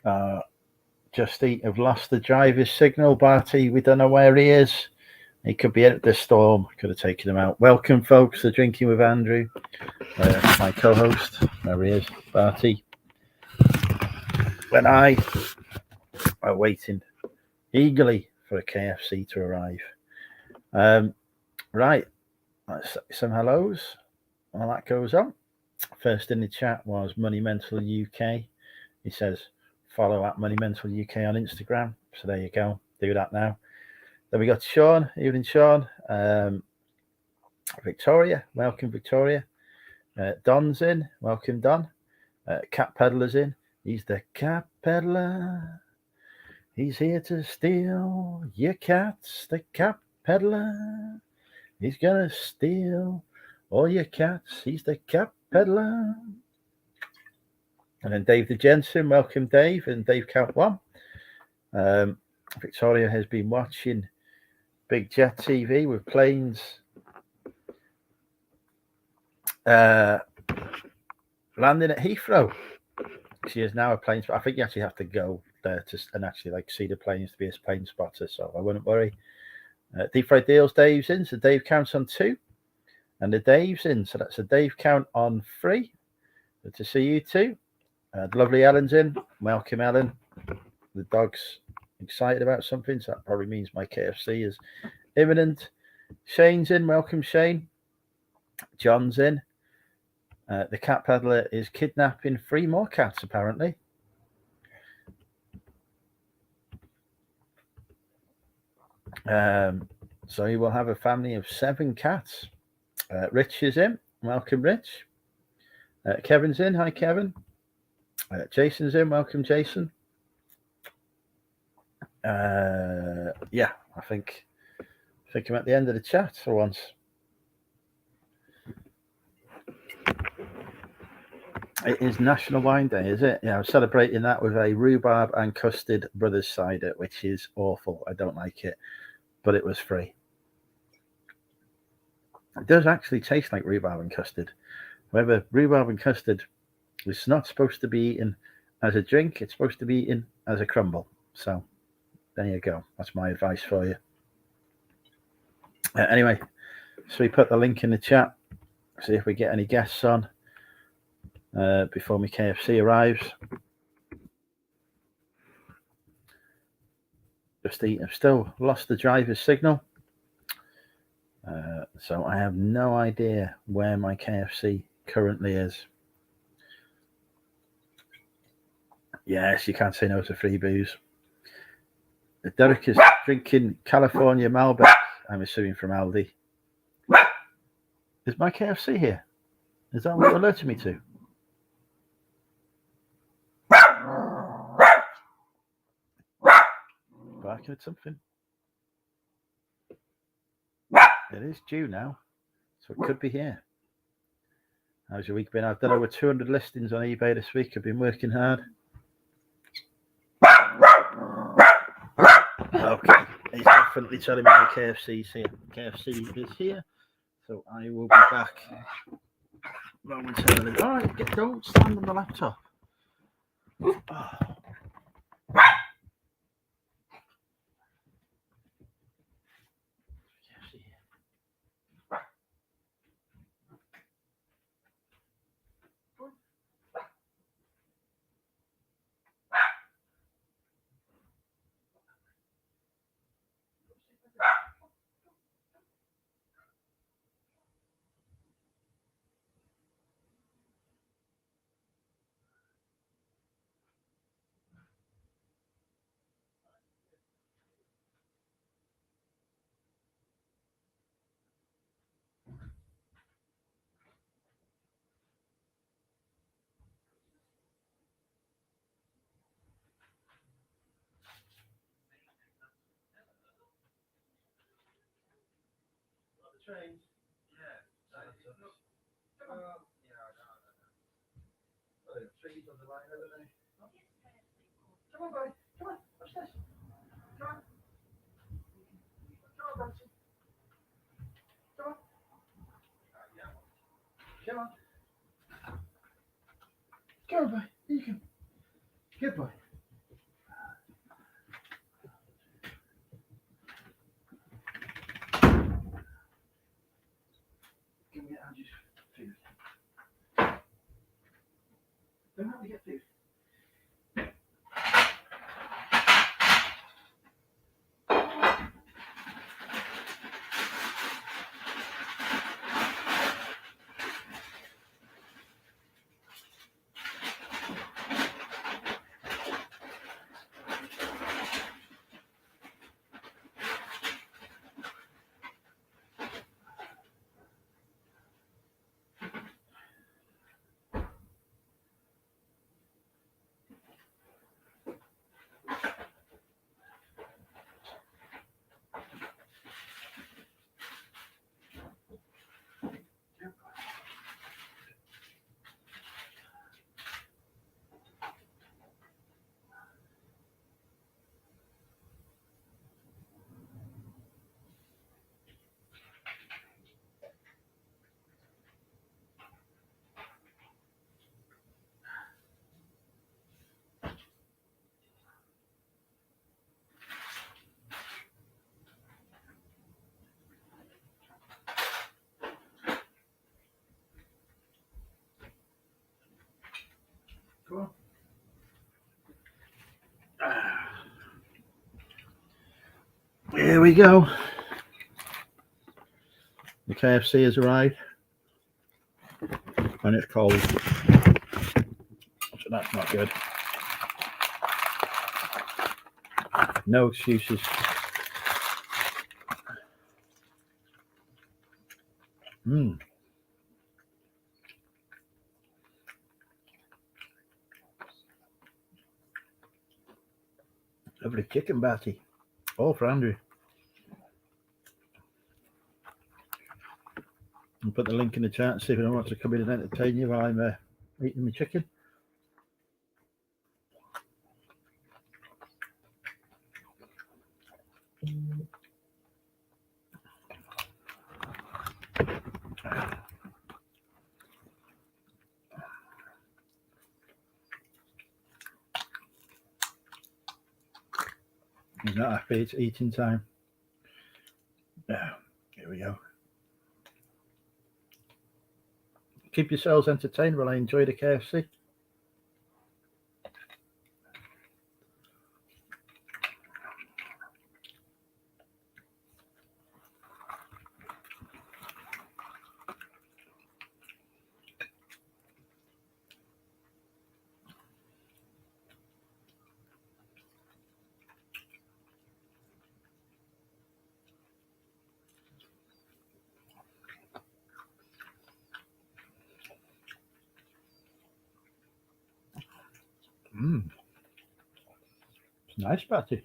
Justy have lost the driver's signal. Barty, we don't know where he is. He could be at the storm. Could have taken him out. Welcome, folks, to Drinking with Andrew. My co-host. There he is, Barty. When I are waiting eagerly for a KFC to arrive. Right, let's say some hellos while that goes on. First in the chat was Money Mental UK. He says, follow at Money Mental UK on Instagram. So there you go. Do that now. Then we got Sean. Evening, Sean. Victoria. Welcome, Victoria. Don's in. Welcome, Don. Cat Peddler's in. He's the cat peddler. He's here to steal your cats. The cat peddler. He's gonna steal all your cats. He's the cat peddler. And then Dave the Jensen. Welcome, Dave. And Dave Count 1. Victoria has been watching Big Jet TV with planes landing at Heathrow. She is now a plane spotter. I think you actually have to go there and actually like see the planes to be a plane spotter, so I wouldn't worry. Deep Fried Deals, Dave's in, so Dave counts on 2. And the Dave's in, so that's a Dave count on 3. Good to see you too. The lovely Ellen's in. Welcome, Ellen. The dog's excited about something, so that probably means my KFC is imminent. Shane's in. Welcome, Shane. John's in. The cat peddler is kidnapping 3 more cats, apparently. So he will have a family of 7 cats. Rich is in. Welcome, Rich. Kevin's in. Hi, Kevin. Jason's in. Welcome, Jason. Yeah, I think I'm at the end of the chat for once. It is National Wine Day, is it? Yeah, I'm celebrating that with a rhubarb and custard brothers cider, which is awful. I don't like it, but it was free. It does actually taste like rhubarb and custard. However, rhubarb and custard is not supposed to be eaten as a drink. It's supposed to be eaten as a crumble. So there you go. That's my advice for you. Anyway, so we put the link in the chat. See if we get any guests on before my KFC arrives. I've still lost the driver's signal. So I have no idea where my KFC currently is. Yes, you can't say no to free booze. Derek is drinking California Malbec, I'm assuming from Aldi. Is my KFC here? Is that what you're alerting me to? Barking at something. It is due now, so it could be here. How's your week been? I've done over 200 listings on eBay this week. I've been working hard. Okay, he's definitely telling me the KFC's here. KFC is here, so I will be back momentarily. All right, don't stand on the laptop. Oh. Trains. Yeah. Come on. Trees on the line over there. Come on, boy. Come on. Watch this. Come on. Come on, Bronson. Come on. Come on. Come on, boy. Here you go. Good boy. Cool. Here we go. The KFC has arrived. And it's cold. So that's not good. No excuses. Lovely chicken batty. All for Andrew. I'll put the link in the chat and see if anyone wants to come in and entertain you while I'm eating my chicken. He's not happy, it's eating time. Here we go. Keep yourselves entertained while I enjoy the KFC. It's nice, Patty.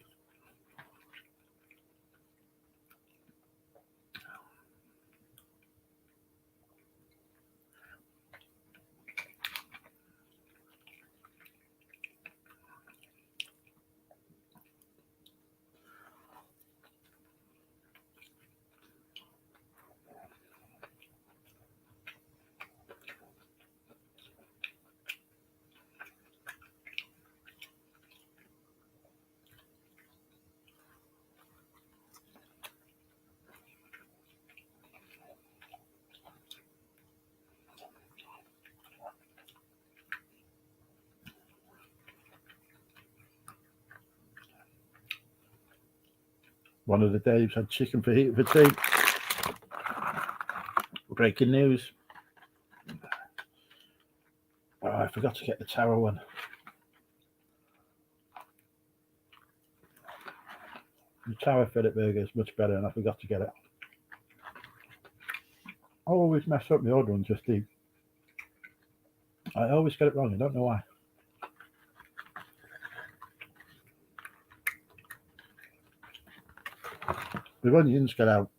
One of the Daves had chicken fajita for tea. Breaking news. Oh, I forgot to get the tower one. The tower fillet burger is much better, and I forgot to get it. I always mess up the other one, just Steve. I always get it wrong. I don't know why. The onions get out.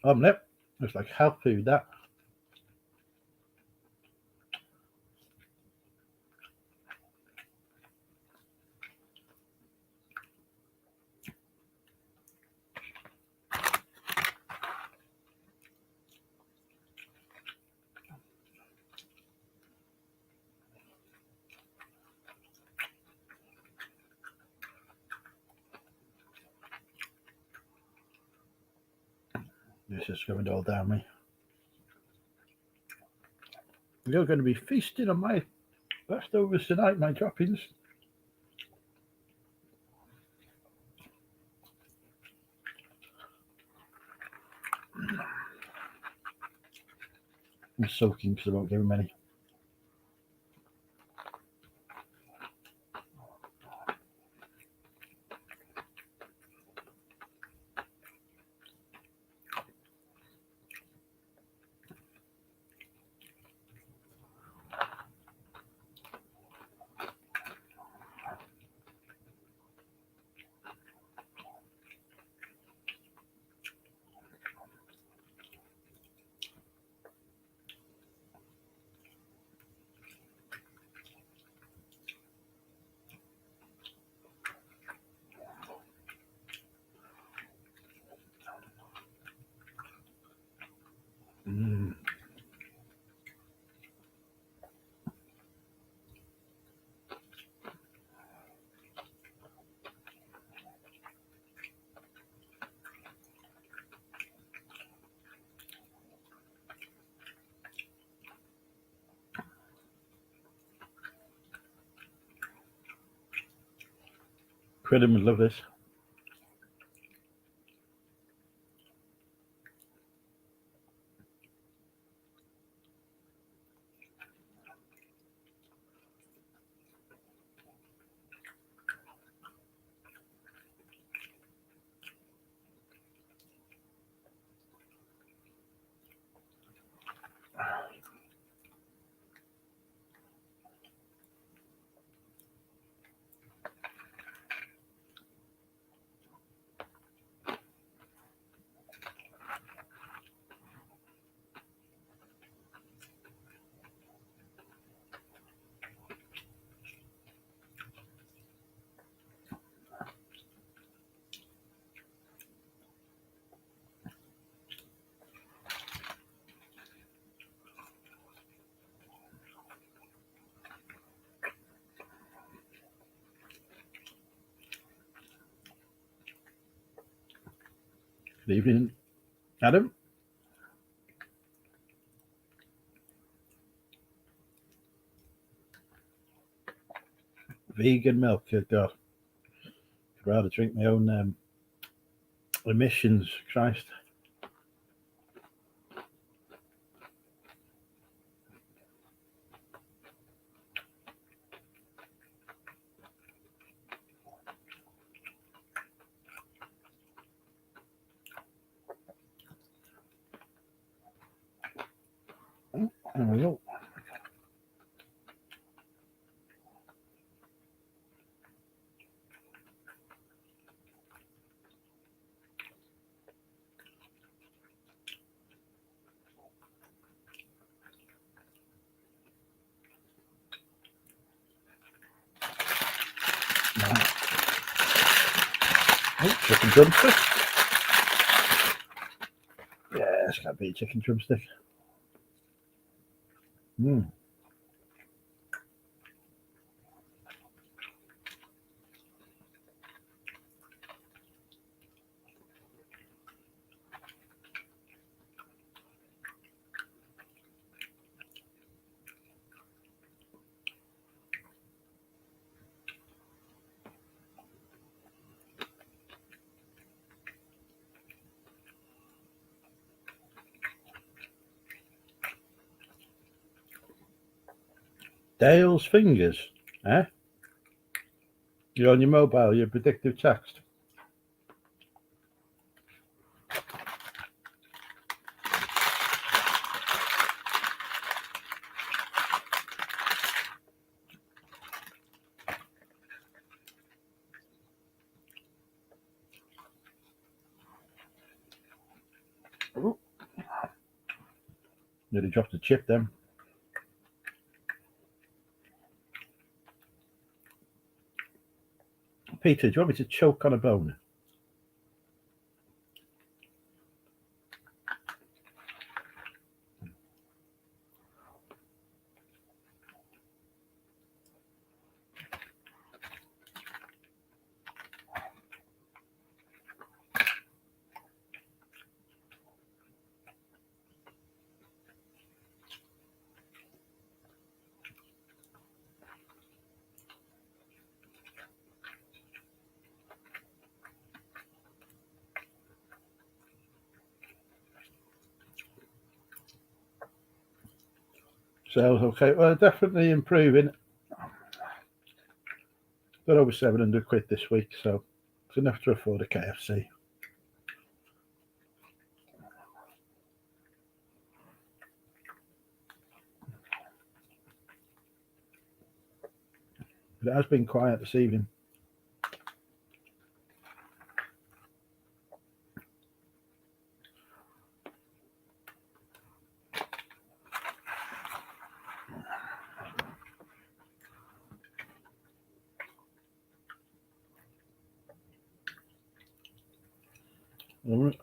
Omelette. It's like health food, that. This is going all down me. You're going to be feasting on my leftovers tonight, my droppings. I'm soaking because I won't give him any. Pridham would love this. Good evening, Adam. Vegan milk, good God. I'd rather drink my own emissions, Christ. There we go. Oh, chicken drumstick. Yeah, it's got to be a chicken drumstick. Dale's fingers, eh? You're on your mobile, your predictive text. Oh. Nearly dropped a chip then. Peter, do you want me to choke on a bone? Sales okay. Well, definitely improving. Got over 700 quid this week, so it's enough to afford a KFC. But it has been quiet this evening.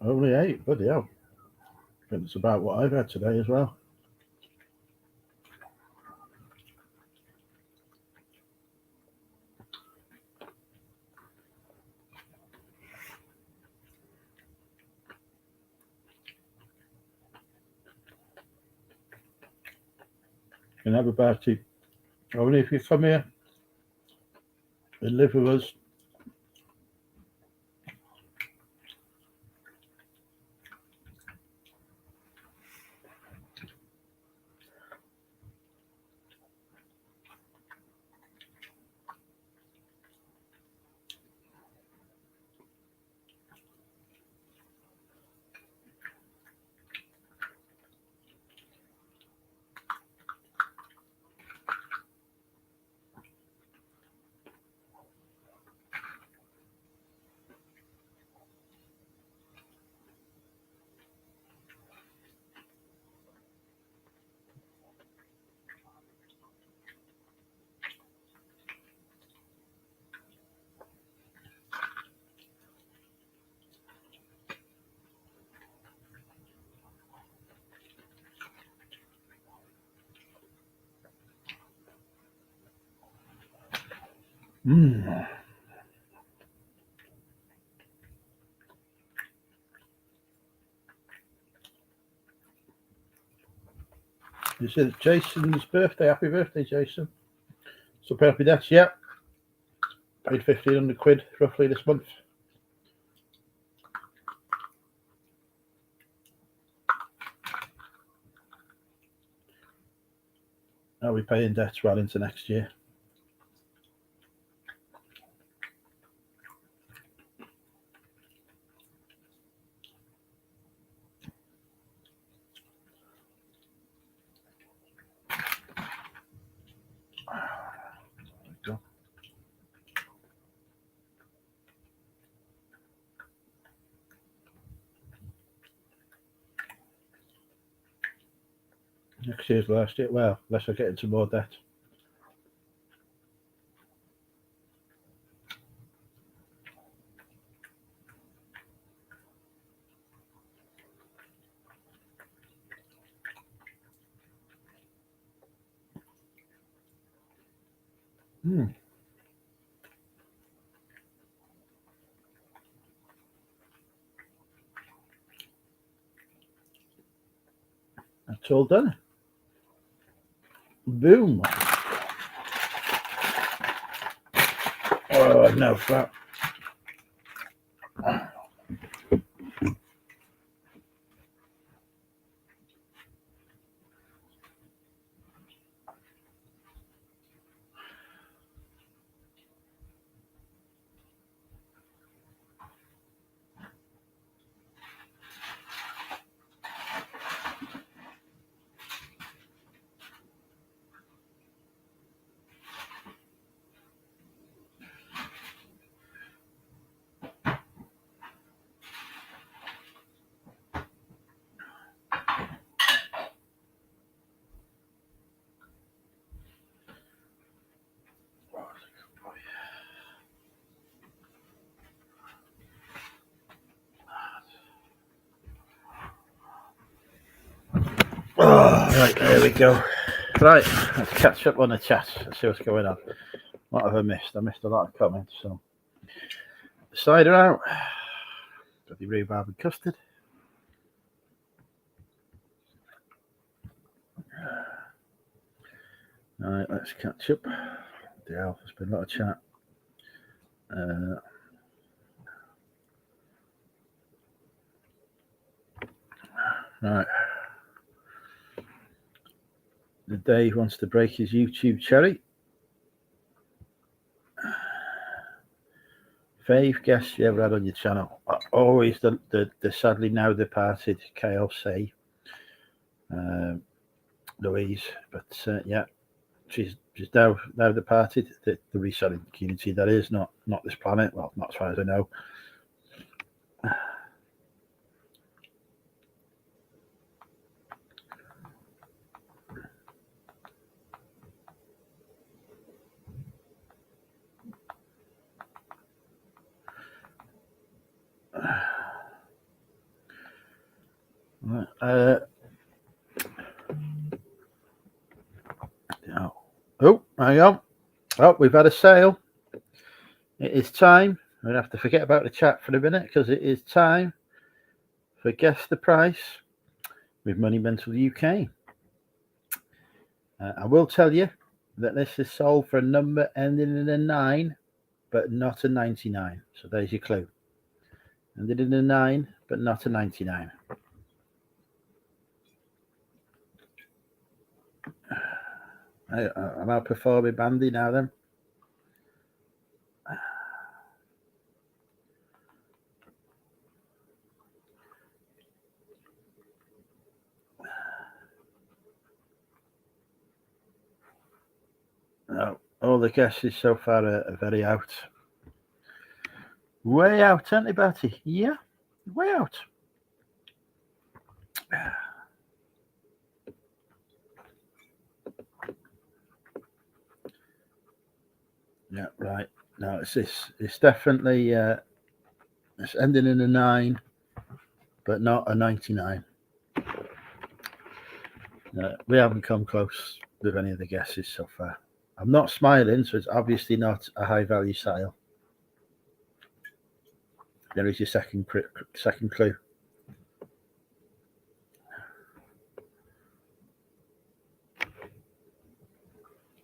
Only 8, bloody hell. I think it's about what I've had today as well. You can have a party only if you come here and live with us. Mm. You said Jason's birthday. Happy birthday, Jason. So happy that's yeah. Paid 1,500 quid roughly this month. I'll be paying debts well into next year. Next year's last year. Well, unless I get into more debt. That's all done. Boom. Oh, no, crap. Oh, right, there we go. Right, let's catch up on the chat. Let's see what's going on. What have I missed? I missed a lot of comments. So, cider out. Got the rhubarb and custard. All right, let's catch up. Yeah, there's been a lot of chat. Right. Dave wants to break his YouTube cherry. Fave guests you ever had on your channel? Always the sadly now departed KLC, Louise. But yeah, she's now departed. The reselling community, that is, not this planet. Well, not as far as I know. Oh, hang on. Oh, we've had a sale. It is time. I'm going to have to forget about the chat for a minute because it is time for Guess the Price with Money Mental UK. I will tell you that this is sold for a number ending in a 9, but not a 99. So there's your clue. Ending in a 9, but not a 99. I'm outperforming Bandy now then. No, all the guesses so far are very out. Way out, aren't they, Batty? Yeah, way out. Yeah, right. No, it's this. It's definitely it's ending in a 9, but not a 99. We haven't come close with any of the guesses so far. I'm not smiling, so it's obviously not a high value sale. There is your second clue.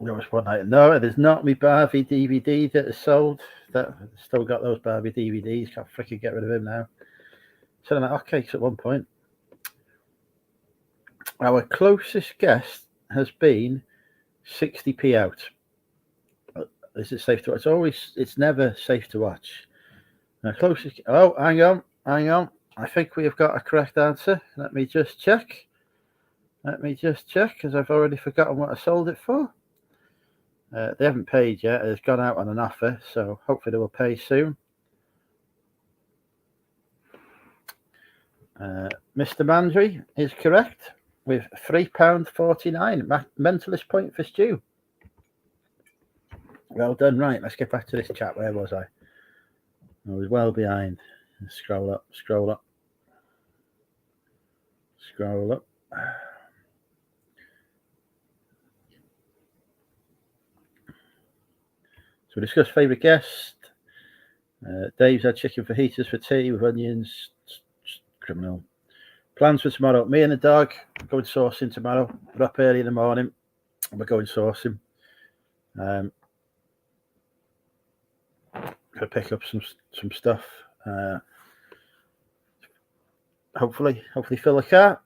There was one item. No, there's not my Barbie DVD that is sold. That still got those Barbie DVDs. Can't freaking get rid of him now. Selling like hotcakes at one point. Our closest guess has been 60p out. Is it safe to watch? It's never safe to watch. Now, closest. Oh, hang on. I think we have got a correct answer. Let me just check because I've already forgotten what I sold it for. They haven't paid yet. It's gone out on an offer, so hopefully they will pay soon. Mr. Mandry is correct with £3.49. Mentalist point for Stu. Well done. Right, let's get back to this chat. Where was I? I was well behind. Scroll up. So we discussed favourite guest. Dave's had chicken fajitas for tea with onions. Criminal. Plans for tomorrow. Me and the dog going sourcing tomorrow. We're up early in the morning. We're going sourcing. Gonna pick up some stuff. Hopefully fill a car.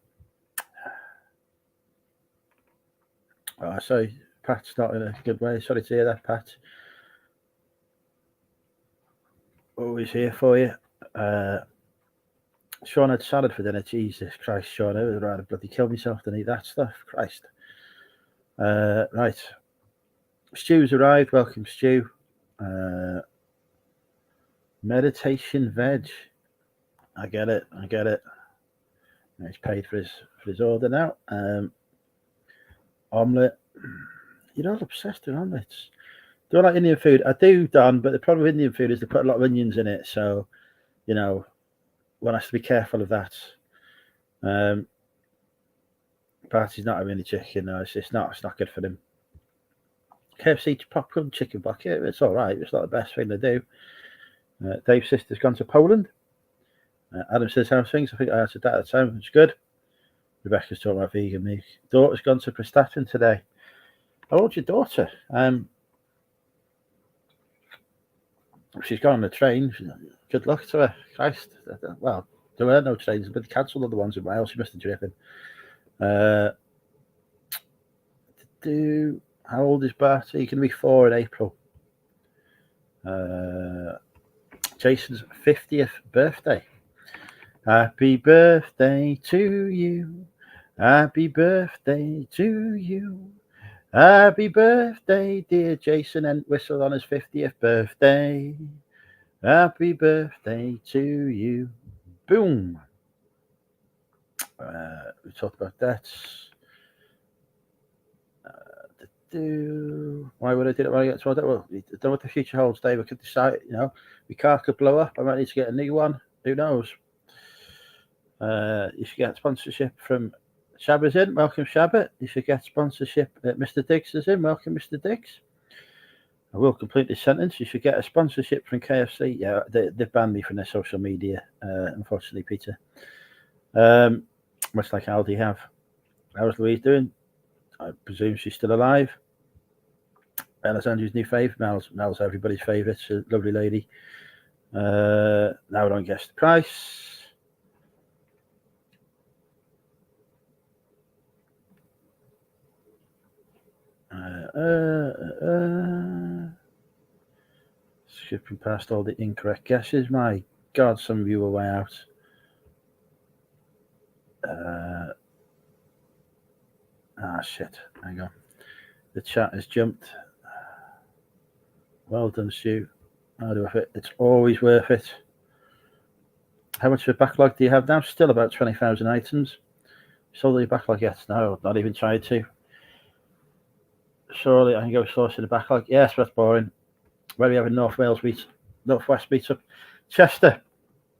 Sorry, Pat's not in a good way. Sorry to hear that, Pat. Always here for you. Sean had salad for dinner. Jesus Christ, Sean, I would rather bloody kill myself than eat that stuff. Christ. Right. Stu's arrived. Welcome, Stu. Meditation veg. I get it. He's paid for his order now. Omelette. You're all obsessed with omelettes. Do I like Indian food? I do, Don, but the problem with Indian food is they put a lot of onions in it, so one has to be careful of that. Party's not having any chicken. No, it's not good for them. KFC popcorn chicken bucket. It's all right. It's not the best thing to do. Dave's sister's gone to Poland. Adam says how's things. I think I answered that at the time. It's good. Rebecca's talking about vegan meat. Daughter's gone to Prestatyn today. How old's your daughter? She's gone on the train. Good luck to her. Christ. Well, there were no trains, but they cancelled all the ones in Wales. She must have driven. How old is Barty? He's going to be 4 in April. Jason's 50th birthday. Happy birthday to you. Happy birthday to you. Happy birthday, dear Jason Entwistle, on his 50th birthday. Happy birthday to you. Boom. We talked about that. Why would I do it when I get to that? Well, I don't know what the future holds, Dave. I could decide, my car could blow up. I might need to get a new one. Who knows? You should get sponsorship from Shabba's in. Welcome, Shabba. You should get sponsorship at Mr. Diggs is in. Welcome, Mr. Diggs. I will complete this sentence. You should get a sponsorship from KFC. Yeah, they banned me from their social media, unfortunately, Peter. Much like Aldi have. How's Louise doing? I presume she's still alive. Bella's Andrew's new favourite. Mel's everybody's favourite. She's a lovely lady. Now I don't guess the price. Skipping past all the incorrect guesses. My God, some of you are way out. Shit. Hang on. The chat has jumped. Well done, Stu. How do I fit? It's always worth it. How much of a backlog do you have now? Still about 20,000 items. Sold the backlog yet? No, not even tried to. Surely I can go sourcing the backlog. Yes, that's boring. Where are we having North West meetup? Chester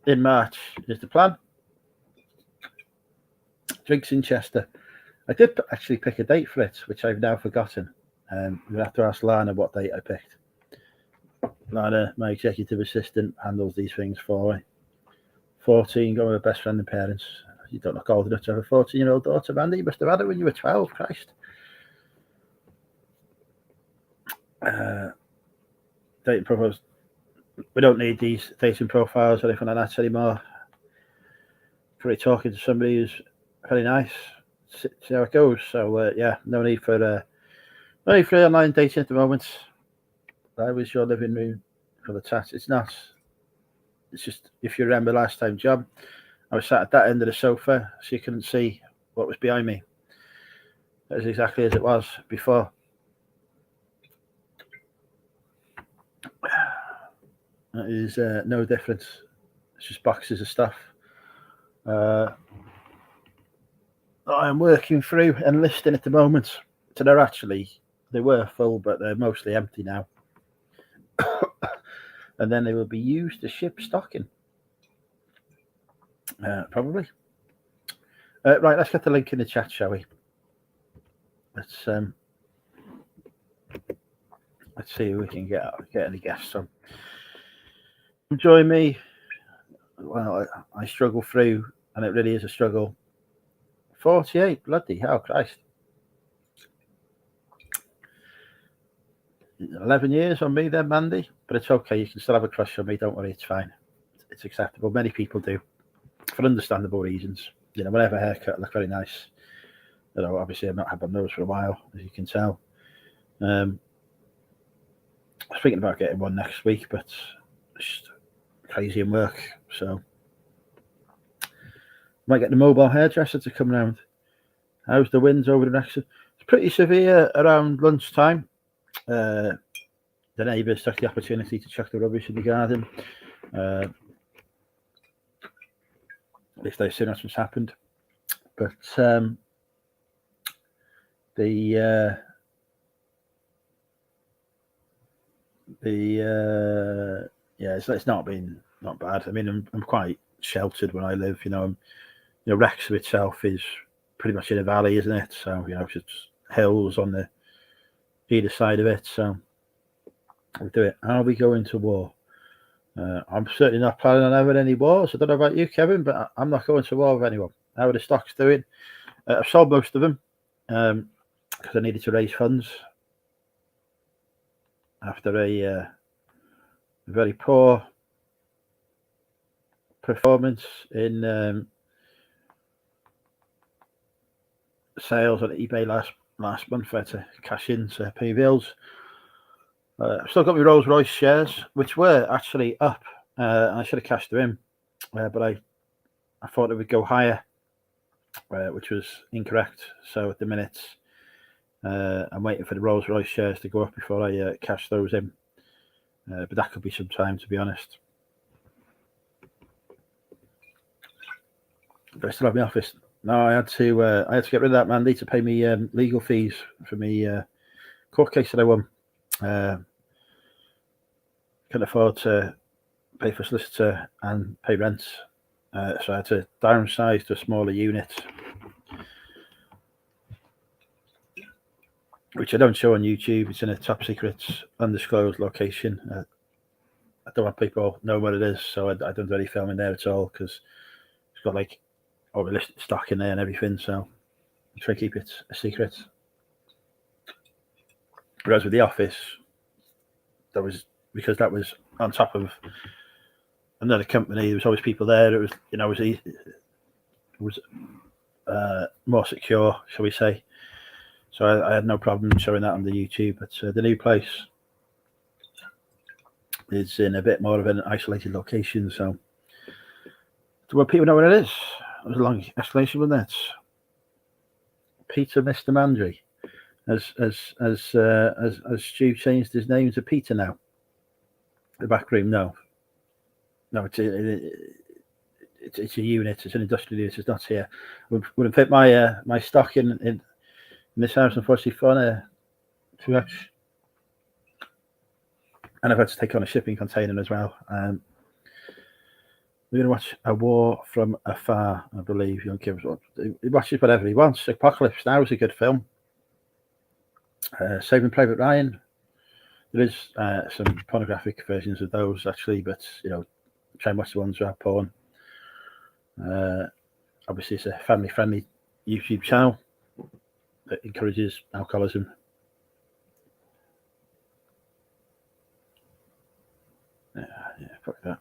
in March is the plan. Drinks in Chester. I did actually pick a date for it, which I've now forgotten. We'll have to ask Lana what date I picked. Lana, my executive assistant, handles these things for me. 14, going with best friend and parents. You don't look old enough to have a 14-year-old daughter, Mandy. You must have had it when you were 12, Christ. Dating profiles. We don't need these dating profiles or anything like that anymore. Pretty talking to somebody who's very nice. See how it goes. So yeah, no need for online dating at the moment. That was your living room for the tat. It's not. It's just, if you remember last time, John, I was sat at that end of the sofa, so you couldn't see what was behind me. That was exactly as it was before. That is no difference. It's just boxes of stuff. I'm working through and listing at the moment. So they were full, but they're mostly empty now. And then they will be used to ship stock in. Probably. Right, let's get the link in the chat, shall we? Let's see if we can get any guests on. Join me. Well, I struggle through, and it really is a struggle. 48, bloody hell, Christ. 11 years on me then, Mandy. But it's okay, you can still have a crush on me, don't worry, it's fine. It's acceptable. Many people do, for understandable reasons. Whatever haircut, I look very nice. Obviously I've not had my nose for a while, as you can tell. I was thinking about getting one next week, but it's just crazy in work, so might get the mobile hairdresser to come round. How's the winds over the next? It's pretty severe around lunchtime. The neighbours took the opportunity to chuck the rubbish in the garden. At least they assume that's what's happened. But it's not bad. I mean, I'm quite sheltered where I live. Wrexham itself is pretty much in a valley, isn't it? So it's just hills on the either side of it. So we'll do it. Are we going to war? I'm certainly not planning on having any wars. I don't know about you, Kevin, but I'm not going to war with anyone. How are the stocks doing? I've sold most of them because I needed to raise funds after a very poor performance in sales on eBay last month. I had to cash in to pay bills. I've still got my Rolls Royce shares, which were actually up. And I should have cashed them in, but I thought it would go higher, which was incorrect. So at the minute, I'm waiting for the Rolls Royce shares to go up before I cash those in. But that could be some time, to be honest. But I still have my office. No, I had to get rid of that Mandy to pay me legal fees for me court case that I won. Couldn't afford to pay for solicitor and pay rent, so I had to downsize to a smaller unit, which I don't show on YouTube. It's in a top secret, undisclosed location. I don't want people know what it is, so I don't do any filming there at all because it's got like all the listed stock in there and everything. So I try to keep it a secret. Whereas with the office, that was because that was on top of another company. There was always people there. It was, it was more secure, shall we say? So I had no problem showing that on the YouTube. But the new place is in a bit more of an isolated location. So do people know where it is? It was a long explanation, wasn't it? Peter Mr. Mandry. Has Stu changed his name to Peter now? The back room, no, it's a unit. It's an industrial unit. It's not here. Wouldn't fit my stock in this house, unfortunately, for too much. And I've had to take on a shipping container as well. We're going to watch A War from Afar, I believe. He watches whatever he wants. Apocalypse Now is a good film. Saving Private Ryan. There is some pornographic versions of those actually, but try and watch the ones without porn. Obviously, it's a family-friendly YouTube channel that encourages alcoholism. Yeah, fuck that.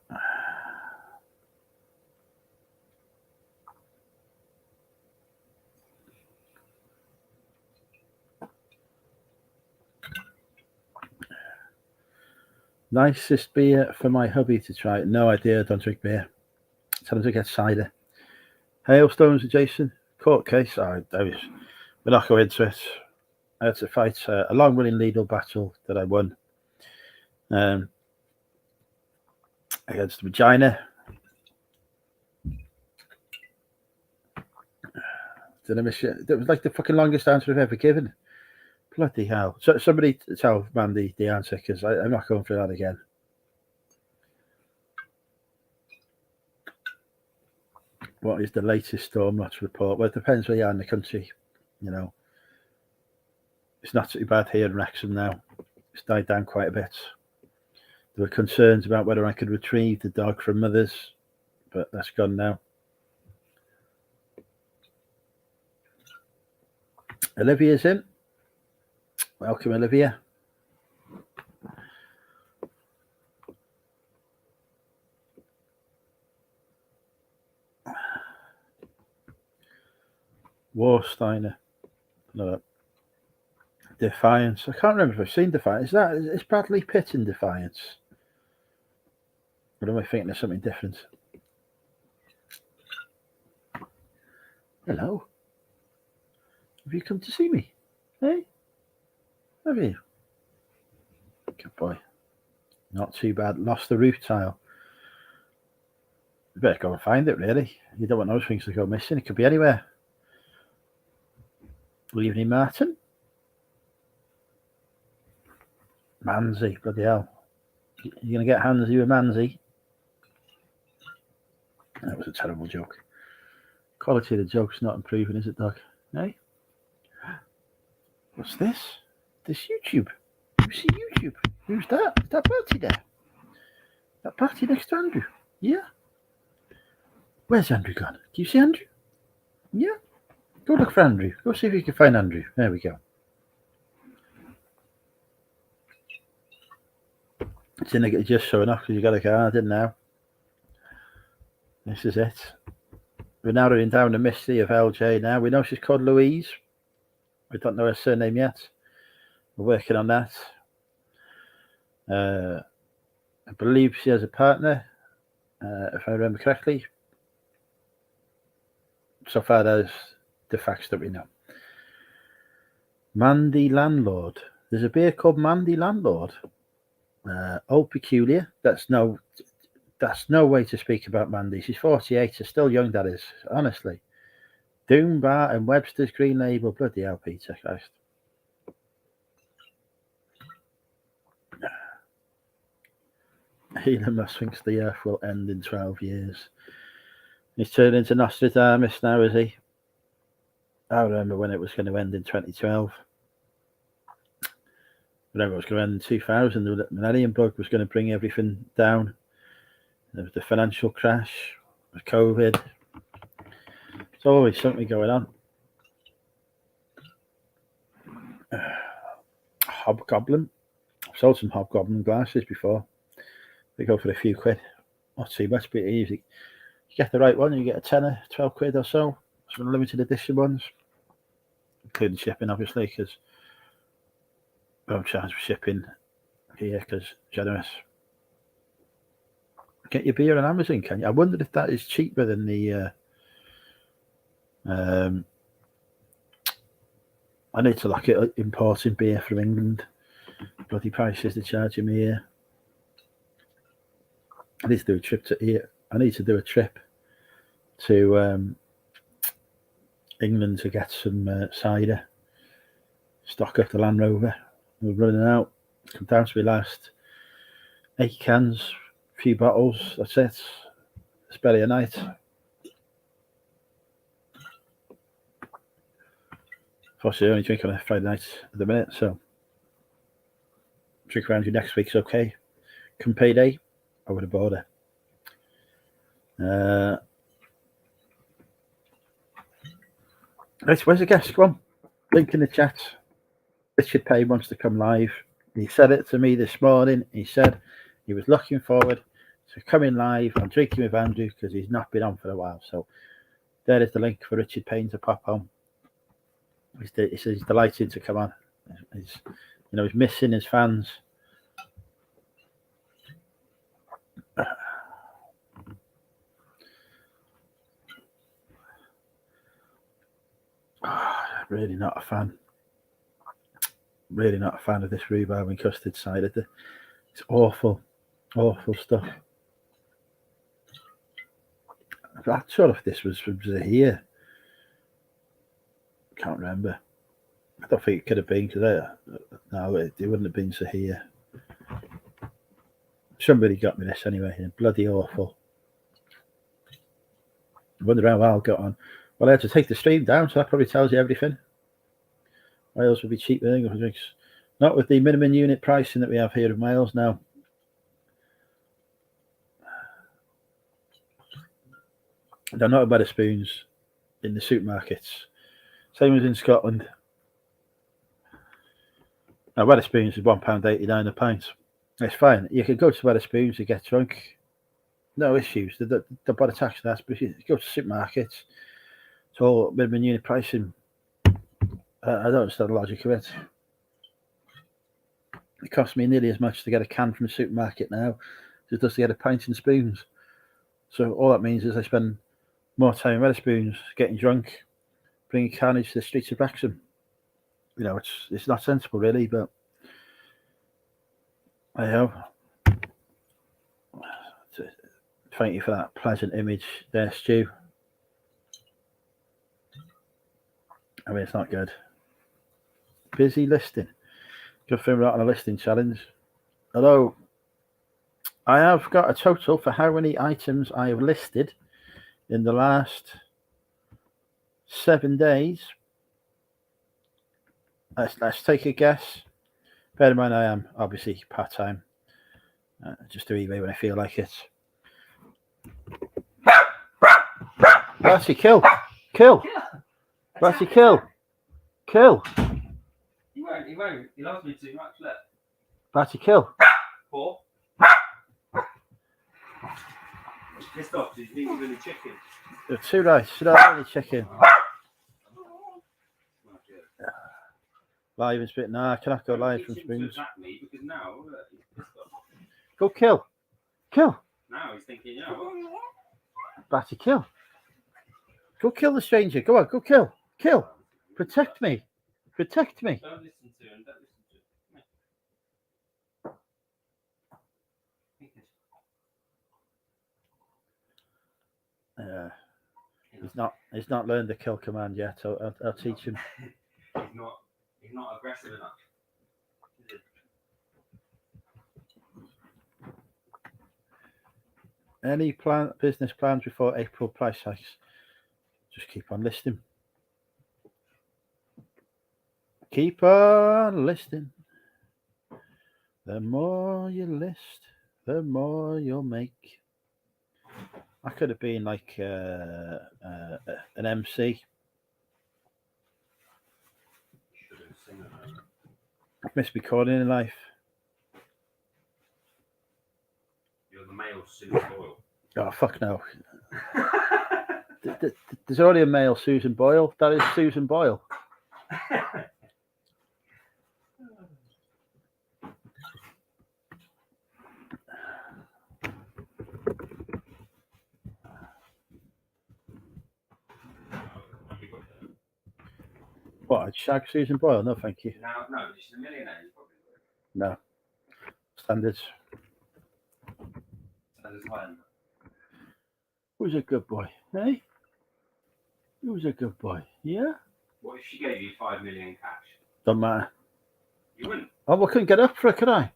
Nicest beer for my hubby to try. No idea. Don't drink beer. Tell him to get cider. Hailstones adjacent. Court case. We're not going into it. I had to fight a long-running legal battle that I won against Vagina. Did I miss it? That was like the fucking longest answer I've ever given. Bloody hell. So somebody tell Mandy the answer, because I'm not going through that again. What is the latest Stormwatch report? Well, it depends where you are in the country. It's not too bad here in Wrexham now. It's died down quite a bit. There were concerns about whether I could retrieve the dog from mothers, but that's gone now. Olivia's in. Welcome, Olivia. Warsteiner. No. Defiance. I can't remember if I've seen Defiance. Is Bradley Pitt in Defiance? Or am I thinking of something different? Hello. Have you come to see me? Hey? Have you? Good boy. Not too bad. Lost the roof tile. You better go and find it, really. You don't want those things to go missing. It could be anywhere. Good evening, Martin. Manzi, bloody hell. You're going to get handsy with Manzi? That was a terrible joke. Quality of the joke's not improving, is it, Doug? Hey? What's this? This YouTube. You see YouTube? Who's that? Is that Bertie there? That party next to Andrew? Yeah. Where's Andrew gone? Do you see Andrew? Yeah. Go look for Andrew. Go see if you can find Andrew. There we go. It's in the, just showing off because you got a card in now. This is it. We're narrowing down the mystery of LJ now. We know she's called Louise. We don't know her surname yet. We're working on that. I believe she has a partner, if I remember correctly. So far, there's the facts that we know. Mandy Landlord. There's a beer called Mandy Landlord. Old Peculiar. That's no way to speak about Mandy. She's 48. She's still young, that is. Honestly. Doom Bar and Webster's Green Label. Bloody hell, Peter Christ. Elon Musk thinks the Earth will end in 12 years. He's turned into Nostradamus now, is he? I remember when it was going to end in 2012. I remember it was going to end in 2000. The millennium bug was going to bring everything down. There was the financial crash, the COVID. There's always something going on. Hobgoblin. I've sold some Hobgoblin glasses before. They go for a few quid. Not too much, but easy. You get the right one, you get a tenner, 12 quid or so. Some limited edition ones, including shipping, obviously, because we don't charge for shipping here because generous. Get your beer on Amazon, can you? I wonder if that is cheaper than the. I need to look at importing beer from England. Bloody prices they're charging me here. I need to do a trip to here. I need to do a trip to England to get some cider. Stock up the Land Rover. We're running out. Come down to my last 8 cans, a few bottles. That's it. It's barely a night. Obviously, I only drink on a Friday night at the minute, so drink around you next week's okay. Come payday, I would have bought it. Right, where's the guest? Come on. Link in the chat. Richard Payne wants to come live. He said it to me this morning. He said he was looking forward to coming live and drinking with Andrew because he's not been on for a while. So there is the link for Richard Payne to pop on. He says he's delighted to come on. He's missing his fans. Really not a fan. Really not a fan of this rhubarb and custard cider. It's awful, awful stuff. I'm not sure if this was from Zahir. Can't remember. I don't think it could have been because no, it wouldn't have been Zahir. Somebody got me this anyway. Bloody awful. I wonder how Al got on. Well, I had to take the stream down, so that probably tells you everything. Wales would be cheaper than English drinks. Not with the minimum unit pricing that we have here in Wales now. They're not about spoons in the supermarkets. Same as in Scotland. Now, Wetherspoons is £1.89 a pint. It's fine. You can go to Wetherspoons to get drunk. No issues. They're by the tax and that. But if you go to supermarkets, it's all minimum unit pricing. I don't understand the logic of it. It costs me nearly as much to get a can from the supermarket now as it does to get a pint and spoons. So all that means is I spend more time in Wetherspoons getting drunk, bringing carnage to the streets of Wrexham. It's not sensible really, but I know. Thank you for that pleasant image there, Stu. I mean, it's not good. Busy listing. Good thing we're not on a listing challenge. Hello. I have got a total for how many items I have listed in the last 7 days. Let's take a guess. Bear in mind, I am obviously part-time. Just do eBay when I feel like it. Barty, kill. Barty, kill. He won't. He loves me too much. Look. Barty, kill. 4. Pissed off. Did you think you were the chicken? You're too right. Should I have any chicken? Live and spit. Nah, I cannot go live from Teach him to spoons. attack me because now look, he's pissed off. Go kill. Kill. Now he's thinking, you know what? Batty, kill. Go kill the stranger. Go on, go kill. Kill. Protect me. Protect me. Don't listen to him. Don't listen to him. He's not learned the kill command yet. I'll teach him. He's not aggressive enough. Any business plans before April price hikes? Just keep on listing. Keep on listing. The more you list, the more you'll make. I could have been like an MC. I've missed recording in life. You're the male Susan Boyle. Oh, fuck no. There's already a male Susan Boyle. That is Susan Boyle. What? I'd shag Susan Boyle? No, thank you. No, she's a millionaire. Probably. No. Standards. Who's a good boy? Hey? Who's a good boy? Yeah? What if she gave you 5 million cash? Don't matter. You wouldn't? Oh, I couldn't get up for it, could I?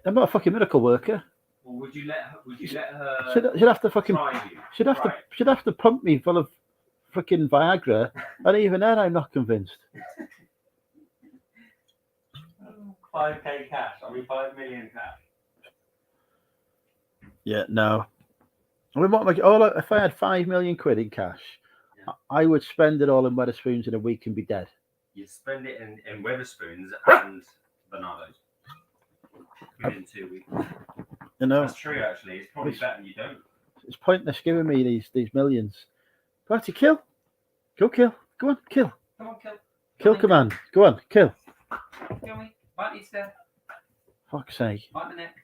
I'm not a fucking miracle worker. Well, would you let her She'd have to fucking... try you? She'd have to pump me full of fucking Viagra, and even then I'm not convinced. 5k cash. I mean, 5 million cash. Yeah, no. I mean, if I had 5 million quid in cash, yeah, I would spend it all in Wetherspoons in a week and be dead. You spend it in Wetherspoons and Bernardo's within 2 weeks. You know, that's true. Actually, it's probably better you don't. It's pointless giving me these millions. Party, kill. Go kill. Go on, kill. Come on, kill. Kill command. Go on, kill. Kill me. Bite me, Steph. Fuck's sake. Bite the neck.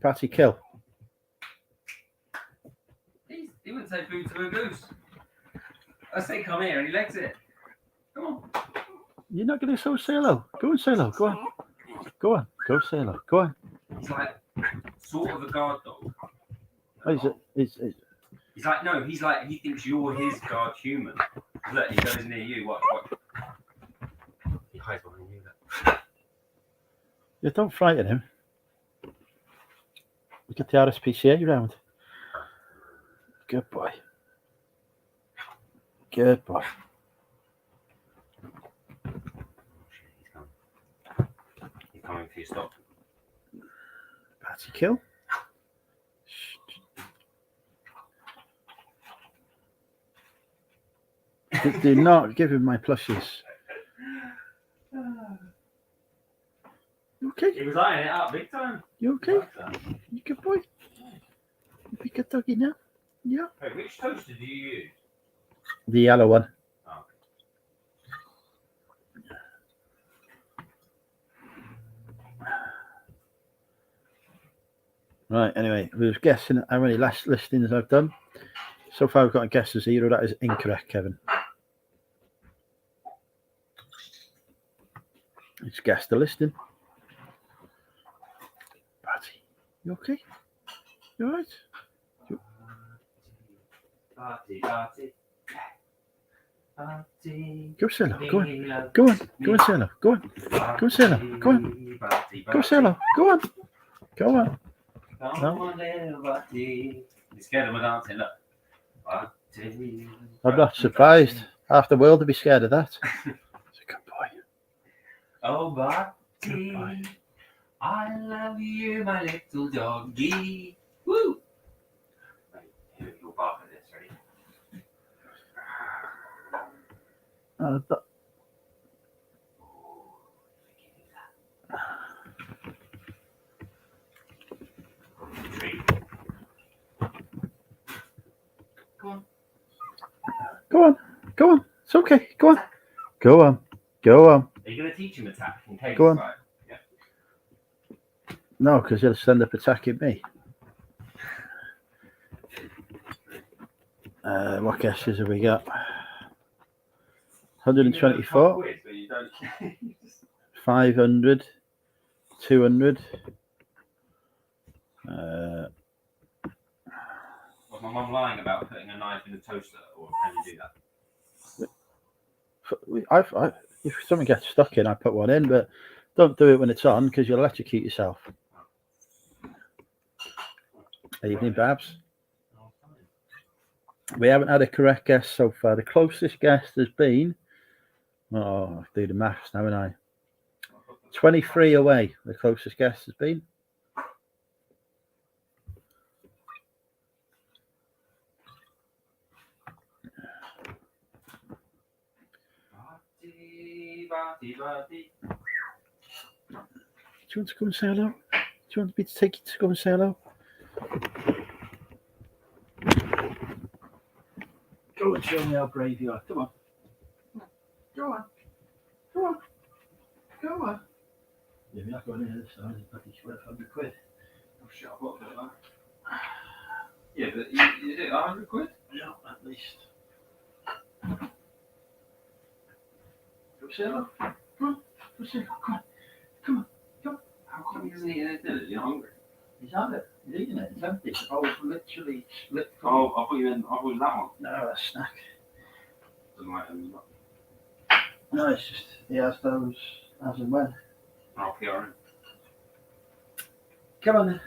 Party, kill. He wouldn't say food to a goose. I say come here and he legs it. Come on. You're not going to say hello. Go and say hello. Go on. Go on. Go say hello. Go on. He's like sort of a guard dog. He's like, no, he's like, he thinks you're his guard human. Look, he goes near you. Watch. He hides behind you. Look. Yeah, don't frighten him. We get the RSPCA round. Good boy. Good boy. He's coming for you, stop. That's a kill. Do not give him my plushies. You okay? He was eyeing it up big time. You okay? You good boy? You be good doggy now? Yeah. Hey, which toaster do you use? The yellow one. Oh. Right, anyway, we was guessing how many last listings I've done. So far, I've got a guess of 0. That is incorrect, Kevin. Let's guess the listing. Patty, you okay? You alright? Go say hello. Go on. Go on. Go and say hello. Go on. Go and say hello. Go on. Go say hello. Go on. Go on. No. You're scared of my dancing, look. I'm not surprised. Half the world would be scared of that. It's a good boy. Oh, Barty, I love you, my little doggy. Woo! Right, you'll bark at this, ready? Go on. Go on. Go on. It's okay. Go on. Go on. Go on. Are you going to teach him attack in case? Go on. Right? Yeah. No, because he'll stand up attacking me. What guesses have we got? 124, Quiz, but you don't. 500, 200. Was my mum lying about putting a knife in the toaster, or can you do that? If something gets stuck in, I put one in, but don't do it when it's on because you'll electrocute yourself. Evening, Babs. We haven't had a correct guess so far. The closest guess has been, I'll do the maths now, haven't I? 23 away, the closest guess has been. Do you want to come and say hello? Do you want me to take you to go and say hello? Go and show me how brave you are. Come on. Go on. Go on. Go on. Yeah, we're not going in this side. It's bloody worth 100 quid. Oh shit, I've got a bit of that. Yeah, but is it 100 quid? Yeah, at least. Go say hello. Come on. Go say hello. Come on. Come on. Come on. How come he hasn't eaten his dinner? Is he not hungry? He's had it. He's eating it. It's empty. Oh, literally split. Oh, I thought you meant that one. No, that's snack. Doesn't like him. No, it's just he has those as and when. I'll PR him. Come on then.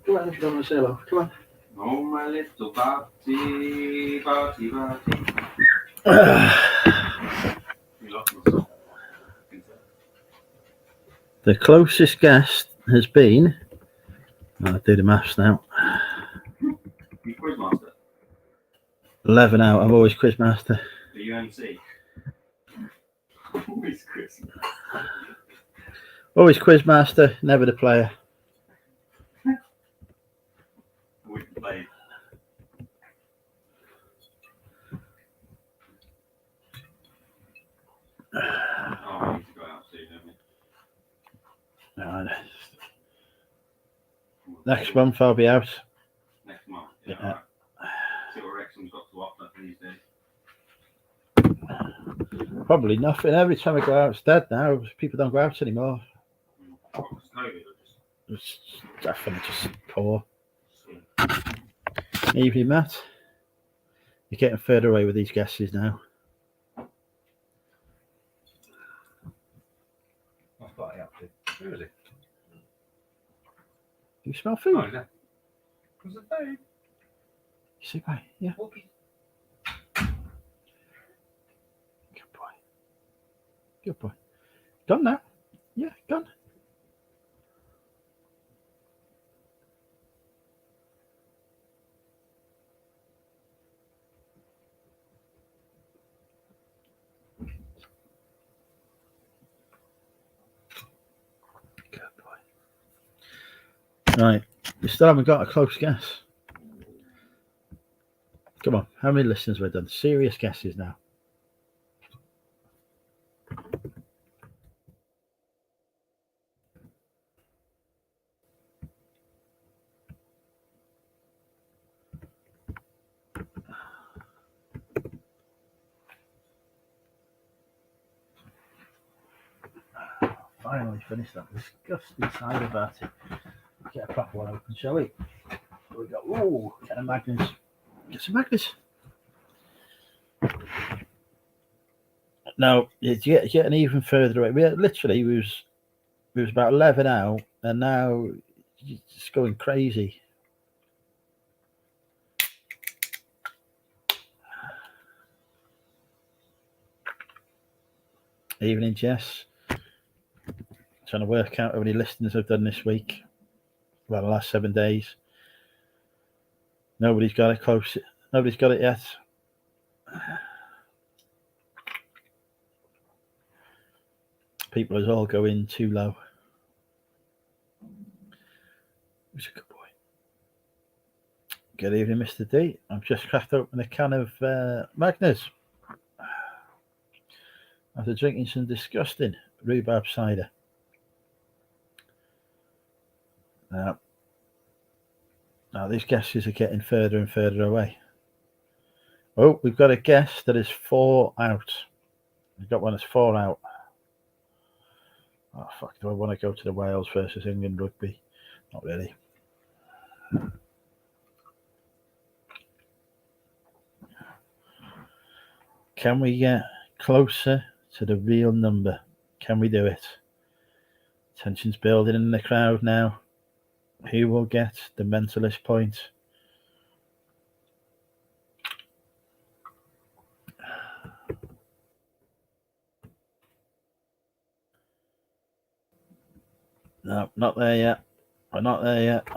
Go on if you don't want to say hello. Come on. Oh, my little Batty. You lost myself. The closest guest has been. I'll do the maths now. You quizmaster. 11 out. I'm always quizmaster. The UMC. Always quiz. Always quizmaster, never the player. We can play. Oh, I need to go out soon, don't we? No, next month I'll be out. Next month. Yeah. Right. See what Wrexham's got to offer these days. Probably nothing. Every time I go out, it's dead now. People don't go out anymore. What's COVID? It's definitely just poor. Evening, Matt. You're getting further away with these guesses now. What's that up to? Who is it? Do you smell food? Oh, is that? Was it food? You see, right? Yeah. Okay. Good boy. Good boy. Gone now. Yeah, gone. Good boy. Right. You still haven't got a close guess. Come on. How many listeners have we done? Serious guesses now. Finally finished that disgusting cider party. Get a proper one open, shall we? So we got, ooh, get a Magnus. Get some Magnus. Now, it's getting even further away. We was about 11 out, and now it's going crazy. Evening, Jess. Trying to work out how many listings I've done this week. Well, the last 7 days. Nobody's got it close. Nobody's got it yet. People is all going too low. Who's a good boy? Good evening, Mr. D. I've just cracked open a can of Magnus. after drinking some disgusting rhubarb cider. Now these guesses are getting further and further away. Oh, we've got a guess that is 4 out. We've got one that's 4 out. Oh, fuck. Do I want to go to the Wales versus England rugby? Not really. Can we get closer to the real number? Can we do it? Tension's building in the crowd now. Who will get the mentalist point? No, not there yet. We're not there yet.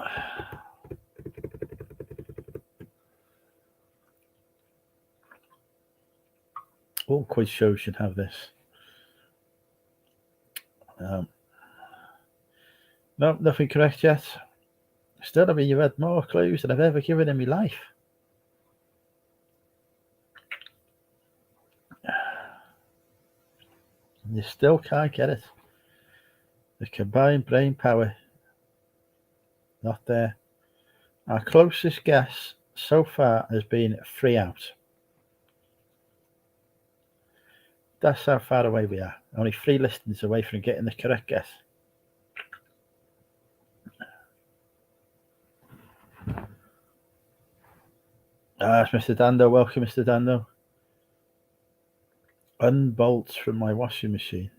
All quiz shows should have this. No, nothing correct yet. Still, I mean, you've had more clues than I've ever given in my life. And you still can't get it. The combined brain power, not there. Our closest guess so far has been 3 out. That's how far away we are. Only 3 listings away from getting the correct guess. It's Mr. Dando. Welcome, Mr. Dando. Unbolts from my washing machine.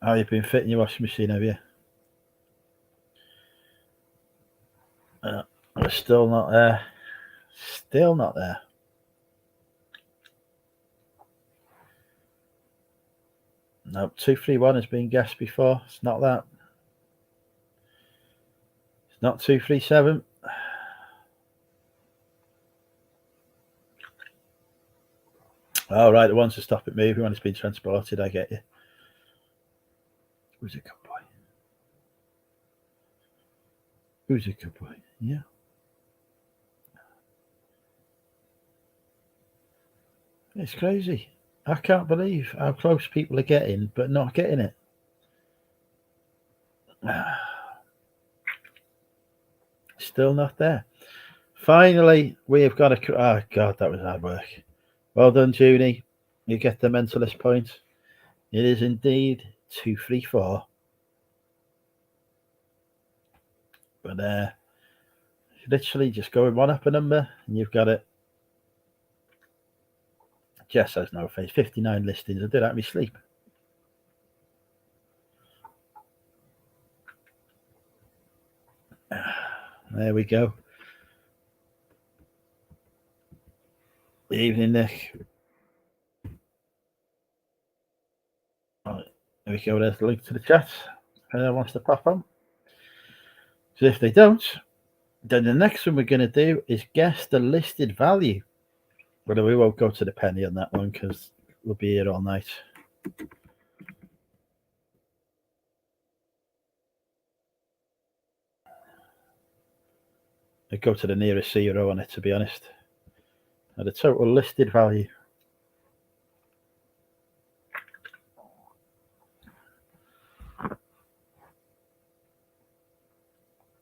Oh, you've been fitting your washing machine, have you? We're still not there. Still not there. No, 231 has been guessed before. It's not that. It's not 237. Oh, right, the ones to stop it moving when it's been transported, I get you. Who's a good boy? Who's a good boy? Yeah. It's crazy. I can't believe how close people are getting, but not getting it. Still not there. Finally, we have got a... Oh, God, that was hard work. Well done, Junie. You get the mentalist point. It is indeed 234. But literally just going one up a number and you've got it. Jess has no face. 59 listings. I did that in my sleep. There we go. Good evening, Nick. Right, there we go. There's the link to the chat. Anyone wants to pop on? So if they don't, then the next one we're going to do is guess the listed value. But we won't go to the penny on that one because we'll be here all night. I'd go to the nearest 0 on it, to be honest. Now the total listed value.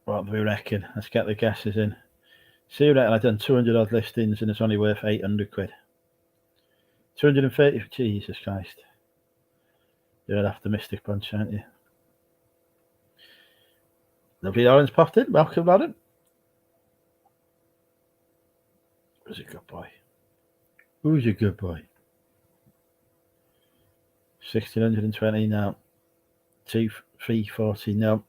What do we reckon? Let's get the guesses in. See, you reckon I've done 200 odd listings and it's only worth 800 quid. 230, Jesus Christ. You're an optimistic bunch, aren't you? Lovely Orange popped in. Welcome, Lauren. Who's a good boy? Who's a good boy? 1620 now. 340 no.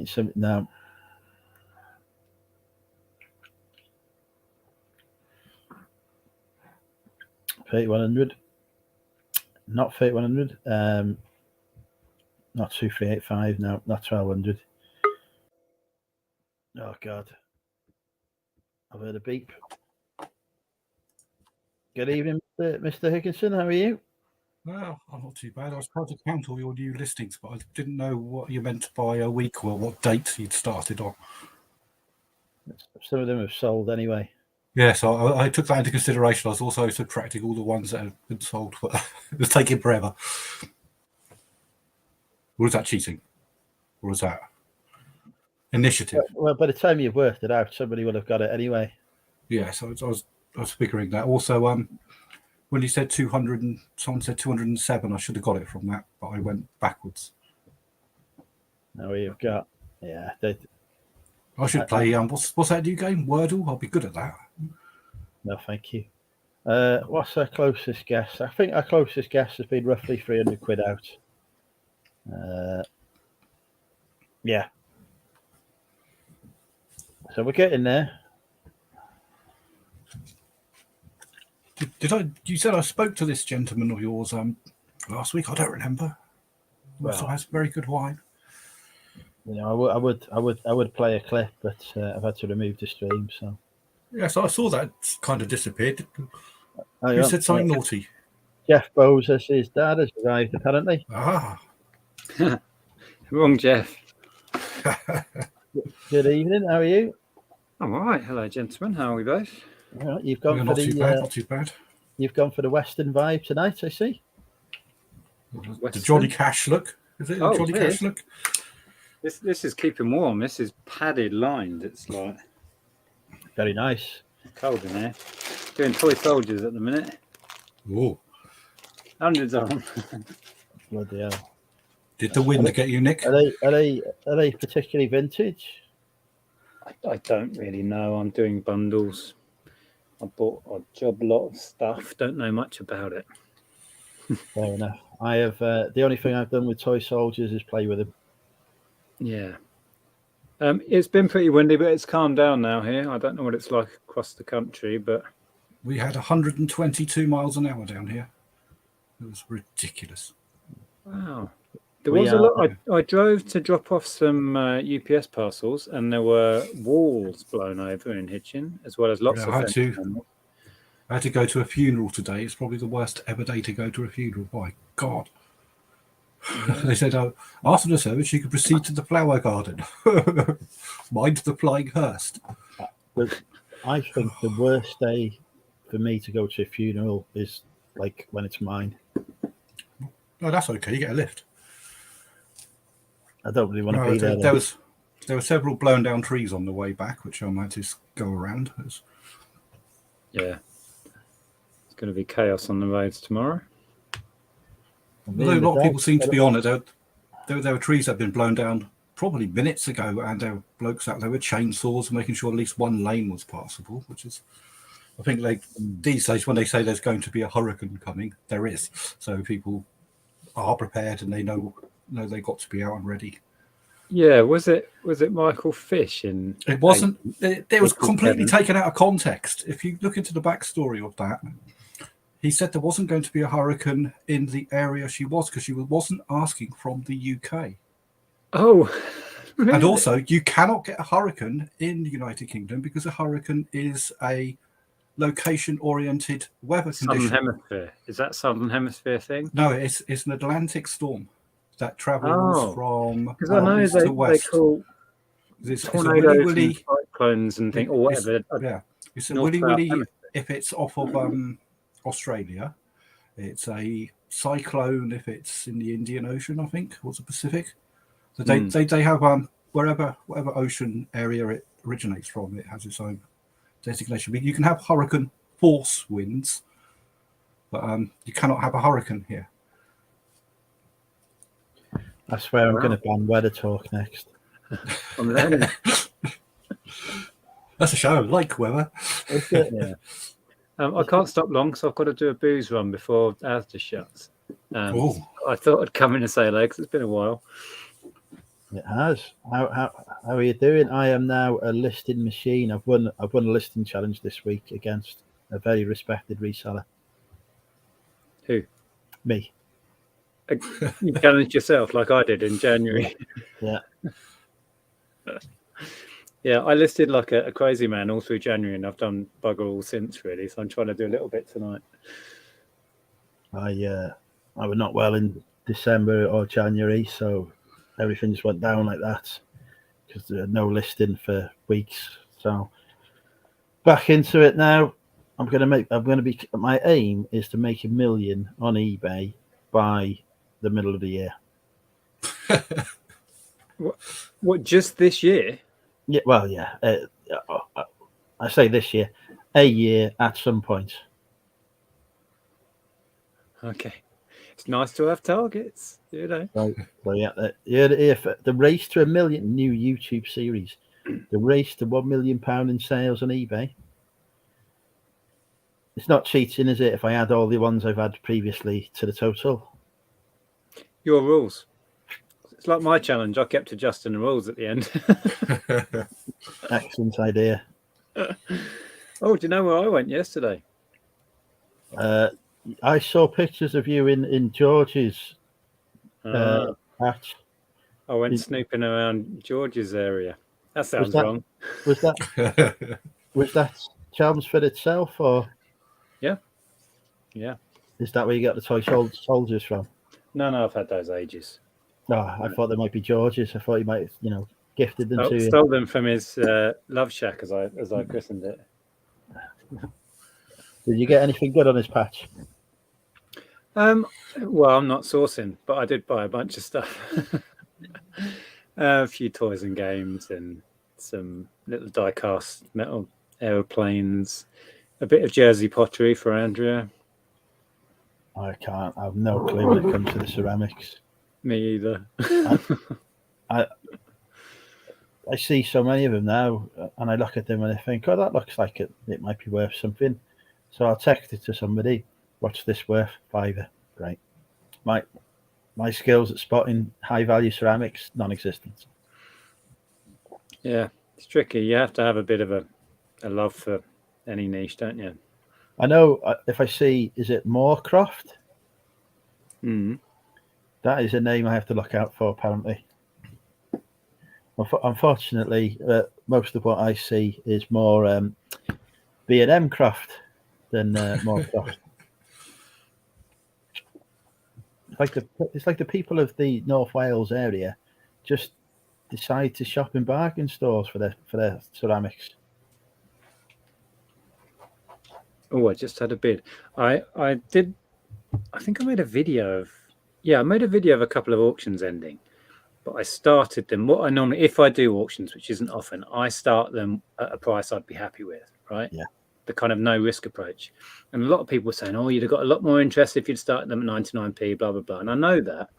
Something now. 3100. Not 3100. Not 2385. No, not 1200. Oh God. I've heard a beep. Good evening, Mr. Higginson. How are you? Well, I'm not too bad. I was trying to count all your new listings, but I didn't know what you meant by a week or what date you'd started on. Some of them have sold anyway. Yeah, so I took that into consideration. I was also subtracting all the ones that have been sold, but it was taking forever. Or is that cheating? Or is that initiative? Well, by the time you've worked it out, somebody will have got it anyway. Yeah, so I was figuring that. Also, when you said 200 and someone said 207, I should have got it from that, but I went backwards. Now you've got, yeah. I should play. What's that new game? Wordle. I'll be good at that. No, thank you. What's our closest guess? I think our closest guess has been roughly 300 quid out. Yeah. So we're getting there. Did I? You said I spoke to this gentleman of yours last week. I don't remember. Also has very good wine. You know, I would play a clip, but I've had to remove the stream. So yeah, so I saw that kind of disappeared. Oh, You said something naughty. Jeff Bowes, his dad has arrived apparently. Ah, Wrong, Jeff. Good evening. How are you? I'm all right. Hello, gentlemen. How are we both? All right, you've gone for not the too bad. Not too bad. You've gone for the Western vibe tonight, I see. The Johnny Cash look. Is it the Johnny Cash look? This is keeping warm. This is padded lined. It's like very nice. Cold in there. Doing toy soldiers at the minute. Oh, hundreds of them. Bloody hell. Did the wind get you, Nick? Are they particularly vintage? I don't really know. I'm doing bundles. I bought a job lot of stuff. Don't know much about it. Fair enough. I have the only thing I've done with toy soldiers is play with them. Yeah. It's been pretty windy, but it's calmed down now here. I don't know what it's like across the country, but we had 122 miles an hour down here. It was ridiculous. Wow. There was a lot. I drove to drop off some UPS parcels, and there were walls blown over in Hitchin, as well as lots of. I had to go to a funeral today. It's probably the worst ever day to go to a funeral. My God. Yeah. They said, after the service, you could proceed to the flower garden. Mind the flying hearse. But I think the worst day for me to go to a funeral is like when it's mine. No, that's okay. You get a lift. I don't really want to be there. There were several blown down trees on the way back, which I might just go around. Yeah. It's going to be chaos on the roads tomorrow. Although a lot of people seem to be on it. There were trees that had been blown down probably minutes ago, and there were blokes out there with chainsaws making sure at least one lane was passable, which is, I think, like these days when they say there's going to be a hurricane coming, there is. So people are prepared and they know they got to be out and ready. Yeah, was it Michael Fish in? It wasn't. It was completely taken out of context. If you look into the backstory of that, he said there wasn't going to be a hurricane in the area she was because she wasn't asking from the UK. Oh, really? And also you cannot get a hurricane in the United Kingdom because a hurricane is a location-oriented weather condition. Southern Hemisphere. Is that Southern Hemisphere thing? No, it's an Atlantic storm that travels from because I know east to west. They call tornadoes and cyclones and things, or whatever. It's a willy-willy. If it's off of Australia, it's a cyclone. If it's in the Indian Ocean, I think, or the Pacific. So they have whatever ocean area it originates from, it has its own designation. You can have hurricane force winds, but you cannot have a hurricane here. I swear I'm going to ban weather talk next. That's a show, like weather. Yeah. I can't stop long, so I've got to do a booze run before Asda shuts. I thought I'd come in and say hello because it's been a while. It has. How are you doing? I am now a listing machine. I've won a listing challenge this week against a very respected reseller. Who? Me. You challenged yourself like I did in January. Yeah. Yeah, I listed like a crazy man all through January, and I've done bugger all since, really. So I'm trying to do a little bit tonight. I I was not well in December or January, so everything just went down like that because there no listing for weeks. So back into it now. My aim is to make $1 million on eBay by the middle of the year. What, just this year? Yeah, well, yeah. I say this year, a year at some point. Okay. It's nice to have targets, you know. So yeah, if the race to 1 million new YouTube series, the race to £1 million in sales on eBay. It's not cheating, is it? If I add all the ones I've had previously to the total, Your rules. It's like my challenge. I kept adjusting the rules at the end. Excellent idea. Oh, do you know where I went yesterday? I saw pictures of you in George's patch. I went snooping around George's area. That sounds wrong. Was that Chelmsford itself, or yeah? Is that where you got the toy soldiers from? No, I've had those ages. No, I thought they might be George's. I thought he might, gifted them to you. Stole them from his love shack, as I christened it. Did you get anything good on his patch? Well, I'm not sourcing, but I did buy a bunch of stuff. A few toys and games, and some little die-cast metal aeroplanes. A bit of Jersey pottery for Andrea. I have no clue when it comes to the ceramics. Me either. I see so many of them now, and I look at them and I think, oh, that looks like it might be worth something. So I'll text it to somebody. What's this worth? £5. Great. My skills at spotting high value ceramics, non-existent. Yeah, it's tricky. You have to have a bit of a love for any niche, don't you? I know if I see, is it Moorcroft? That is a name I have to look out for, apparently. Unfortunately, most of what I see is more B&M Croft than Moorcroft. It's like the people of the North Wales area just decide to shop in bargain stores for their ceramics. Oh, I just had a bid. I think I made a video of a couple of auctions ending, but I started them. What I normally, if I do auctions, which isn't often, I start them at a price I'd be happy with, right? Yeah. The kind of no risk approach. And a lot of people were saying, oh, you'd have got a lot more interest if you'd started them at 99p, blah, blah, blah. And I know that.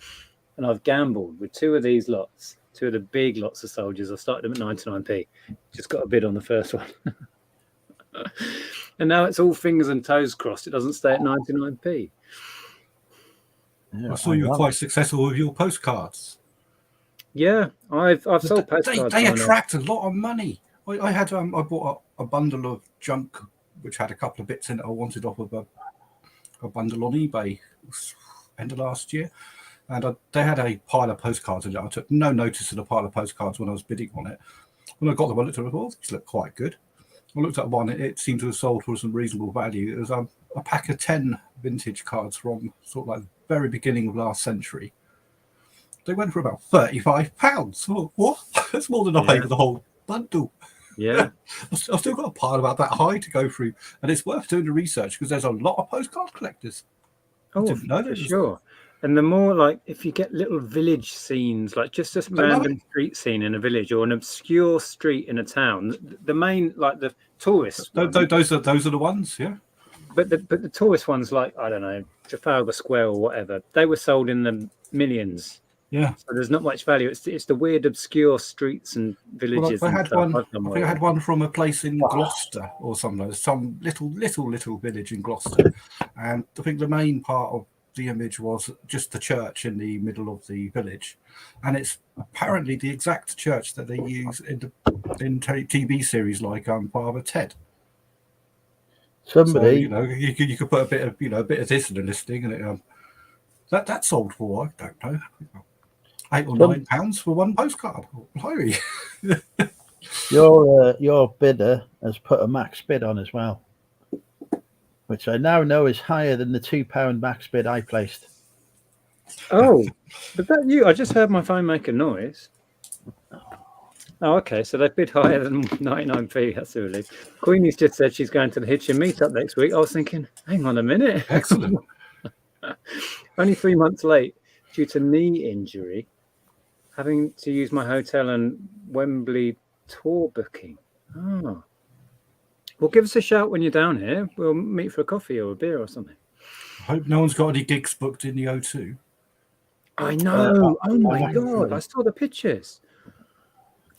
And I've gambled with two of these lots, two of the big lots of soldiers. I started them at 99p. Just got a bid on the first one. And now it's all fingers and toes crossed. It doesn't stay at 99p. Yeah, I saw you were quite successful with your postcards. Yeah, I've sold postcards. They attract a lot of money. I bought a bundle of junk which had a couple of bits in it I wanted off of a bundle on eBay end of last year, and they had a pile of postcards in it. I took no notice of the pile of postcards when I was bidding on it. When I got them, I looked at it, these look quite good. I looked at one, it seemed to have sold for some reasonable value. It was a pack of 10 vintage cards from sort of like the very beginning of last century. They went for about £35. Oh, what? That's more than I paid for the whole bundle. Yeah. I've still got a pile about that high to go through, and it's worth doing the research because there's a lot of postcard collectors. Oh, for sure. And the more, like, if you get little village scenes, like just a random street scene in a village or an obscure street in a town, the main, like the tourists. Those are the ones, yeah. But the tourist ones, like, I don't know, Trafalgar Square or whatever, they were sold in the millions. Yeah. So there's not much value. It's the weird, obscure streets and villages. Well, I think I had one from a place in Gloucester or somewhere, some little village in Gloucester, and I think the main part of the image was just the church in the middle of the village, and it's apparently the exact church that they use in TV series like Father Ted. Somebody, so, you could put a bit of this in the listing, and it that sold for, I don't know, £8 or £9 for one postcard. Blimey. Your bidder has put a max bid on as well, which I now know is higher than the £2 max bid I placed. Oh, was that you? I just heard my phone make a noise. Oh, okay. So they bid higher than 99p. That's a relief. Queenie's just said she's going to the Hitchin meetup next week. I was thinking, hang on a minute. Excellent. Only 3 months late due to knee injury, having to use my hotel and Wembley tour booking. Oh. Well, give us a shout when you're down here. We'll meet for a coffee or a beer or something. I hope no one's got any gigs booked in the O2. I know. Oh my God. I saw the pictures.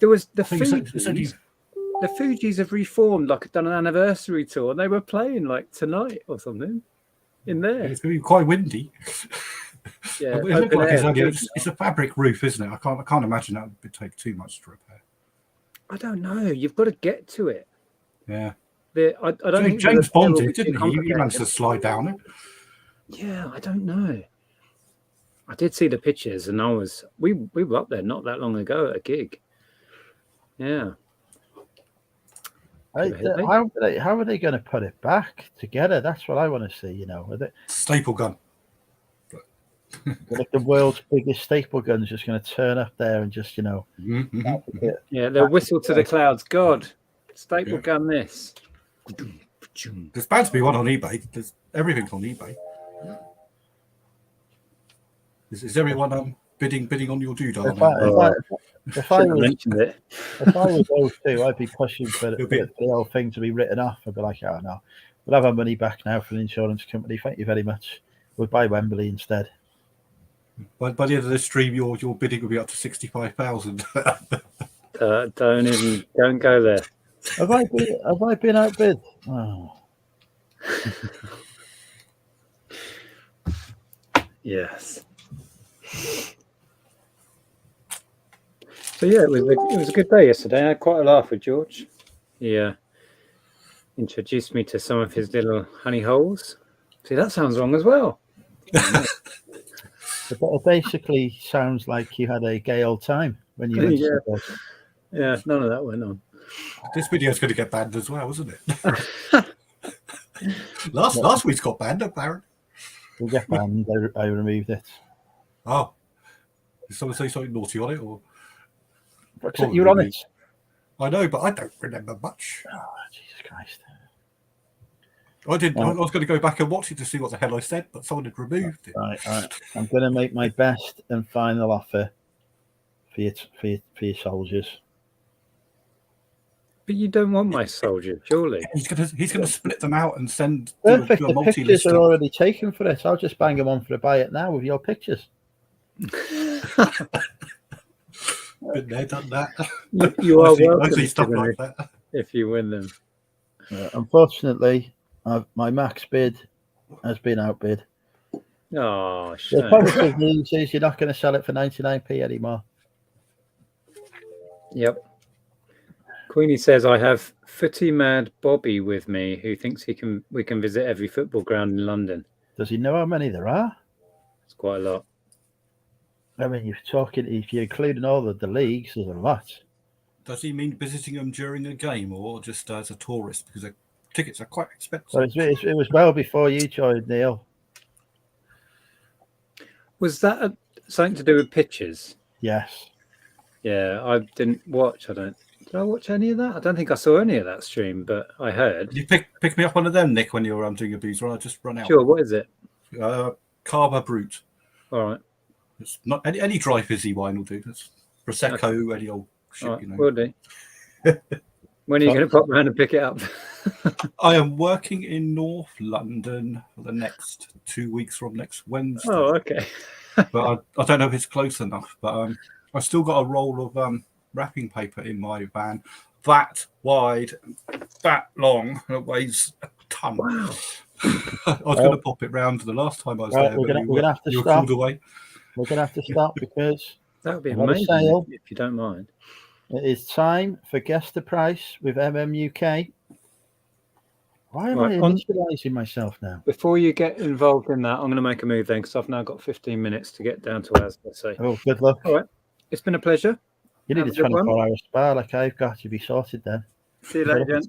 There was the Fugees. The Fugees have reformed, like done an anniversary tour, and they were playing like tonight or something in there. It's going to be quite windy. Yeah, It looks like it's a fabric roof, isn't it? I can't imagine that would take too much to repair. I don't know. You've got to get to it. Yeah. I don't think James Bond did, didn't he? He managed to slide down it. Yeah, I don't know. I did see the pictures, and we were up there not that long ago at a gig. Yeah. How are they going to put it back together? That's what I want to see. Staple gun. Like the world's biggest staple gun's just going to turn up there and just Yeah, they'll whistle to the clouds. God, staple gun this. There's bound to be one on eBay. There's everything's on eBay. Is everyone bidding on your doodah? If I was those two, I'd be pushing for the whole thing to be written off. I'd be like, oh no, we'll have our money back now from the insurance company. Thank you very much. We'll buy Wembley instead. By the end of this stream, your bidding will be up to 65,000. Don't go there. Have I been outbid? Oh. Yes. So yeah, it was a good day yesterday. I had quite a laugh with George. He introduced me to some of his little honey holes. See, that sounds wrong as well. It basically sounds like you had a gay old time when you went to the bus. Yeah, none of that went on. This video's going to get banned as well, isn't it? Last week's got banned, apparently. We'll get banned. I removed it. Oh. Did someone say something naughty on it? Or you're on it. I know, but I don't remember much. Oh, Jesus Christ. I was going to go back and watch it to see what the hell I said, but someone had removed it. Right. I'm going to make my best and final offer for your soldiers. But you don't want my soldiers, surely. He's going to split them out and send Perfect. to a The pictures are already taken for it. I'll just bang them on for a buy it now with your pictures. Been there, done that. You are welcome stuff like that. If you win them. Unfortunately, my max bid has been outbid. Oh, shit. The positive news is you're not going to sell it for 99p anymore. Yep. Queenie says, I have footy mad Bobby with me who thinks we can visit every football ground in London. Does he know how many there are? It's quite a lot. I mean, if you're including all of the leagues, there's a lot. Does he mean visiting them during a game or just as a tourist? Because the tickets are quite expensive. So it was well before you joined, Neil. Was that something to do with pictures? Yes. Yeah, I didn't watch. Did I watch any of that? I don't think I saw any of that stream, but I heard. Did you pick me up one of them, Nick, when you're doing your booze? Or I just run out. Sure. What is it? Carver Brute. All right. It's not any dry fizzy wine will do. It's Prosecco, any old shit, right, will do. When are you going to pop around and pick it up? I am working in North London for the next 2 weeks from next Wednesday. Oh, okay. But I don't know if it's close enough. But I've still got a roll of wrapping paper in my van, that wide, that long, and it weighs a ton. Wow. I was going to pop it round the last time I was there. We're going to have to stop. Away. We're going to have to stop because that would be amazing if you don't mind. It is time for Guess the Price with MMUK. Why am I initializing myself now? Before you get involved in that, I'm going to make a move then because I've now got 15 minutes to get down to as I say. Oh, good luck. All right. It's been a pleasure. You need a 24-hour spa like I've got. You'll be sorted then. See you later, gents.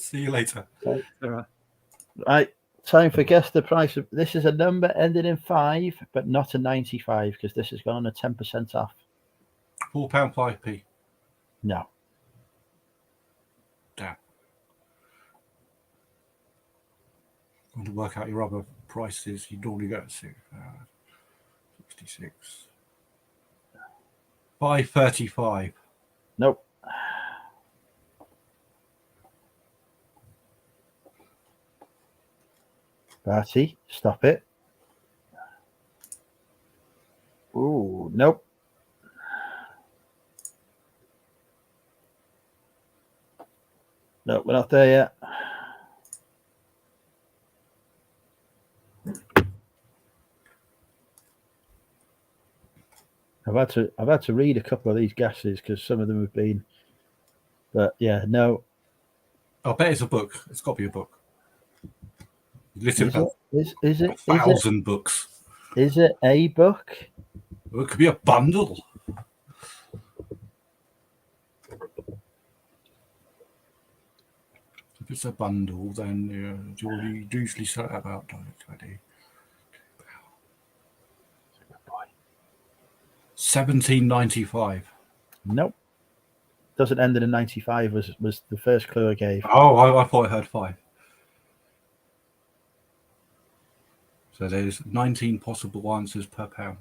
See you later. All right. Right. Time for guess the price. This is a number ending in 5, but not a 95 because this has gone on a 10% off. £4 5p. No. Damn. I want to work out your other prices. You normally go to 66. 5.35. Nope. Barty, stop it. Ooh, nope. No, we're not there yet. I've had to read a couple of these guesses because some of them have been, but yeah, no. I bet it's a book. It's got to be a book. Listed about Is it 1,000 books. Is it a book? Well, it could be a bundle. If it's a bundle, then you usually sell it about 17.95. Nope. Doesn't end in a 95 was the first clue I gave. Oh, I thought I heard 5. So there's 19 possible answers per pound.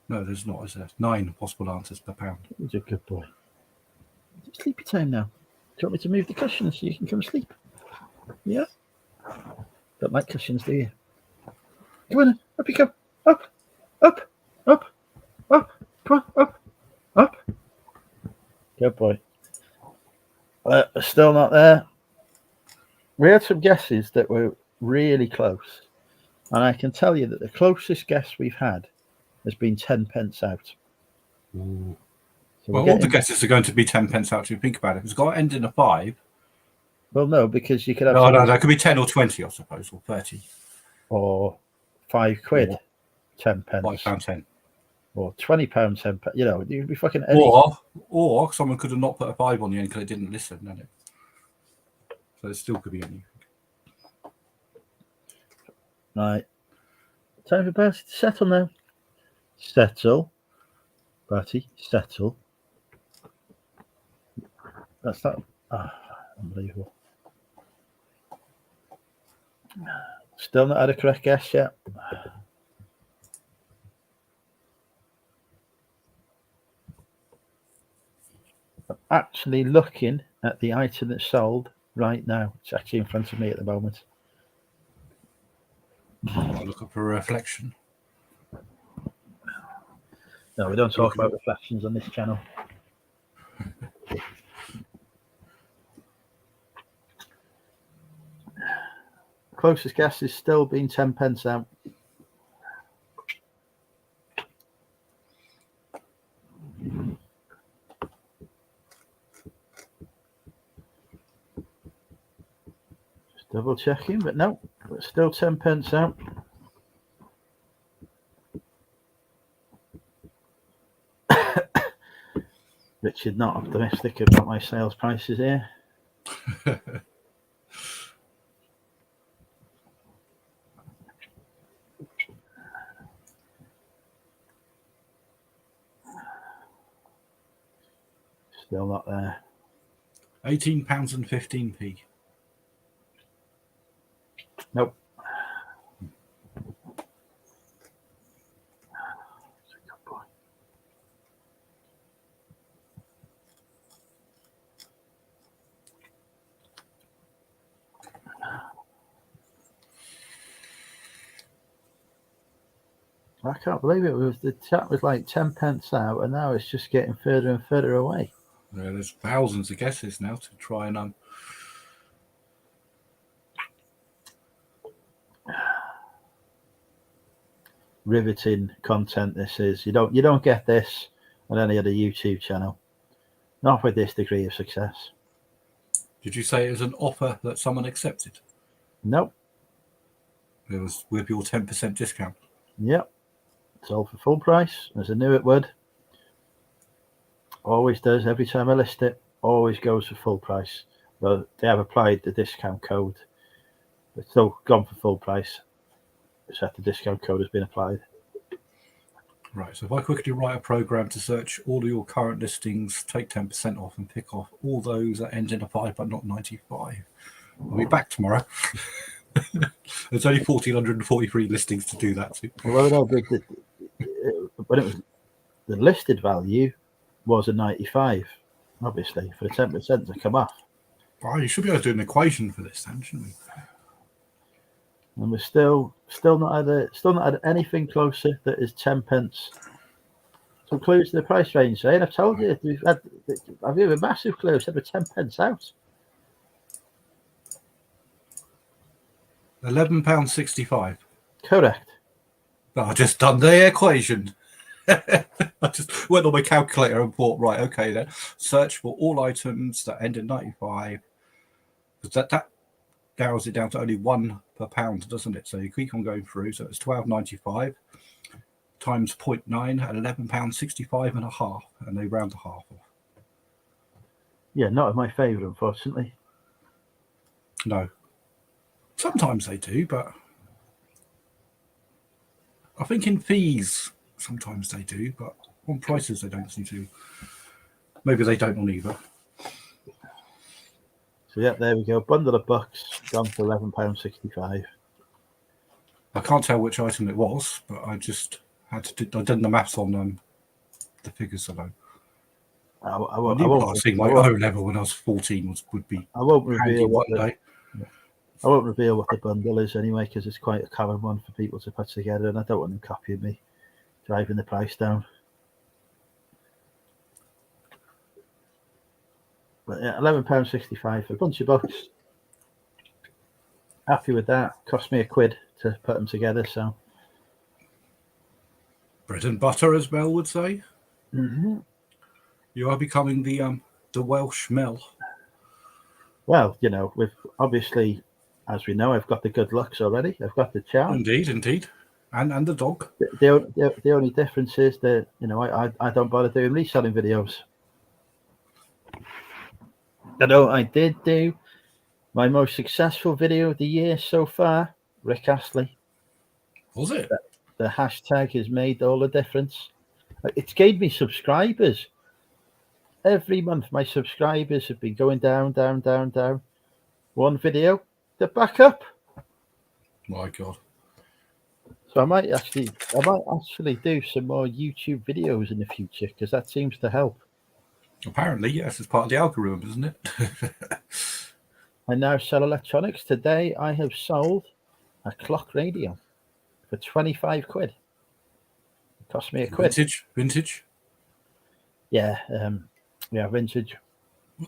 No, there's not. Is there? 9 possible answers per pound. He's a good boy. It's sleepy time now. Do you want me to move the cushions so you can come sleep? Yeah? Don't like cushions, do you? Come on, up you come. Up, up, up, up. Come on, up, up. Good boy. Still not there. We had some guesses that were really close. And I can tell you that the closest guess we've had has been 10 pence out. Ooh. So well, all the guesses are going to be 10 pence out if you think about it. It's got to end in a 5. Well, no, because you could have... No, that could be 10 or 20, I suppose, or 30. Or £5, or 10 pence. £5.10. Or £20, 10 pence. You know, you'd be fucking... Or someone could have not put a 5 on the end because it didn't listen, didn't it? So it still could be anything. Right. Time for Barty to settle now. Settle. Barty, settle. That's that. Unbelievable. Still not had a correct guess yet. I'm actually looking at the item that's sold right now. It's actually in front of me at the moment. I'll look up for a reflection. No, we don't talk about reflections on this channel. Closest guess is still being 10 pence out. Just double checking, but no, it's still 10 pence out. Richard, not optimistic about my sales prices here. Still not there. £18 and 15p. Nope. I can't believe it. The chat was like 10 pence out, and now it's just getting further and further away. Yeah, there's thousands of guesses now to try and riveting content this is. You don't get this on any other YouTube channel. Not with this degree of success. Did you say it was an offer that someone accepted? Nope. It was with your 10% discount. Yep. Sold for full price, as I knew it would. Always does. Every time I list it, always goes for full price. But they have applied the discount code It's still gone for full price, except the discount code has been applied. Right, so if I quickly write a program to search all of your current listings, take 10% off and pick off all those that end in a 5 but not 95. I'll be back tomorrow. There's only 1,443 listings to do that to. Well, no, but when it was the listed value was a 95, obviously, for the 10% to come off. Oh, you should be able to do an equation for this then, shouldn't we? And we're still not had anything closer that is 10 pence. So close to the price range, and I've told you I've given a massive clue. Said we're 10 pence out. £11.65. Correct. I just done the equation. I just went on my calculator and thought, right, okay, then search for all items that end in 95. Because that narrows it down to only one per pound, doesn't it? So you keep on going through. So it's £12.95 times 0.9 at £11.65 and a half, and they round the half off. Yeah, not in my favour, unfortunately. No. Sometimes they do, but I think in fees sometimes they do, but on prices they don't seem to. Maybe they don't on either. So yeah, there we go. Bundle of bucks gone for £11.65. I can't tell which item it was, but I just had to do, I did the maths on the figures alone. I won't see my O level when I was 14 would be. I won't reveal what day. I won't reveal what the bundle is anyway, because it's quite a common one for people to put together, and I don't want them copying me, driving the price down. But yeah, £11.65 for a bunch of bucks. Happy with that. Cost me £1 to put them together. So bread and butter, as Mel would say. Mm-hmm. You are becoming the Welsh Mel. Well, you know, we've obviously, as we know, I've got the good looks already. I've got the charm. Indeed, and the dog. The only difference is that, you know, I don't bother doing reselling videos. I did do my most successful video of the year so far, Rick Astley. Was it? The hashtag has made all the difference. It's gained me subscribers. Every month, my subscribers have been going down. One video, they're back up. My God. So I might actually do some more YouTube videos in the future, because that seems to help. Apparently, yes, it's part of the algorithm, isn't it? I now sell electronics. Today, I have sold a clock radio for £25. It cost me £1. Vintage. Yeah, vintage.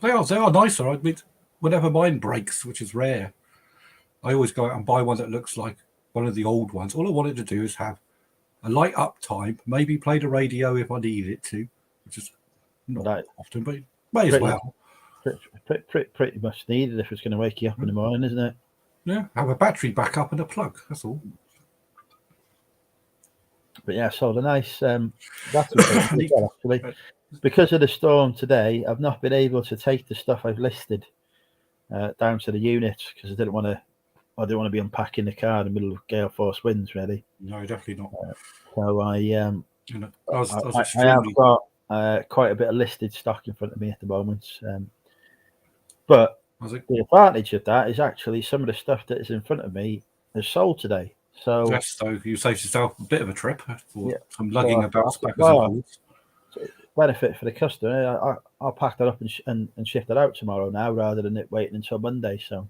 Well, they are nicer. I mean, whenever mine breaks, which is rare, I always go out and buy one that looks like one of the old ones. All I wanted to do is have a light up time, maybe play the radio if I need it to, which is not often, but may as well. Pretty much needed if it's going to wake you up in the morning, isn't it? Yeah, have a battery backup and a plug. That's all. But yeah, so the nice that's actually, because of the storm today, I've not been able to take the stuff I've listed down to the units, because I didn't want to be unpacking the car in the middle of gale force winds, really. No, definitely not. So I I have got quite a bit of listed stock in front of me at the moment. But the advantage of that is actually some of the stuff that is in front of me is sold today. So yes, so you saved yourself a bit of a trip for some lugging about backwards and forwards. Benefit for the customer. I'll pack that up and ship that out tomorrow now, rather than it waiting until Monday. So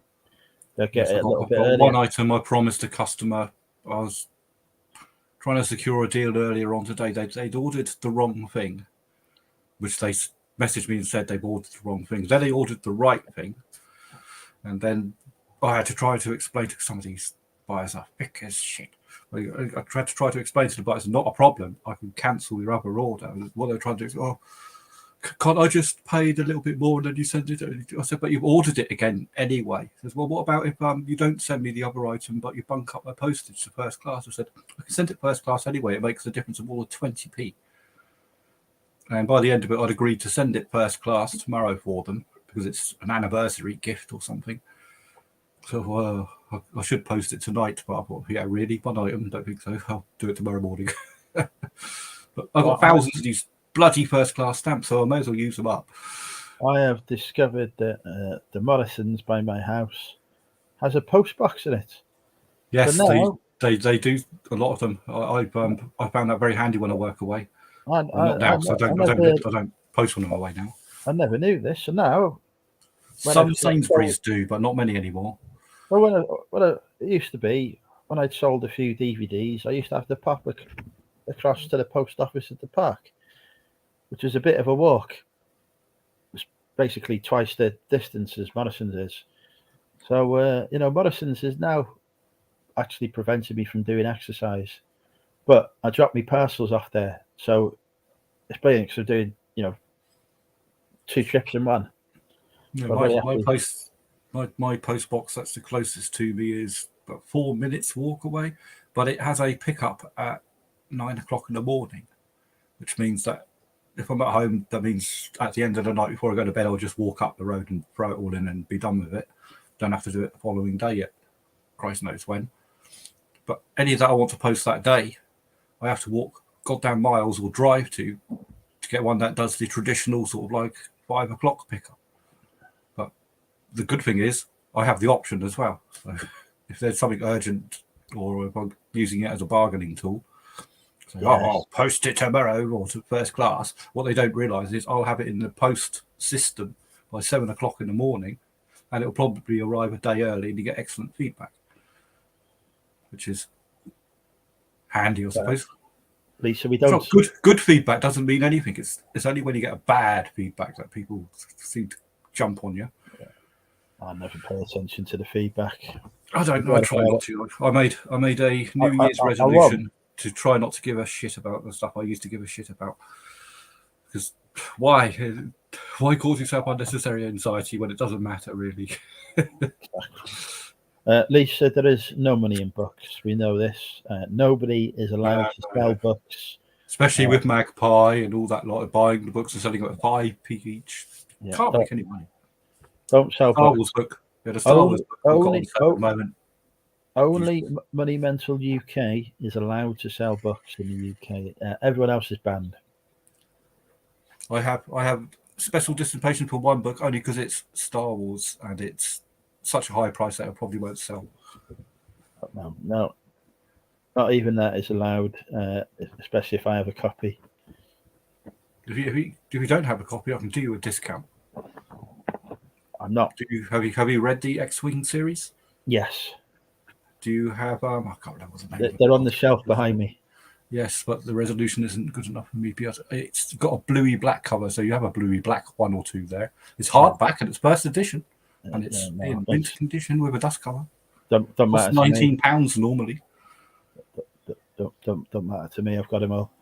they'll get it a little bit earlier. One item I promised a customer. I was trying to secure a deal earlier on today. They'd ordered the wrong thing, which they messaged me and said they've ordered the wrong thing. Then they ordered the right thing, and then I had to try to explain to some of these buyers are thick as shit. I tried to explain to the buyers, not a problem. I can cancel your other order. What they're trying to do is, can't I just pay a little bit more and then you send it? I said, but you've ordered it again anyway. He says, well, what about if you don't send me the other item, but you bunk up my postage to first class? I said, I can send it first class anyway. It makes a difference of all of 20p. And by the end of it, I'd agreed to send it first class tomorrow for them, because it's an anniversary gift or something. So I should post it tonight, but I thought, yeah, really? One item? Don't think so. I'll do it tomorrow morning. But I've got thousands of these bloody first-class stamps, so I may as well use them up. I have discovered that the Morrisons by my house has a post box in it. Yes, So now, they do a lot of them. I found that very handy when I work away. Not now, so I don't post them away now. I never knew this. So now, some Sainsbury's do, but not many anymore. Well, it used to be when I'd sold a few DVDs, I used to have to pop across to the post office at the park, which is a bit of a walk. It's basically twice the distance as Morrison's is. So, Morrison's is now actually preventing me from doing exercise. But I dropped my parcels off there. So it's brilliant because I'm doing, 2 trips in one. Yeah, my post box that's the closest to me is about 4 minutes walk away, but it has a pickup at 9 o'clock in the morning, which means that if I'm at home, that means at the end of the night before I go to bed, I'll just walk up the road and throw it all in and be done with it. Don't have to do it the following day yet. Christ knows when. But any that I want to post that day, I have to walk goddamn miles or drive to get one that does the traditional sort of like 5 o'clock pickup. But the good thing is I have the option as well. So if there's something urgent or if I'm using it as a bargaining tool, so, I'll post it tomorrow or to first class. What they don't realise is I'll have it in the post system by 7 o'clock in the morning, and it'll probably arrive a day early and you get excellent feedback, which is handy, I suppose. Lisa, we don't. Good feedback doesn't mean anything. It's only when you get a bad feedback that people seem to jump on you. Yeah. I never pay attention to the feedback. I don't know. I try not to. I made a New Year's resolution to try not to give a shit about the stuff I used to give a shit about. Because why cause yourself unnecessary anxiety when it doesn't matter, really? Lisa, there is no money in books. We know this. Nobody is allowed to sell books. Especially with Magpie and all that lot of buying the books and selling them at 5p each. Yeah, can't make any money. Don't sell Star Wars book. Yeah, the Star Wars book at the moment. Only Money Mental UK is allowed to sell books in the UK. Everyone else is banned. I have special dispensation for one book only because it's Star Wars and it's such a high price that it probably won't sell. No, not even that is allowed, especially if I have a copy. If you don't have a copy, I can do you a discount. I'm not. Have you read the X-Wing series? Yes. Do you have I can't remember the name. They're on the shelf behind me. Yes, but the resolution isn't good enough for me. It's got a bluey black cover, so you have a bluey black 1 or 2 there. It's hardback and it's first edition, and it's in mint condition with a dust cover. Don't matter. £19 normally. Don't matter to me. I've got them all.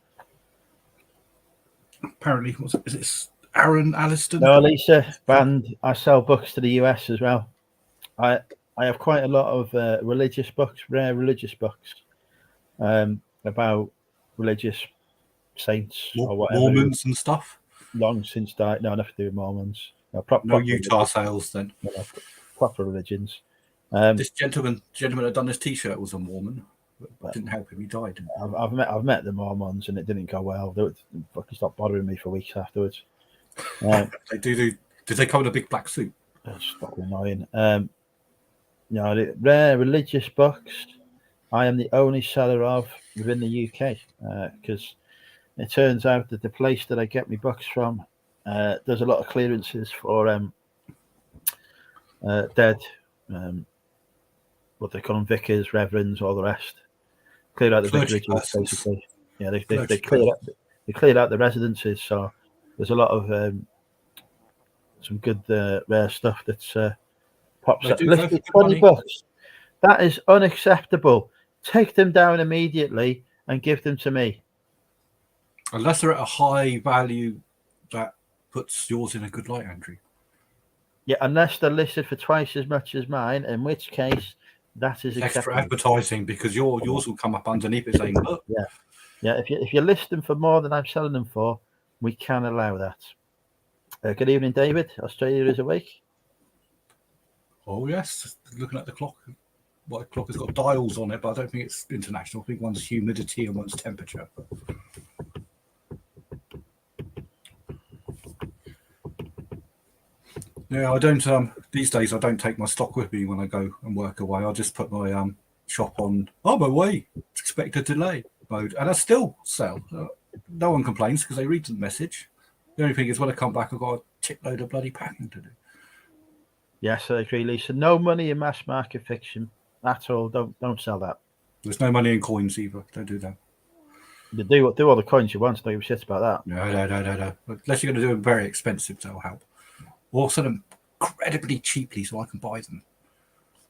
Apparently, is it Aaron Alliston? No, Lisa, banned. I sell books to the US as well. I have quite a lot of religious books, rare religious books, about religious saints or whatever. Mormons and stuff. Long since died. No, nothing to do with Mormons. No Utah sales then. Proper religions. This gentleman had done this T-shirt was a Mormon. But didn't help him. He died. I've met the Mormons and it didn't go well. They fucking stopped bothering me for weeks afterwards. They do. Did they come in a big black suit? It's fucking annoying. Rare religious books. I am the only seller of within the UK because it turns out that the place that I get my books from does a lot of clearances for dead, what they call them, vicars, reverends, all the rest. Clear out the vicarages, basically. Yeah, they cleared out the residences, so there's a lot of some good rare stuff that's pops up. Listed 20 books. That is unacceptable. Take them down immediately and give them to me. Unless they're at a high value that puts yours in a good light, Andrew. Yeah, unless they're listed for twice as much as mine, in which case that is extra advertising because yours will come up underneath it saying, look. Yeah. If you list them for more than I'm selling them for, we can allow that. Good evening, David. Australia is awake. Oh yes, looking at the clock. Well, the clock has got dials on it, but I don't think it's international. I think one's humidity and one's temperature. Yeah, I don't. These days, I don't take my stock with me when I go and work away. I just put my shop on. I'm away. Expect a delay mode, and I still sell. No one complains because they read the message. The only thing is, when I come back, I've got a shitload of bloody packing to do. Yes, I agree, Lisa. No money in mass market fiction at all. Don't sell that. There's no money in coins either. Don't do that. You do all the coins you want. Don't give a shit about that. No. Unless you're going to do them very expensive, that'll help. Or sell them incredibly cheaply so I can buy them.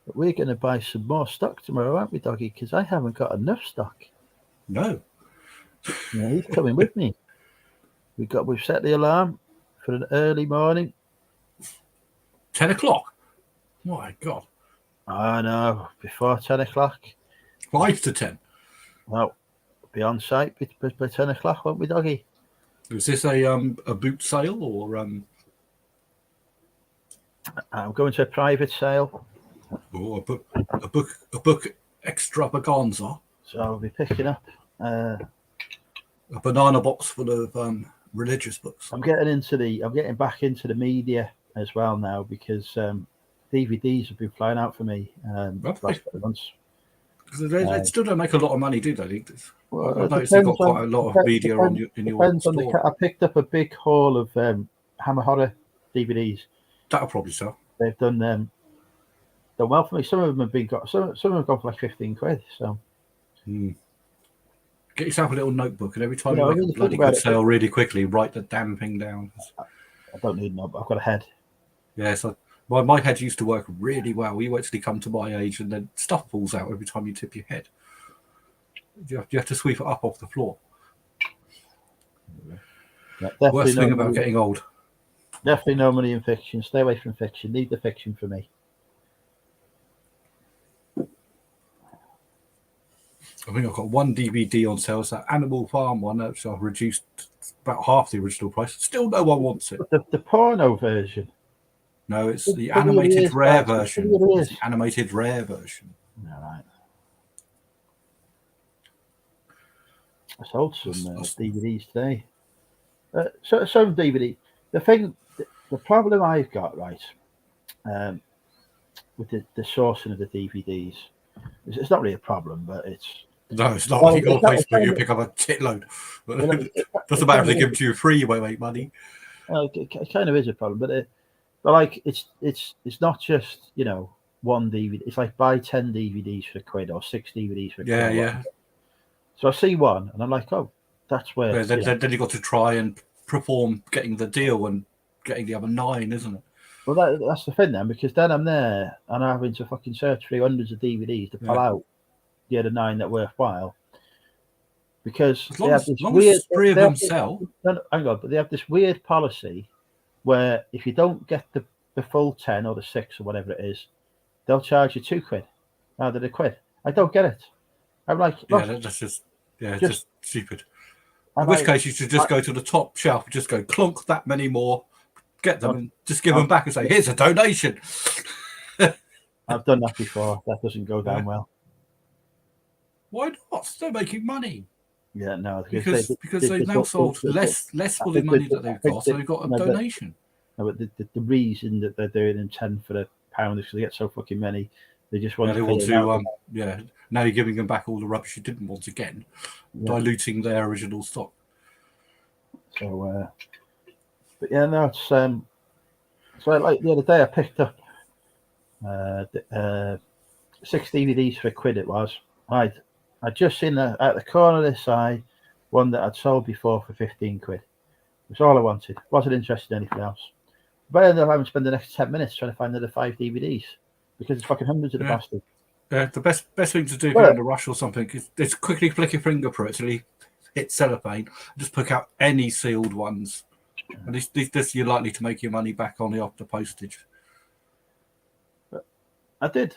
But we're going to buy some more stock tomorrow, aren't we, Doggy? Because I haven't got enough stock. No. Yeah, he's coming with me. We've set the alarm for an early morning. 10 o'clock? My God. Oh no, before 10 o'clock. 5 to 10. Well, be on site by 10 o'clock, won't we, Doggy? Is this a boot sale or I'm going to a private sale. Oh, a book extravaganza. So I'll be picking up. A banana box full of religious books. I'm getting back into the media as well now because DVDs have been flying out for me last couple of months. They still don't make a lot of money, do they? Well, I noticed you've got quite a lot of media in your store. I picked up a big haul of Hammer Horror DVDs. That'll probably sell. They've done well for me. Some of them have been some of them have gone for like 15 quid. So get yourself a little notebook, and every time you make a bloody good sale really quickly, write the damn thing down. I don't need a notebook. I've got a head. Yeah, so my head used to work really well. You actually come to my age, and then stuff falls out every time you tip your head. You have to sweep it up off the floor. Yeah, worst thing about getting old. Definitely no money in fiction. Stay away from fiction. Leave the fiction for me. I think I've got one DVD on sale. It's that Animal Farm one, which I've reduced about half the original price. Still no one wants it. The porno version? No, it's the animated rare version. It's the animated rare version. All right. I sold some DVDs today. Some DVD. The problem I've got, right, with the sourcing of the DVDs, it's not really a problem, but it's... No, it's not. Well, you go to Facebook, you pick up a titload. Doesn't matter if they give it to you free, you won't make money. It kind of is a problem, but like it's not just, one DVD. It's like buy 10 DVDs for £1 or 6 DVDs for £1. Yeah. So I see one, and I'm like, oh, that's where... Yeah, then you've got to try and perform getting the deal and getting the other 9, isn't it? Well, that's the thing then, because then I'm there and I'm having to fucking search through hundreds of DVDs to pull out the other 9 that are worthwhile. Because as long as 3 of them sell. Hang on, but they have this weird policy where if you don't get the full 10 or the 6 or whatever it is, they'll charge you £2 rather than £1. I don't get it. I'm like, that's just stupid. In which case, you should just go to the top shelf, just go clunk that many more, get them, and just give them back and say, "Here's a donation." I've done that before. That doesn't go down well. Why not? They're making money. Yeah, no, because they've now sold less for the money that they've got, so they've got a donation. No, but the reason that they're doing them 10 for £1 is because they get so fucking many. They just want to. Now you're giving them back all the rubbish you didn't want again, diluting their original stock. So, but yeah, no, it's so like the other day I picked up 6 DVDs for £1. It was I'd just seen at the corner of this eye one that I'd sold before for £15. That's all I wanted. Wasn't interested in anything else. But I ended up having to spend the next 10 minutes trying to find another 5 DVDs because it's fucking hundreds of the bastard. The best thing to do if you're in a rush or something is quickly flick your finger through it till you hit cellophane and just pick out any sealed ones. And this you're likely to make your money back on the postage. I did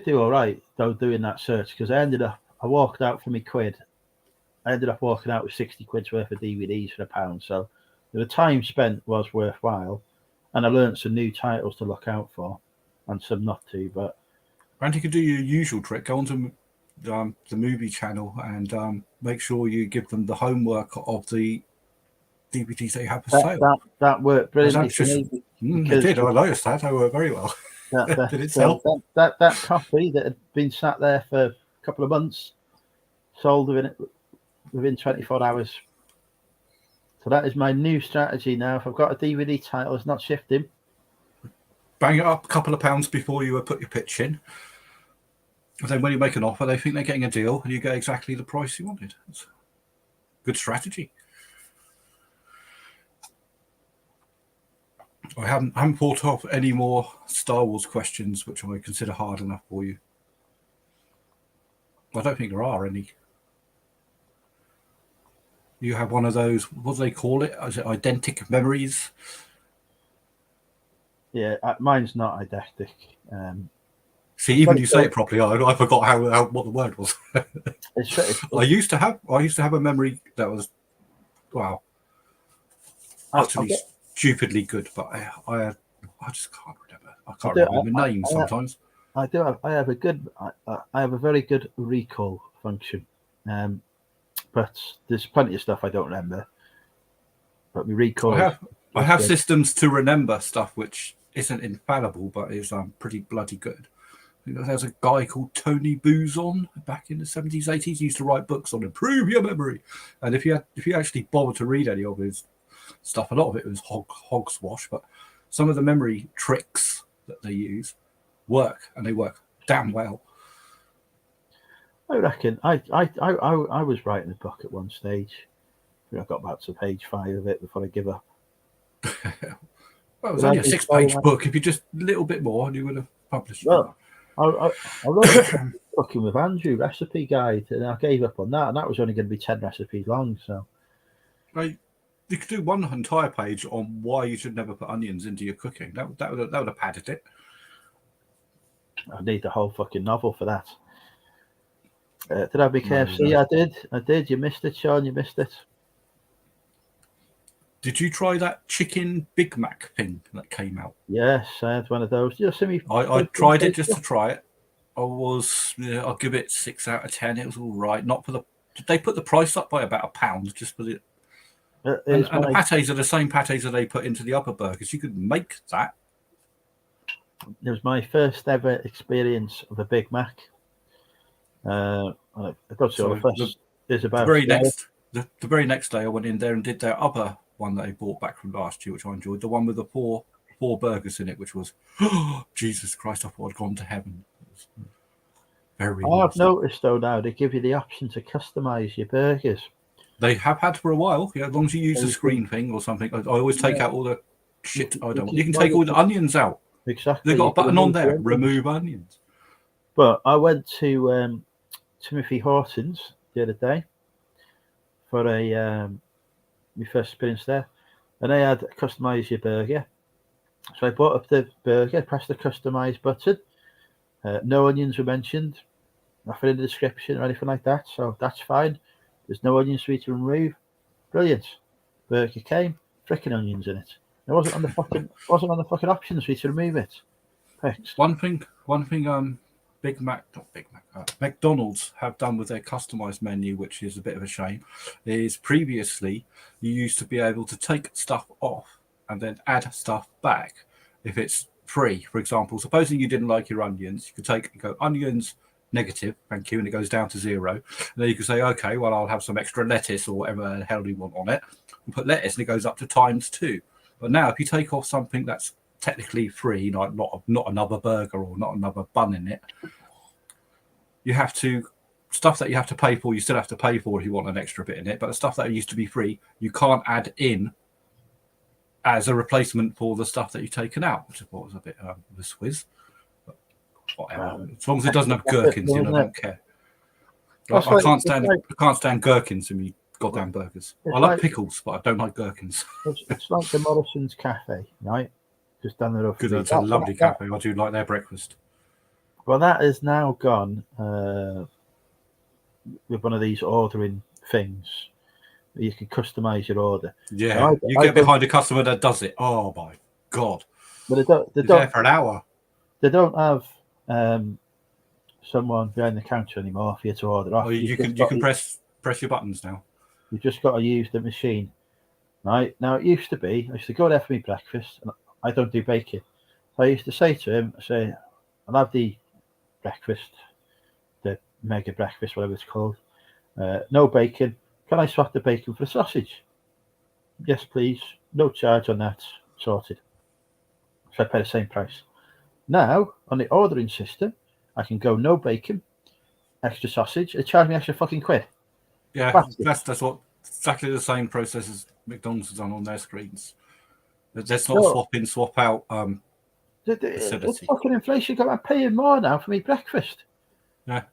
do all right though doing that search because I walked out for me £1. I ended up walking out with 60 quid's worth of DVDs for £1. So the time spent was worthwhile, and I learned some new titles to look out for. and some not to. But and you could do your usual trick: go onto the movie channel and make sure you give them the homework of the DVDs they have for sale. That worked brilliantly for It me. did. I noticed that. They worked very well. Did it sell? That copy that had been sat there for a couple of months sold within 24 hours. So that is my new strategy now. If I've got a DVD title, it's not shifting. Bang it up a couple of pounds before you put your pitch in. And then when you make an offer, they think they're getting a deal and you get exactly the price you wanted. It's a good strategy. I haven't thought of any more Star Wars questions which I consider hard enough for you. I don't think there are any. You have one of those, what do they call it? Is it eidetic memories? Yeah, mine's not eidetic. See, even you say it properly, I forgot how what the word was. I used to have a memory that was, wow, utterly stupidly good, but I just can't remember. I can't remember names sometimes. I have a very good recall function, but there's plenty of stuff I don't remember. But we recall. I have systems to remember stuff which isn't infallible, but is pretty bloody good. There's a guy called Tony Buzon back in the 70s, 80s. He used to write books on improve your memory, and if you actually bother to read any of his stuff, a lot of it was hogswash, but some of the memory tricks that they use work, and they work damn well. I reckon I was writing a book at one stage. I got back to page 5 of it before I give up. Well, it was only a 6-page book. If you just a little bit more, you would have published it. Well, I wrote a Cooking with Andrew recipe guide, and I gave up on that, and that was only going to be 10 recipes long. So, right, you could do one entire page on why you should never put onions into your cooking. That would have padded it. I need the whole fucking novel for that. Did I have my KFC? No. I did. You missed it, Sean. You missed it. Did you try that chicken Big Mac thing that came out? Yes, I had one of those. I tried it just to try it. I'll give it 6 out of 10. It was all right. Did they put the price up by about £1 just for it? And the patés are the same patés that they put into the other burgers. You could make that. It was my first ever experience of a Big Mac. I got to the very next day I went in there and did their other one that they bought back from last year, which I enjoyed, the one with the four burgers in it, which was Jesus Christ, I thought I'd gone to heaven. Very I've noticed though now they give you the option to customize your burgers. They have had for a while, as long as you use the screen thing or something. I always take out all the shit I don't want. You can take all the onions out. Exactly. They've got a button on there, remove onions. But I went to Timothy Hortons the other day for my first experience there, and they had customize your burger. So I bought up the burger, pressed the customize button. No onions were mentioned, nothing in the description or anything like that. So that's fine. There's no onions for you to remove. Brilliant. Burger came, frickin' onions in it. It wasn't on the fucking options for you to remove it. Thanks. One thing. McDonald's have done with their customized menu, which is a bit of a shame, is previously you used to be able to take stuff off and then add stuff back if it's free. For example, supposing you didn't like your onions, you could take and go onions negative, thank you, and it goes down to 0. And then you could say, okay, well, I'll have some extra lettuce or whatever the hell you want on it, and put lettuce, and it goes up to ×2. But now, if you take off something that's technically free, like not another burger or not another bun in it, you have to stuff that you have to pay for. You still have to pay for if you want an extra bit in it. But the stuff that used to be free, you can't add in as a replacement for the stuff that you've taken out, which I thought was a bit of a swizz. But whatever. As long as it doesn't have gherkins in, I don't care. I can't stand gherkins in me goddamn burgers. I like pickles, but I don't like gherkins. It's like the Morrison's Cafe, right? Just down the road. Because it's a lovely cafe. I do like their breakfast. Well, that is now gone with one of these ordering things. You can customize your order. Yeah, you get behind a customer that does it. Oh my God. But they're there for an hour. they don't have someone behind the counter anymore for you to order off. Oh, you can press your buttons now. You've just got to use the machine. Right? Now, it used to be, I used to go there for my breakfast, and I don't do bacon. So I used to say to him, I'll have the breakfast, the mega breakfast, whatever it's called. No bacon. Can I swap the bacon for a sausage? Yes, please. No charge on that. Sorted. So I pay the same price. Now, on the ordering system, I can go no bacon, extra sausage. It charge me extra fucking quid. Yeah, that's what exactly the same process as McDonald's has done on their screens. That's not swap in, swap out. It's fucking inflation. I'm paying more now for me breakfast. Yeah.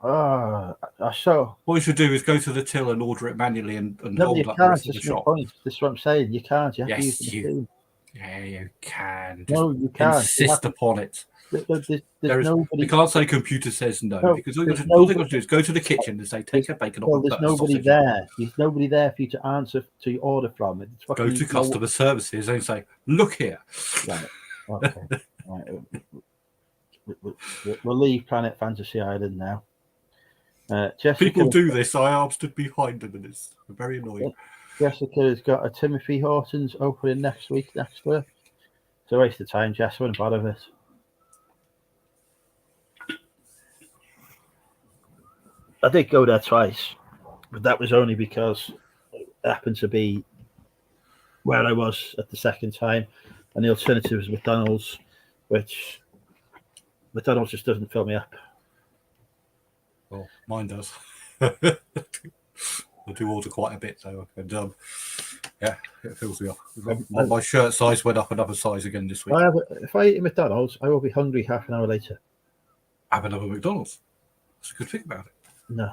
So what you should do is go to the till and order it manually and hold up the rest of the shop. This is what I'm saying. You can't. You have to use the machine. Yeah, you can. No, you can't. Insist upon it. You can't say computer says no, because all they've got to do is go to the kitchen and say, take a bacon off. There's nobody there. There's nobody there for you to answer to your order from. Go to customer services and say, look here. Right. Okay. Right. We'll leave Planet Fantasy Island now. People do this. I stood behind them, and it's very annoying. Jessica has got a Timothy Hortons opening next week next to her. It's a waste of time, Jess. I wouldn't bother with it. I did go there twice, but that was only because it happened to be where I was at the second time, and the alternative was McDonald's, which McDonald's just doesn't fill me up. Well, mine does. I do order quite a bit, though. And yeah, it fills me up. My shirt size went up another size again this week. If I eat at McDonald's, I will be hungry half an hour later. Have another McDonald's. That's a good thing about it. No.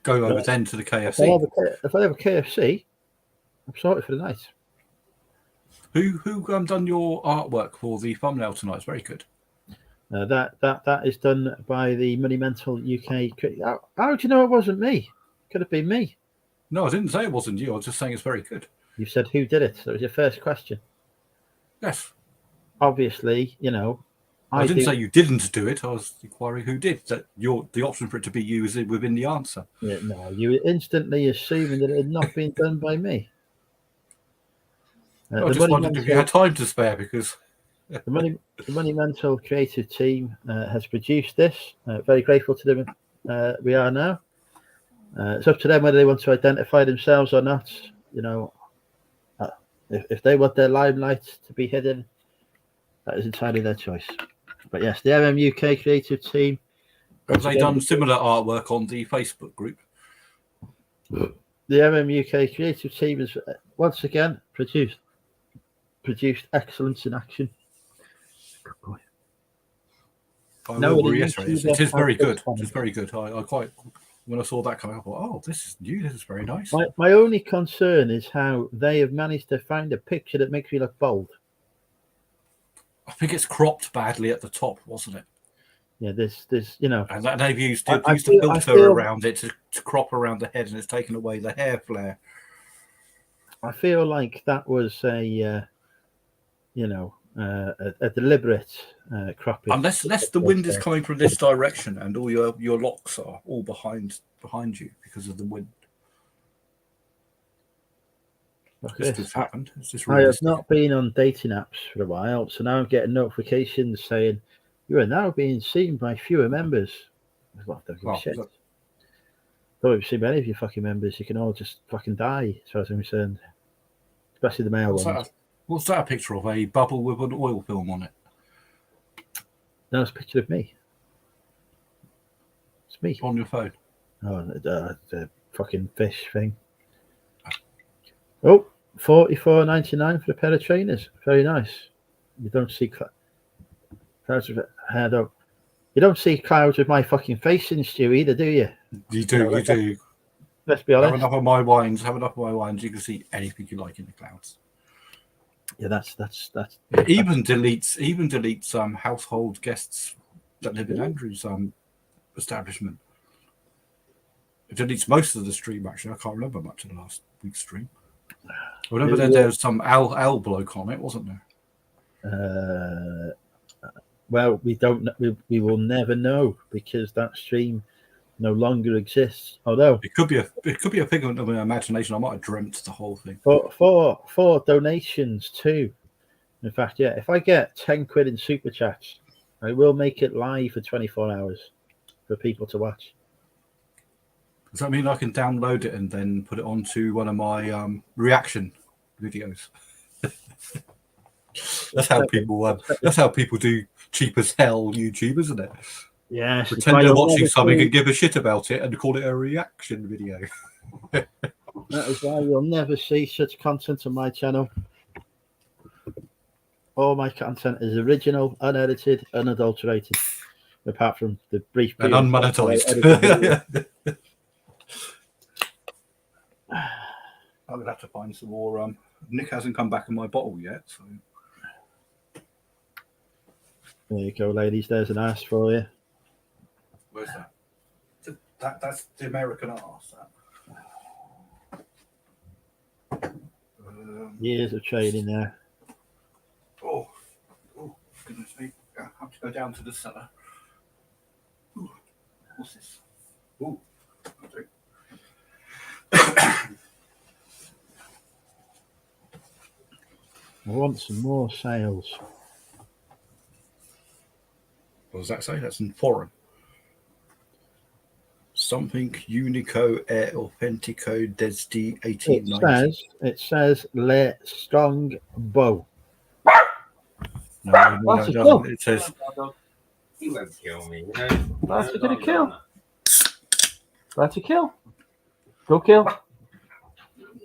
Go over then to the KFC. If I have a KFC, I'm sorted for the night. Who done your artwork for the thumbnail tonight? It's very good. That is done by the Monumental UK. How do you know it wasn't me? Could have been me. No, I didn't say it wasn't you. I was just saying it's very good. You said who did it. That was your first question. Yes. Obviously, I didn't say you didn't do it. I was inquiring who did. That the option for it to be you is within the answer. Yeah, no, you were instantly assuming that it had not been done by me. I just wondered if you had time to spare, because the Monumental creative team has produced this. Very grateful to them. We are now. It's up to them whether they want to identify themselves or not. If they want their limelight to be hidden, that is entirely their choice. But yes, the MMUK creative team. Have they done similar artwork on the Facebook group? The MMUK creative team has once again produced excellence in action. I will reiterate, it is very good. It is very good. I quite, when I saw that coming up, I thought, oh, this is new. This is very nice. My only concern is how they have managed to find a picture that makes me look bold. I think it's cropped badly at the top, wasn't it? Yeah, there's and they've used a filter around it to crop around the head, and it's taken away the hair flare. I feel like that was a deliberate cropping. Unless the wind is coming from this direction, and all your locks are all behind you because of the wind. This happened. I have not been on dating apps for a while, so now I'm getting notifications saying you are now being seen by fewer members. Shit. Don't even see many of your fucking members. You can all just fucking die, as far as I'm concerned. Especially the male ones. What's that a picture of? A bubble with an oil film on it? No, it's a picture of me. It's me. On your phone? Oh, the fucking fish thing. Oh, $44.99 for a pair of trainers. Very nice. You don't see clouds with hair, though. You don't see clouds with my fucking face in, Stu, either, do you? You do. You do. Let's be honest. Have enough of my wines. You can see anything you like in the clouds. Yeah, that's. It even deletes household guests that live in Andrew's establishment. It deletes most of the stream. Actually, I can't remember much of the last week's stream. I remember there was some Al bloke on it, wasn't there? Well, we don't. We will never know because that stream no longer exists. Although It could be a figment of my imagination. I might have dreamt the whole thing. for donations too. In fact, yeah, if I get 10 quid in super chats, I will make it live for 24 hours for people to watch. Does that mean I can download it and then put it onto one of my reaction videos? That's how people. That's how people do cheap as hell YouTube, isn't it? Yes. Pretend they're watching something and give a shit about it and call it a reaction video. That is why you'll never see such content on my channel. All my content is original, unedited, unadulterated, apart from the brief and unmonetized. I'm gonna have to find some more. Nick hasn't come back in my bottle yet, so there you go, ladies. There's an ass for you. where's that? That's the American arse. Years of training there. Oh, goodness me! I have to go down to the cellar. Ooh, what's this? Ooh, I want some more sales. what does that say? That's in foreign. Something Unico Air Authentico Desdi 1890. It says Le Strong Bow. No, it doesn't. It says He won't kill me. You know? That's gonna kill. That's a kill. Go kill.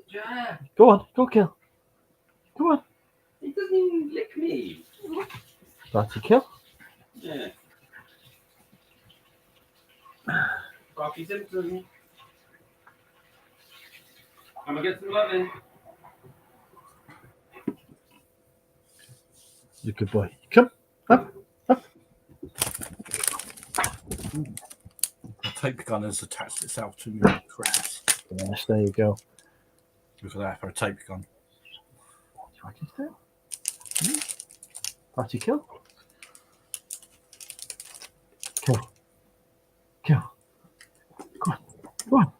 Yeah. Go on. Go kill. Go on. He doesn't even lick me. That's a kill. Yeah. Rocky Simpson. I'm gonna get some loving. You're a good boy. Come. Up. Up. the tape gun has attached itself to my crest. Yes, there you go. Look at that for a tape gun. Party kill. Kill. Kill. Go on. Go on.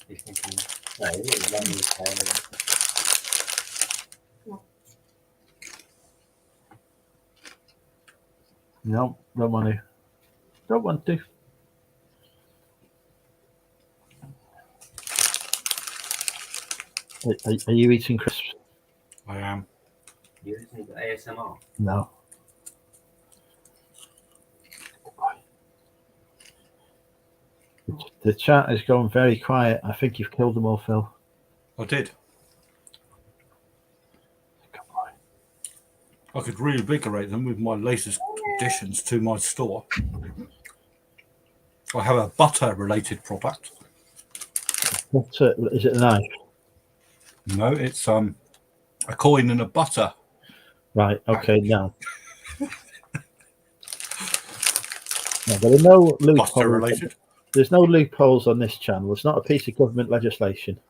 He's thinking, no, he didn't run his tail. No, don't want to. Don't want to. Are you eating crisps? I am. You listening to ASMR? No. The chat has gone very quiet. I think you've killed them all, Phil. I did. I could reinvigorate them with my latest additions to my store. I have a butter-related product. What's it? Is it a knife? No, it's a coin and a butter. Right. Okay. Now. No, there are no loopholes. Butter-related. There's no loopholes on this channel. It's not a piece of government legislation.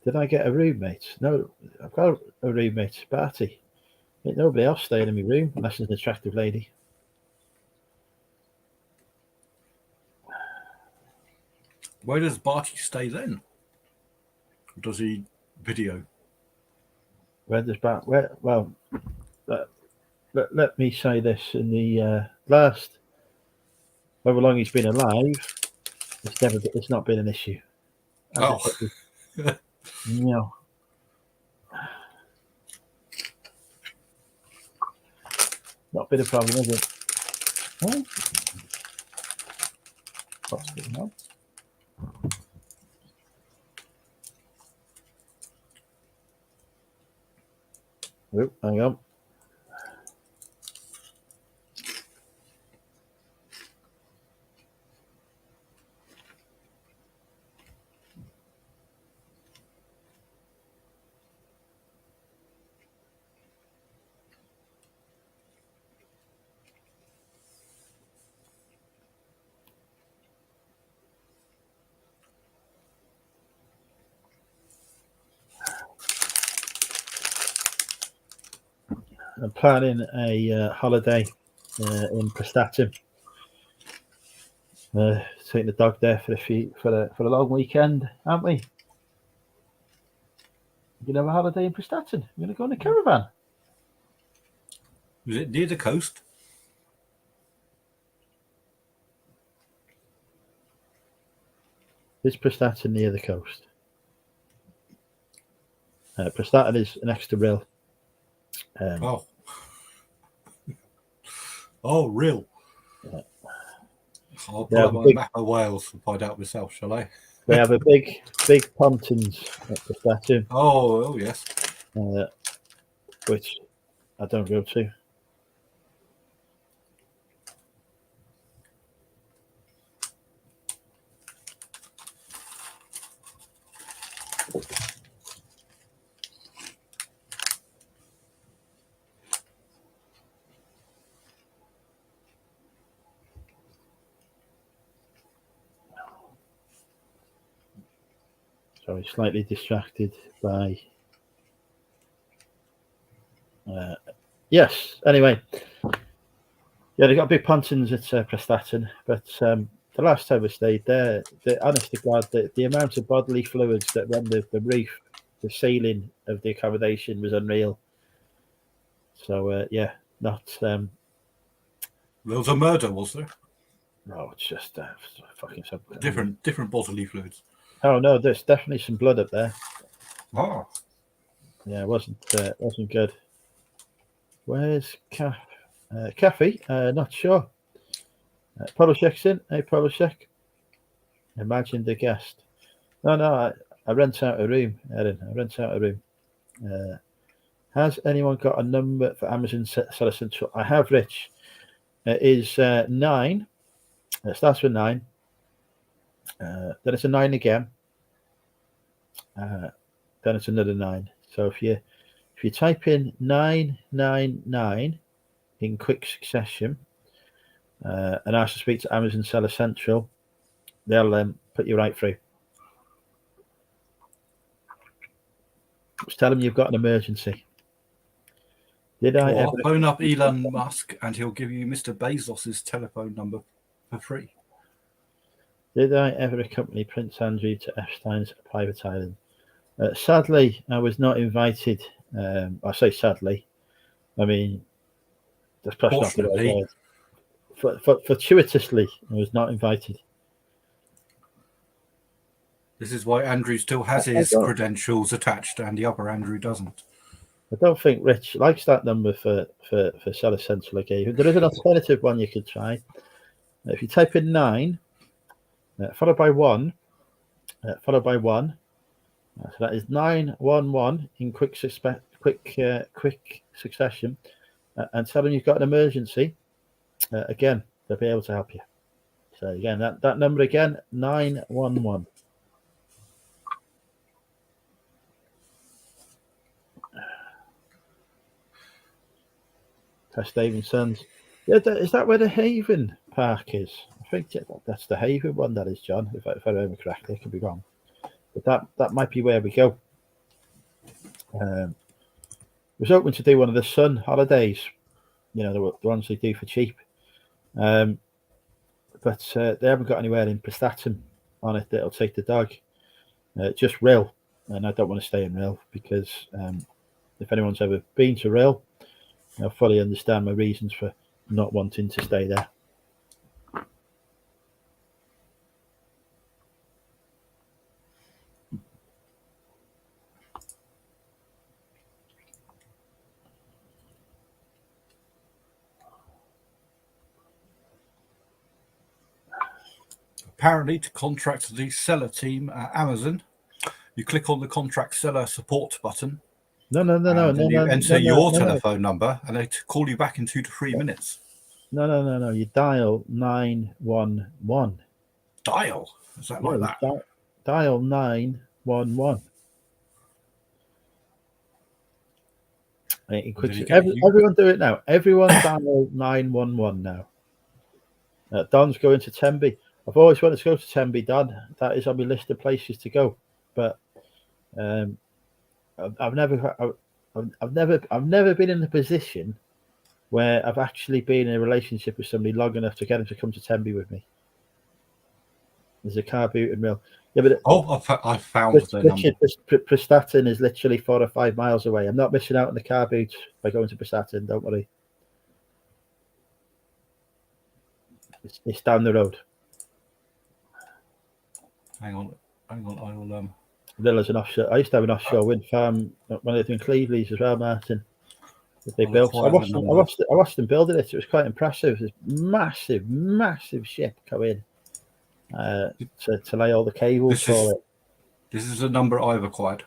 Did I get a roommate? No, I've got a roommate, Barty. Ain't nobody else staying in my room unless it's an attractive lady. Where does Barty stay then? Or does he video? Where does Bart? Where? Well, let me say this: in the last, however long he's been alive, it's not been an issue. Oh. No. Not been a problem, is it? Oh. What's going on? Oh, hang on. I'm planning a holiday in Prestatyn. Taking the dog there for a long weekend, aren't we? You gonna have a holiday in Prestatyn? You're gonna go on a caravan? Is it near the coast? Is Prestatyn near the coast? Prestatyn is next to Rhyl. Real. Yeah. I'll pull up my map of Wales and find out myself, shall I? They have a big pontons at Prestatyn. Oh yes. Which I don't go to. Sorry, slightly distracted by. Yes. Anyway, yeah, they got big pontons at Prestatyn, but the last time we stayed there, honest to God, the amount of bodily fluids that run the roof, the ceiling of the accommodation was unreal. So not. There was a murder, was there? No, it's just fucking something. Different bodily fluids. Oh no, there's definitely some blood up there. Oh. Yeah, it wasn't good. Where's Kathy? Not sure. Polishek's in. Hey, Polishek. Imagine the guest. No, I rent out a room, Erin. I rent out a room. Has anyone got a number for Amazon Seller Central? I have, Rich. It is 9. It starts with 9. Then it's a 9 again. Then it's another 9. So if you type in 999 in quick succession and ask to speak to Amazon Seller Central, they'll put you right through. Just tell them you've got an emergency. I'll phone up Elon Musk and he'll give you Mr. Bezos's telephone number for free. Did I ever accompany Prince Andrew to Epstein's private island? Sadly, I was not invited. I say sadly. I mean, that's probably not the right word. Fortuitously, I was not invited. This is why Andrew still has his credentials attached and the other Andrew doesn't. I don't think Rich likes that number for Seller Central I gave him. There is an alternative one you could try. If you type in 9, followed by 1, followed by 1, so that is 911 in quick succession, and tell them you've got an emergency. Again, they'll be able to help you. So again, that number again, 911. Tess Davidson's. Yeah, is that where the Haven Park is? I think that's the Haven one. That is, John. If I remember correctly, I could be wrong, but that might be where we go. I was hoping to do one of the Sun holidays, the ones they do for cheap, but they haven't got anywhere in Prestatyn on it that'll take the dog. Just Rhyl, and I don't want to stay in Rhyl because if anyone's ever been to Rhyl, I fully understand my reasons for not wanting to stay there. Apparently, to contract the seller team at Amazon, you click on the contract seller support button. No. You enter your telephone number, and they call you back in 2 to 3 minutes. No. You dial 911. Dial? Is that like that? Dial 911. Everyone do it now. Everyone dial 911 now. Don's going to Tenby. I've always wanted to go to Tenby, Don. That is on my list of places to go, but I've never. I've never been in a position where I've actually been in a relationship with somebody long enough to get them to come to Tenby with me. There's a car boot and mill. Yeah, but I found the number. Prestatyn is literally 4 or 5 miles away. I'm not missing out on the car boot by going to Prestatyn. Don't worry. It's down the road. Hang on. I will. Rilla's an offshore. I used to have an offshore wind farm when I was in Cleveley's as well, Martin. That they built. I watched them building it. It was quite impressive. This massive ship coming to lay all the cables for it. This is a number I've acquired.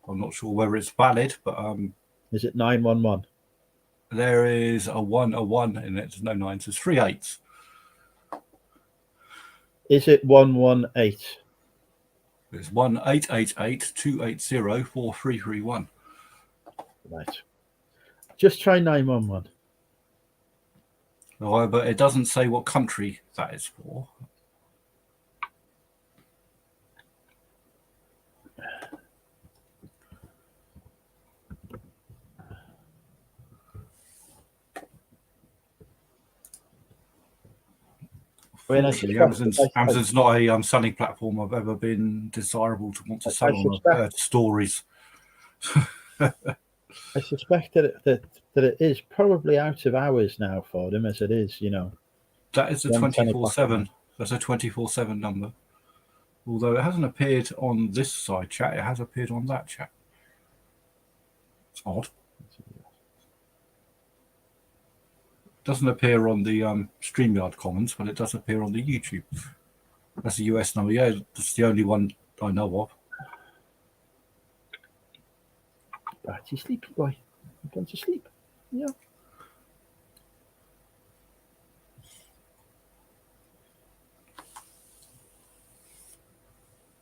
I'm not sure whether it's valid, but is it 911? There is a 1 in it. There's no 9s. There's 3 8s. Is it 118? It's 1-888-280-4331. Right. Just try 911. No, but it doesn't say what country that is for. Amazon's not a selling platform I've ever been desirable to want to sell on. I've heard stories. I suspect that it is probably out of hours now for them, as it is, you know. That is a 24/7. That's a 24/7 number. Although it hasn't appeared on this side chat, it has appeared on that chat. It's odd. Doesn't appear on the StreamYard comments, but it does appear on the YouTube. That's a US number. Yeah, that's the only one I know of. Right, you sleepy boy. I'm going to sleep. Yeah.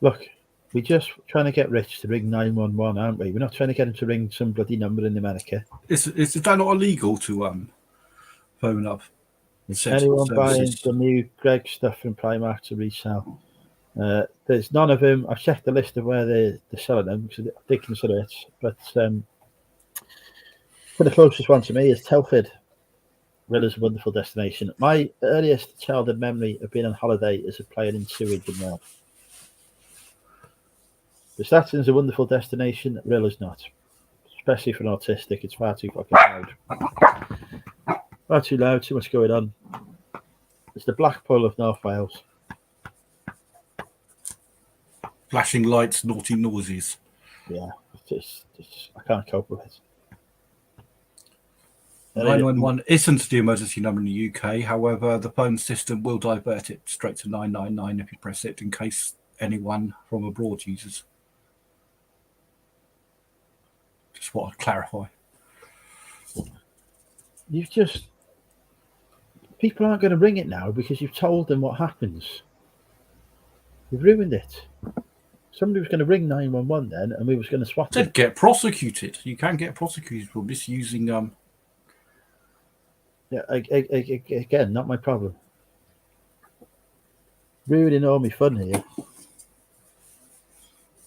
Look, we're just trying to get Rich to ring 911, aren't we? We're not trying to get him to ring some bloody number in America. Is that not illegal to phone up? Anyone buying the new Greg stuff from Primark to resell? There's none of them. I've checked the list of where they're selling them because they consider it. But the closest one to me is Telford. Rilla's a wonderful destination. My earliest childhood memory of being on holiday is of playing in sewage and mud. Prestatyn's a wonderful destination. Rilla's not. Especially for an autistic. It's far too fucking loud. Far too loud, too much going on. It's the Blackpool of North Wales. Flashing lights, naughty noises. Yeah, I can't cope with it. 911 isn't the emergency number in the UK. However, the phone system will divert it straight to 999 if you press it, in case anyone from abroad uses. Just want to clarify. People aren't going to ring it now because you've told them what happens. You've ruined it. Somebody was going to ring 911 then, and we was going to swap it. They'd get prosecuted. You can get prosecuted for misusing. Yeah, again, not my problem. Ruining all my fun here.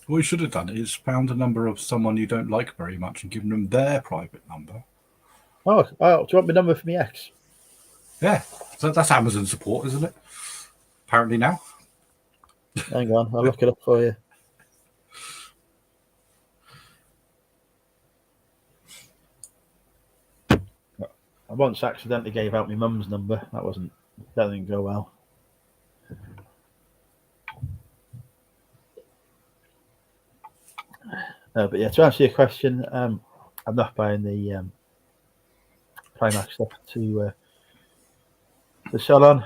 What you should have done is found a number of someone you don't like very much and given them their private number. Oh, do you want my number for my ex? Yeah, so that's Amazon support, isn't it? Apparently now. Hang on, I'll look it up for you. I once accidentally gave out my mum's number. That didn't go well. But yeah, to answer your question, I'm not buying the Primark stuff to sell on.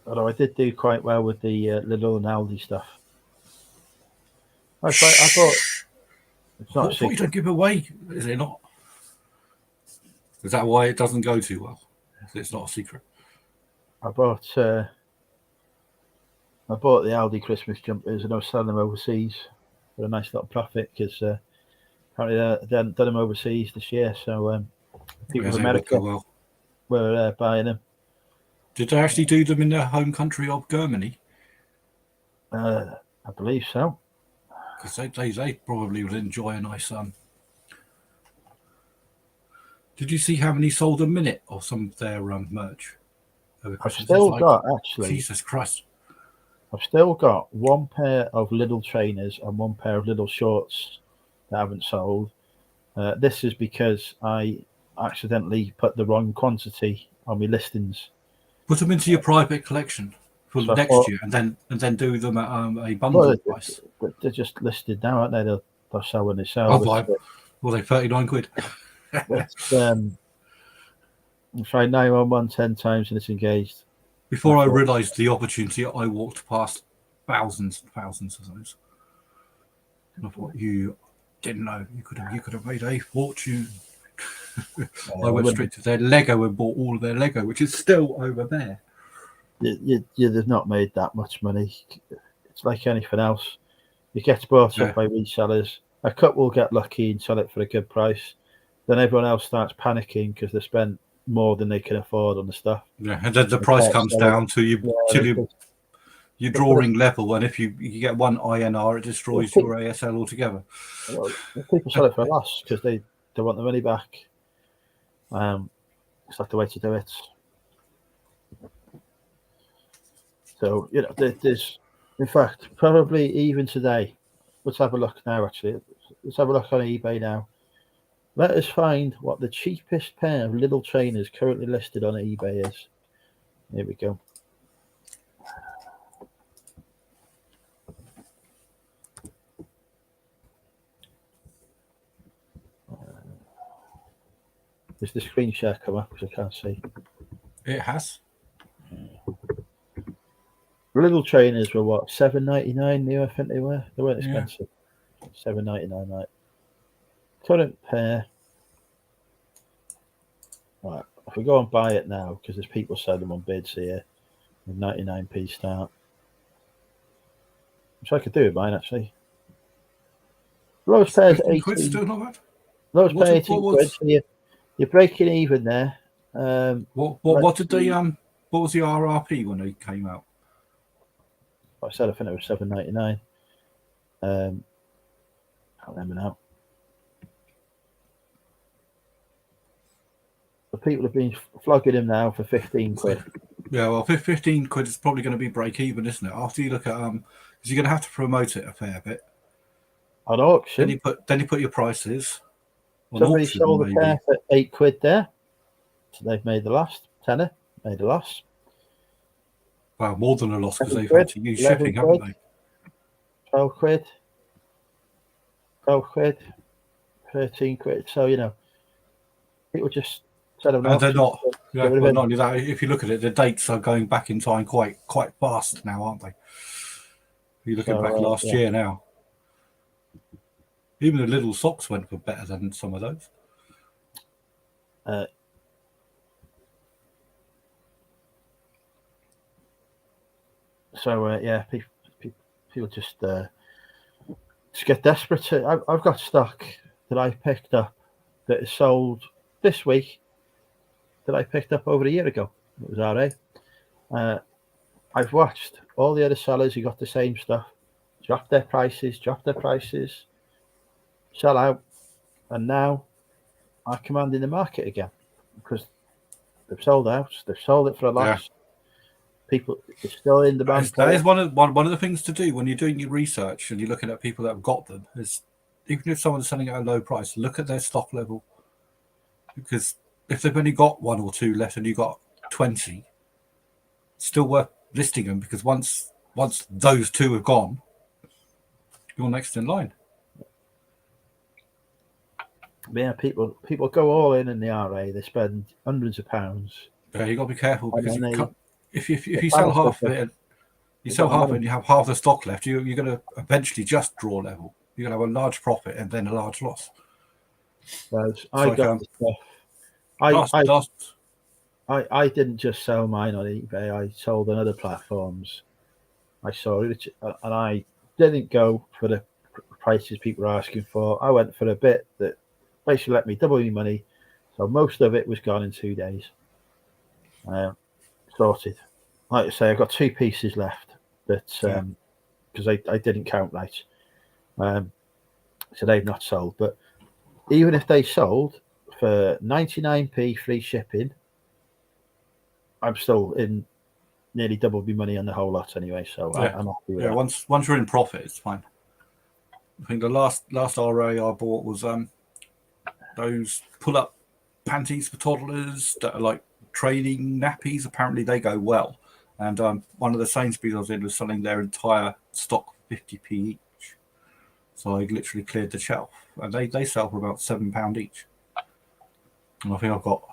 Although I did do quite well with the Lidl and Aldi stuff. I thought it's not. What you don't give away, is it not? Is that why it doesn't go too well? It's not a secret. I bought the Aldi Christmas jumpers and I was selling them overseas for a nice little profit because apparently they hadn't done them overseas this year. So people in America were buying them. Did they actually do them in their home country of Germany? I believe so. Because they probably would enjoy a nice Did you see how many sold a minute of some of their merch over I've Christmas? still It's got, actually, Jesus Christ. I've still got one pair of little trainers and one pair of little shorts that haven't sold. This is because I accidentally put the wrong quantity on my listings. Put them into your private collection for So I next thought- year, and then do them at a bundle price. They're just listed now, aren't they? They'll sell when they Oh, sell. fine. Well, they £39. It's tried 911 10 times and it's engaged. Before I realised the opportunity, I walked past thousands and thousands of those. And I thought, you didn't know you could have made a fortune. I went straight to their Lego and bought all of their Lego, which is still over there. You've not made that much money. It's like anything else. It gets bought up by resellers. A couple will get lucky and sell it for a good price. Then everyone else starts panicking because they spent more than they can afford on the stuff. Yeah, and then the price comes down to your drawing level, and if you get one INR, it destroys your ASL altogether. Well, people sell it for a loss because they want the money back. It's like the way to do it. So, there's, in fact, probably even today, let's have a look now, actually. Let's have a look on eBay now. Let us find what the cheapest pair of little trainers currently listed on eBay is. Here we go. Does the screen share come up? Because I can't see. It has. Little trainers were what, $7.99 new? I think they were. They weren't expensive. $7.99, right? Current pair. Right. If we go and buy it now, because there's people selling them on bids here, with 99p start. Which I could do with mine actually. Lowest pair's 18 quid. Still not bad. Lowest pair 18 quid. So you're breaking even there. What did they what was the RRP when they came out? I said I think it was $7.99. Can't remember now. The people have been flogging him now for 15 quid. Yeah, well, 15 quid is probably going to be break even, isn't it? After you look at because you're going to have to promote it a fair bit On auction. Then you put your prices. Somebody sold a pair for 8 quid there, so they've made the last tenner. Made a loss. Well, more than a loss because they've had to use shipping, haven't they? 12 quid. 12 quid. 13 quid. So people just. And they're not. Yeah, well, not only that, if you look at it, the dates are going back in time quite fast now, aren't they? You're looking back last year now. Even the little socks went for better than some of those. People just get desperate. I've got stock that I picked up that is sold this week that I picked up over a year ago. It was RA. I've watched all the other sellers who got the same stuff drop their prices, sell out, and now are commanding the market again because they've sold out. They've sold it for a loss. Yeah. People, it's still in demand. That is one of the things to do when you're doing your research and you're looking at people that have got them. Is even if someone's selling at a low price, look at their stock level, because if they've only got 1 or 2 left and you've got 20, it's still worth listing them because once those 2 have gone, you're next in line. Yeah, people go all in the RA. They spend hundreds of pounds. Yeah, you got to be careful because if you sell half of it, and you have half the stock left, you're going to eventually just draw level. You're going to have a large profit and then a large loss. I didn't just sell mine on eBay. I sold on other platforms. I saw it, and I didn't go for the prices people were asking for. I went for a bit that basically let me double my money. So most of it was gone in 2 days. Sorted. Like I say, I've got 2 pieces left that because I didn't count right. So they've not sold. But even if they sold for 99p free shipping, I'm still in nearly double my money on the whole lot anyway. So I'm happy with that. Once you're in profit, it's fine. I think the last RA I bought was those pull-up panties for toddlers that are like training nappies. Apparently they go well. And one of the Sainsbury's I was in was selling their entire stock 50p each. So I literally cleared the shelf. And they sell for about £7 each. And I think I've got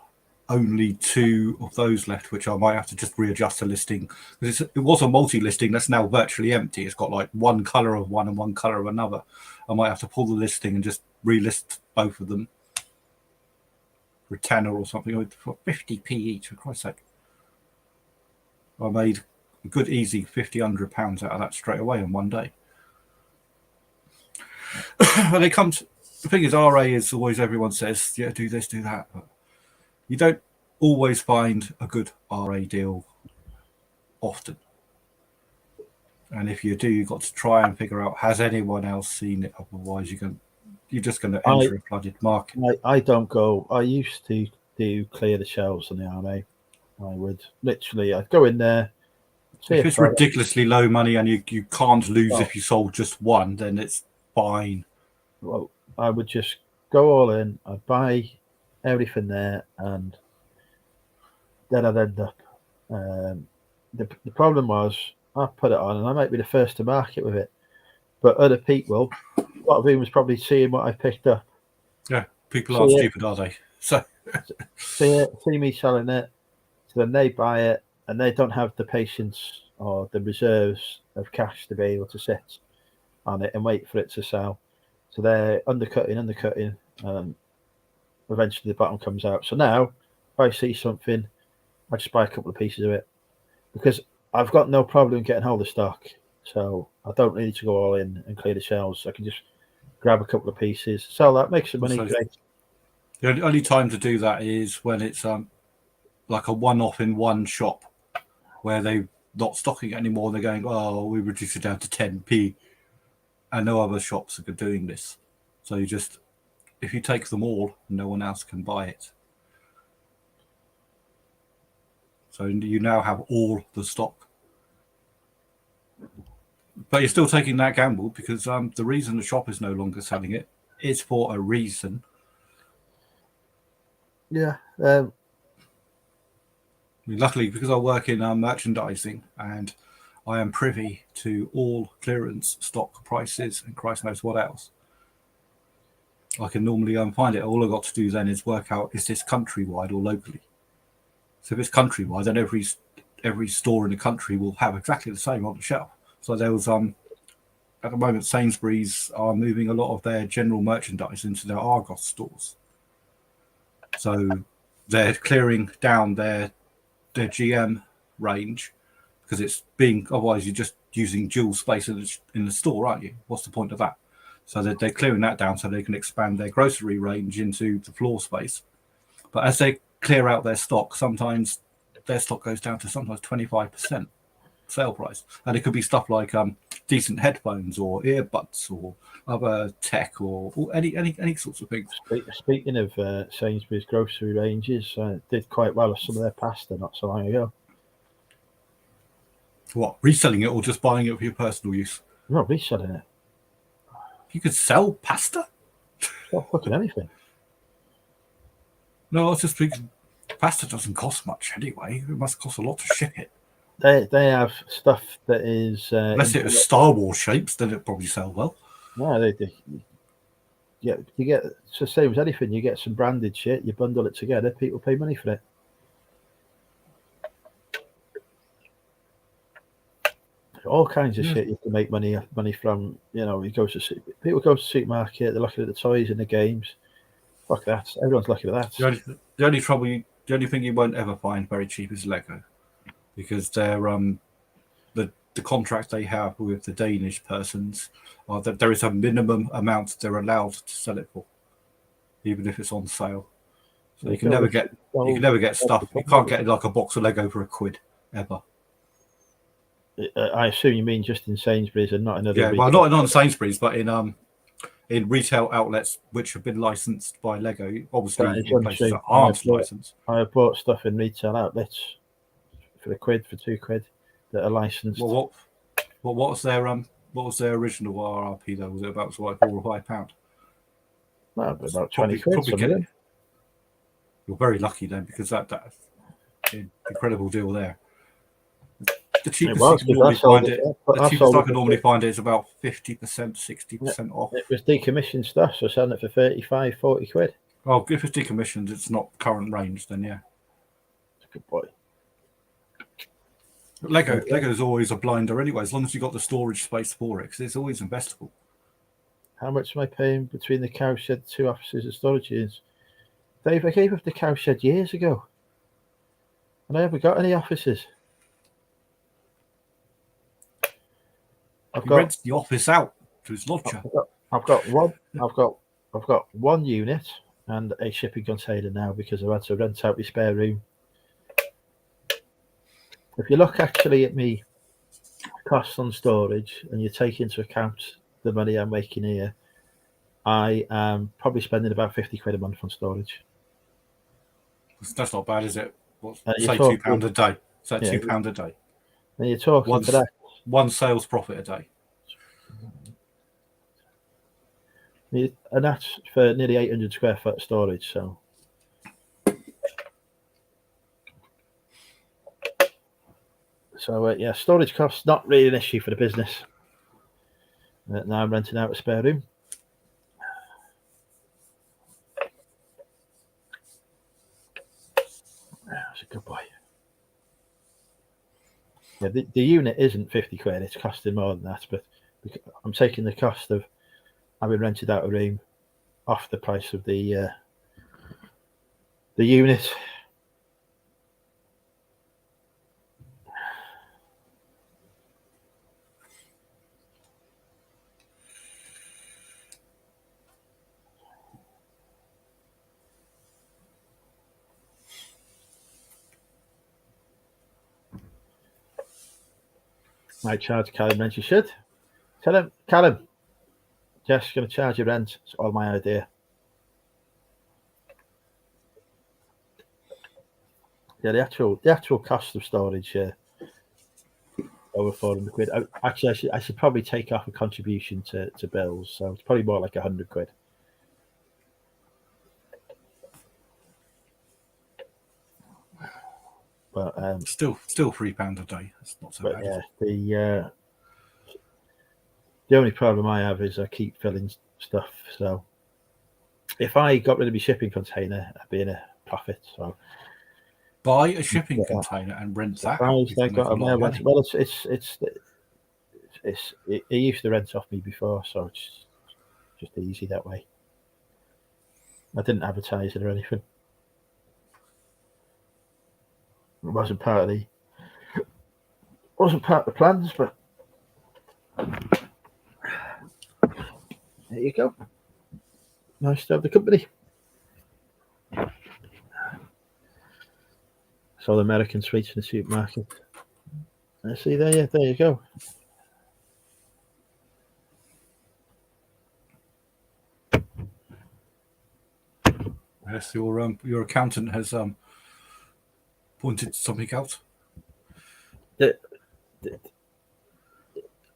only 2 of those left, which I might have to just readjust the listing. It was a multi-listing that's now virtually empty. It's got like one colour of one and one colour of another. I might have to pull the listing and just relist both of them for a tenner or something, for 50p each, for Christ's sake. I made a good easy £50-100 out of that straight away in one day. When it comes, the thing is, RA is always, everyone says, yeah, do this, do that. But you don't always find a good RA deal often. And if you do, you've got to try and figure out, has anyone else seen it? Otherwise, you're just going to enter a flooded market. I don't go. I used to do clear the shelves on the RA. I would literally, I'd go in there. If it's ridiculously low money and you can't lose if you sold just one, then it's fine. Well, I would just go all in. I'd buy everything there, and then I'd end up. The problem was, I put it on, and I might be the first to market with it, but other people, a lot of them was probably seeing what I picked up. Yeah, people aren't stupid, are they? So see me selling it, so then they buy it, and they don't have the patience or the reserves of cash to be able to sit on it and wait for it to sell. So they're undercutting, and eventually the bottom comes out. So now, if I see something, I just buy a couple of pieces of it, because I've got no problem getting hold of stock. So I don't need to go all in and clear the shelves. I can just grab a couple of pieces, sell that, make some money. Great. The only time to do that is when it's like a one-off in one shop where they're not stocking it anymore. They're going, oh, we reduce it down to 10p. And no other shops are doing this. So if you take them all, no one else can buy it. So you now have all the stock. But you're still taking that gamble, because the reason the shop is no longer selling it is for a reason. Yeah. Luckily, because I work in merchandising and I am privy to all clearance stock prices and Christ knows what else, I can normally find it. All I've got to do then is work out, is this countrywide or locally? So if it's countrywide, then every store in the country will have exactly the same on the shelf. So there was at the moment, Sainsbury's are moving a lot of their general merchandise into their Argos stores. So they're clearing down their GM range, because it's otherwise you're just using dual space in the store, aren't you? What's the point of that? So they're clearing that down so they can expand their grocery range into the floor space. But as they clear out their stock, sometimes their stock goes down to sometimes 25% sale price. And it could be stuff like decent headphones or earbuds or other tech or any sorts of things. Speaking of Sainsbury's grocery ranges, did quite well with some of their pasta not so long ago. What, reselling it or just buying it for your personal use? No, reselling it. You could sell pasta? Not fucking anything. No, I was just thinking, pasta doesn't cost much anyway. It must cost a lot to ship it. They have stuff that is... unless it was Star Wars shapes, then it'd probably sell well. No, they yeah, you get, it's the same as anything. You get some branded shit, you bundle it together, people pay money for it. All kinds of shit you can make money from. You know, people go to the supermarket, they're looking at the toys and the games. Fuck that. Everyone's looking at that. The only thing you won't ever find very cheap is Lego, because they're the contract they have with the Danish persons are that there is a minimum amount they're allowed to sell it for, even if it's on sale. So you can never get stuff. You can't get like a box of Lego for £1 ever. I assume you mean just in Sainsbury's and not in other. Yeah, well, not in Sainsbury's, but in retail outlets which have been licensed by Lego, obviously in places that aren't licensed. I have bought stuff in retail outlets for £1, for £2 that are licensed. Well, what was their original RRP though? Was it about £4 or £5? No, about 20 quid. You're very lucky then, because that's an incredible deal there. The cheapest I can normally find it is about 50%, 60% off. It was decommissioned stuff, so selling it for 35, 40 quid. Well, if it's decommissioned, it's not current range, then yeah. That's a good boy. Lego's always a blinder anyway, as long as you've got the storage space for it, because it's always investable. How much am I paying between the cowshed, 2 offices and storage units? Dave, I gave up the cowshed years ago. And I haven't got any offices. He rents the office out to his lodger. I've got one unit and a shipping container now, because I've had to rent out my spare room. If you look actually at me costs on storage and you take into account the money I'm making here, I am probably spending about 50 quid a month on storage. That's not bad, is it? Say £2 a day. So £2 a day. And you're talking for that. One sales profit a day. And that's for nearly 800 square foot storage. So yeah, storage costs not really an issue for the business. Now I'm renting out a spare room. That's a good boy. Yeah, the unit isn't 50 quid, it's costing more than that, but I'm taking the cost of having rented out a room off the price of the unit. I charge Callum rent. You should tell him, Callum, Jeff's going to charge you rent. It's all my idea. Yeah, the actual cost of storage, over 400 quid. Actually, I should probably take off a contribution to bills, so it's probably more like 100 quid. But still £3 a day. That's not so bad. Yeah, the only problem I have is I keep filling stuff. So if I got rid of my shipping container, I'd be in a profit. So buy a shipping container and rent that. Well, he used to rent off me before, so it's just easy that way. I didn't advertise it or anything. It wasn't part of the plans, but there you go. Nice to have the company. Saw the American sweets in the supermarket. I see there. Yeah, there you go. Yes, your accountant has pointed something out.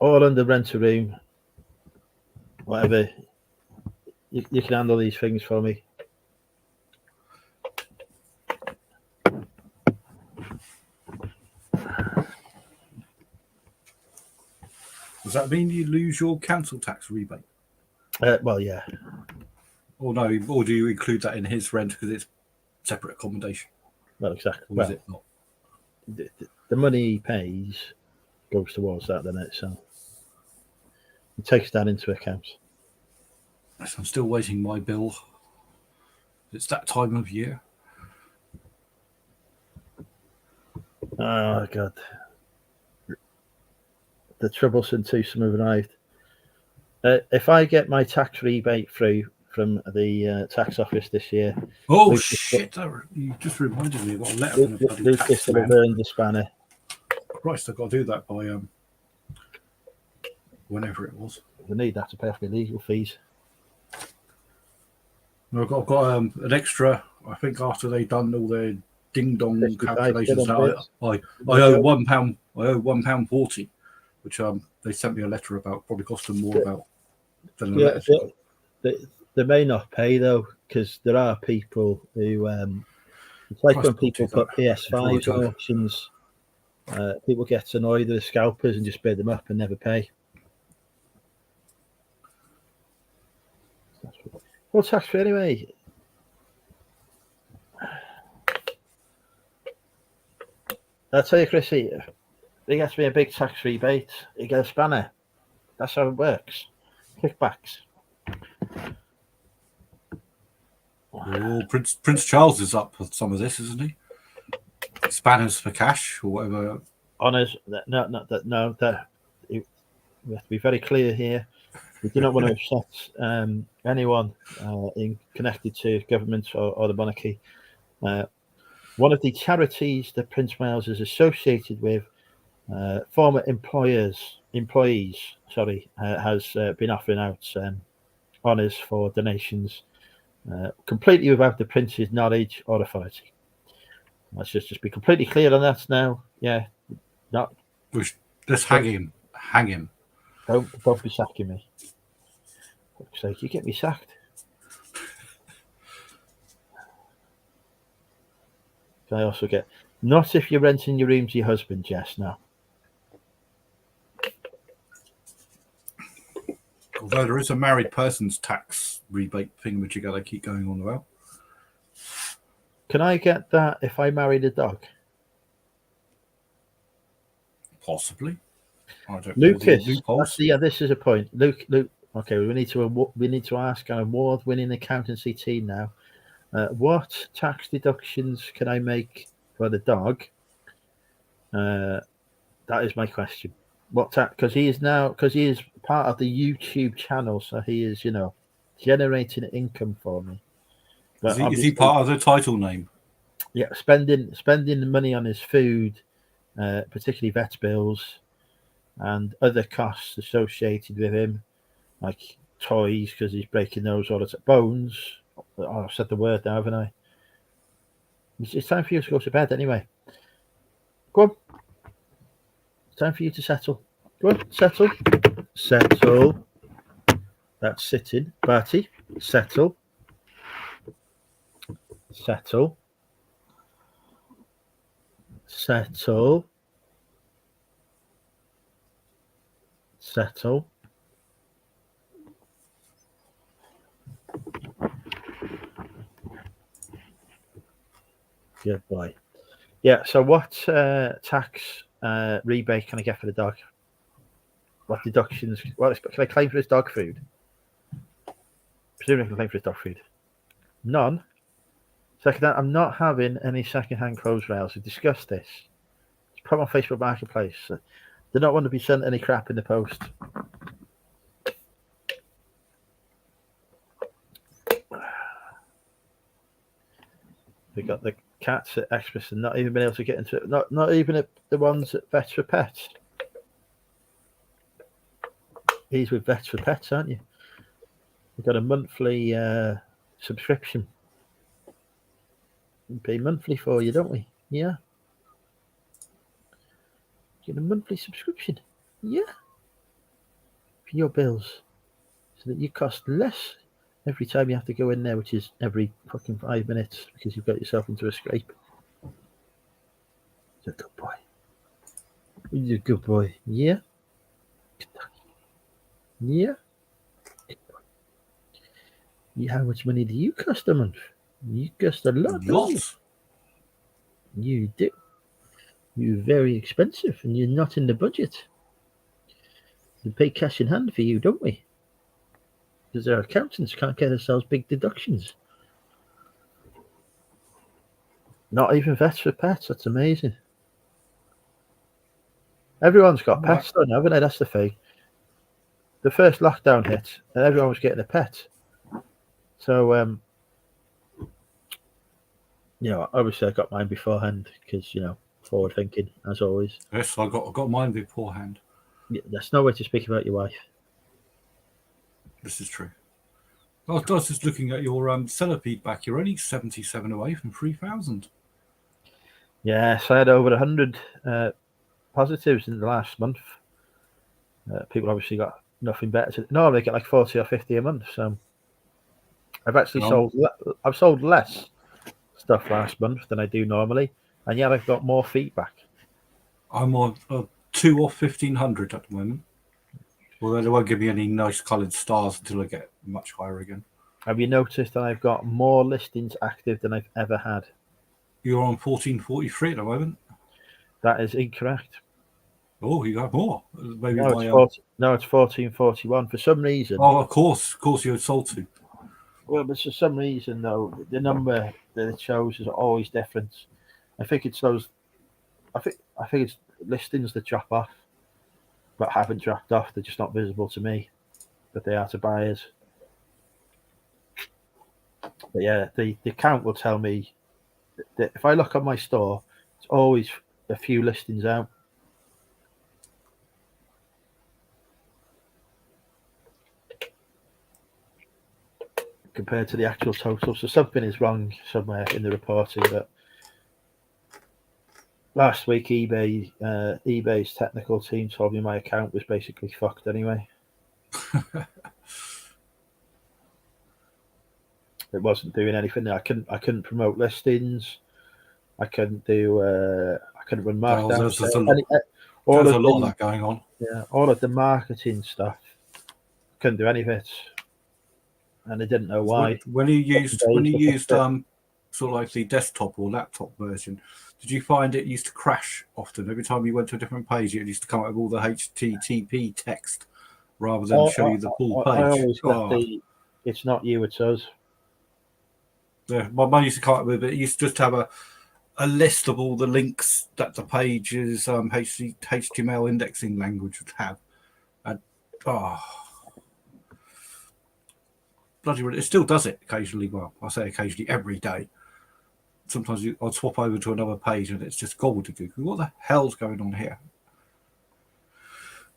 All under rent a room, whatever. You can handle these things for me. Does that mean you lose your council tax rebate? Well, yeah. Or no, or do you include that in his rent because it's separate accommodation? Well, exactly. Or is it not? The money he pays goes towards that, doesn't it? So he takes that into account. So I'm still waiting my bill. It's that time of year. Oh, God. The troublesome twosome have arrived. If I get my tax rebate through from the tax office this year... Oh, shit! You just reminded me. I've got a letter from the bloody tax man. The spanner. Christ, I've got to do that by whenever it was. I need that to pay off my legal fees. I've got an extra. I think after they've done all their ding dong 55 calculations, quid on I owe £1. I owe £1.40, which they sent me a letter about. Probably cost them more about than a letter. They may not pay though, because there are people who. It's like when people put PS5s on auctions. People get annoyed with the scalpers and just bid them up and never pay. Well, tax free anyway. I'll tell you, Chrissy, if he gets me a big tax rebate, he gets a spanner. That's how it works. Kickbacks. Well, Prince Charles is up for some of this, isn't he? Spanners for cash or whatever. Honours, that we have to be very clear here. We do not want to upset anyone connected to government or the monarchy. One of the charities that Prince Wales is associated with, former employees, has been offering out honours for donations, completely without the Prince's knowledge or authority. Let's just be completely clear on that now. Yeah, not. Let's hang him. Hang him. Don't be sacking me. For fuck's sake, you get me sacked. Can I also get not if you're renting your room to your husband, Jess? No. Although there is a married person's tax rebate thing which you got to keep going on about. Can I get that if I married a dog? Possibly. I don't Lucas, know this is a point. Luke. Okay, we need to ask an award-winning accountancy team now. What tax deductions can I make for the dog? That is my question. What tax? Because he is part of the YouTube channel, so he is, generating income for me. But is he part of the title name? Yeah, spending money on his food, particularly vet bills, and other costs associated with him, like toys, because he's breaking those all the time. Bones. Oh, I've said the word now, haven't I? It's time for you to go to bed anyway. Go on. It's time for you to settle. Go on, settle. Settle. That's sitting. Barty, settle. Settle. Settle. Settle. Good boy. Yeah, so what tax rebate can I get for the dog? What deductions? What can I claim for his dog food? Presumably I can claim for his dog food. None. Second, I'm not having any second-hand clothes rails. We've discussed this. It's put on Facebook Marketplace. Do not want to be sent any crap in the post. We got the cats at Express and not even been able to get into it. Not even the ones at Vets for Pets. He's with Vets for Pets, aren't you? We've got a monthly subscription. We pay monthly for you, don't we? Yeah. Get a monthly subscription. Yeah. For your bills. So that you cost less every time you have to go in there, which is every fucking 5 minutes because you've got yourself into a scrape. He's a good boy. He's a good boy. Yeah. Yeah. How much money do you cost a month? You cost a lot. Lots. You do. You're very expensive and you're not in the budget. We pay cash in hand for you, don't we? Because our accountants can't get ourselves big deductions. Not even Vets for Pets. That's amazing. Everyone's got pets, though, haven't they? That's the thing. The first lockdown hit, and everyone was getting a pet. So, obviously I got mine beforehand because, Forward thinking, as always. Yes, I got mine beforehand. Yeah, there's no way to speak about your wife. This is true. I was just looking at your seller feedback. You're only 77 away from 3,000. Yes, I had over 100 positives in the last month. People obviously got nothing better to. No, they get like 40 or 50 a month. So I've actually I've sold less stuff last month than I do normally, and yet I've got more feedback. I'm on 2 off 1,500 at the moment. Although they won't give me any nice coloured stars until I get much higher again. Have you noticed that I've got more listings active than I've ever had? You're on 1443 at the moment. That is incorrect. Oh, you have more. Maybe No, it's 1441. For some reason. Oh, of course you're sold to. Well, but for some reason though, the number that it shows is always different. I think it's those. I think it's listings that drop off, but haven't dropped off. They're just not visible to me, but they are to buyers. But yeah, the account will tell me that if I look at my store, it's always a few listings out. Compared to the actual total. So something is wrong somewhere in the reporting. But last week, eBay's technical team told me my account was basically fucked anyway. It wasn't doing anything. I couldn't promote listings. I couldn't run markdowns. There's a lot of that going on. Yeah, all of the marketing stuff. Couldn't do any of it. And I didn't know why. When you used sort of like the desktop or laptop version, did you find it used to crash often? Every time you went to a different page, it used to come up with all the HTTP text rather than show you the full page. I always got it's not you, it's us. Yeah, my mum used to come up with it. It used to just have a list of all the links that the page's HTML indexing language would have. And bloody, it still does it occasionally. Well, I say occasionally, every day. Sometimes I'll swap over to another page and it's just gobbledygook. What the hell's going on here?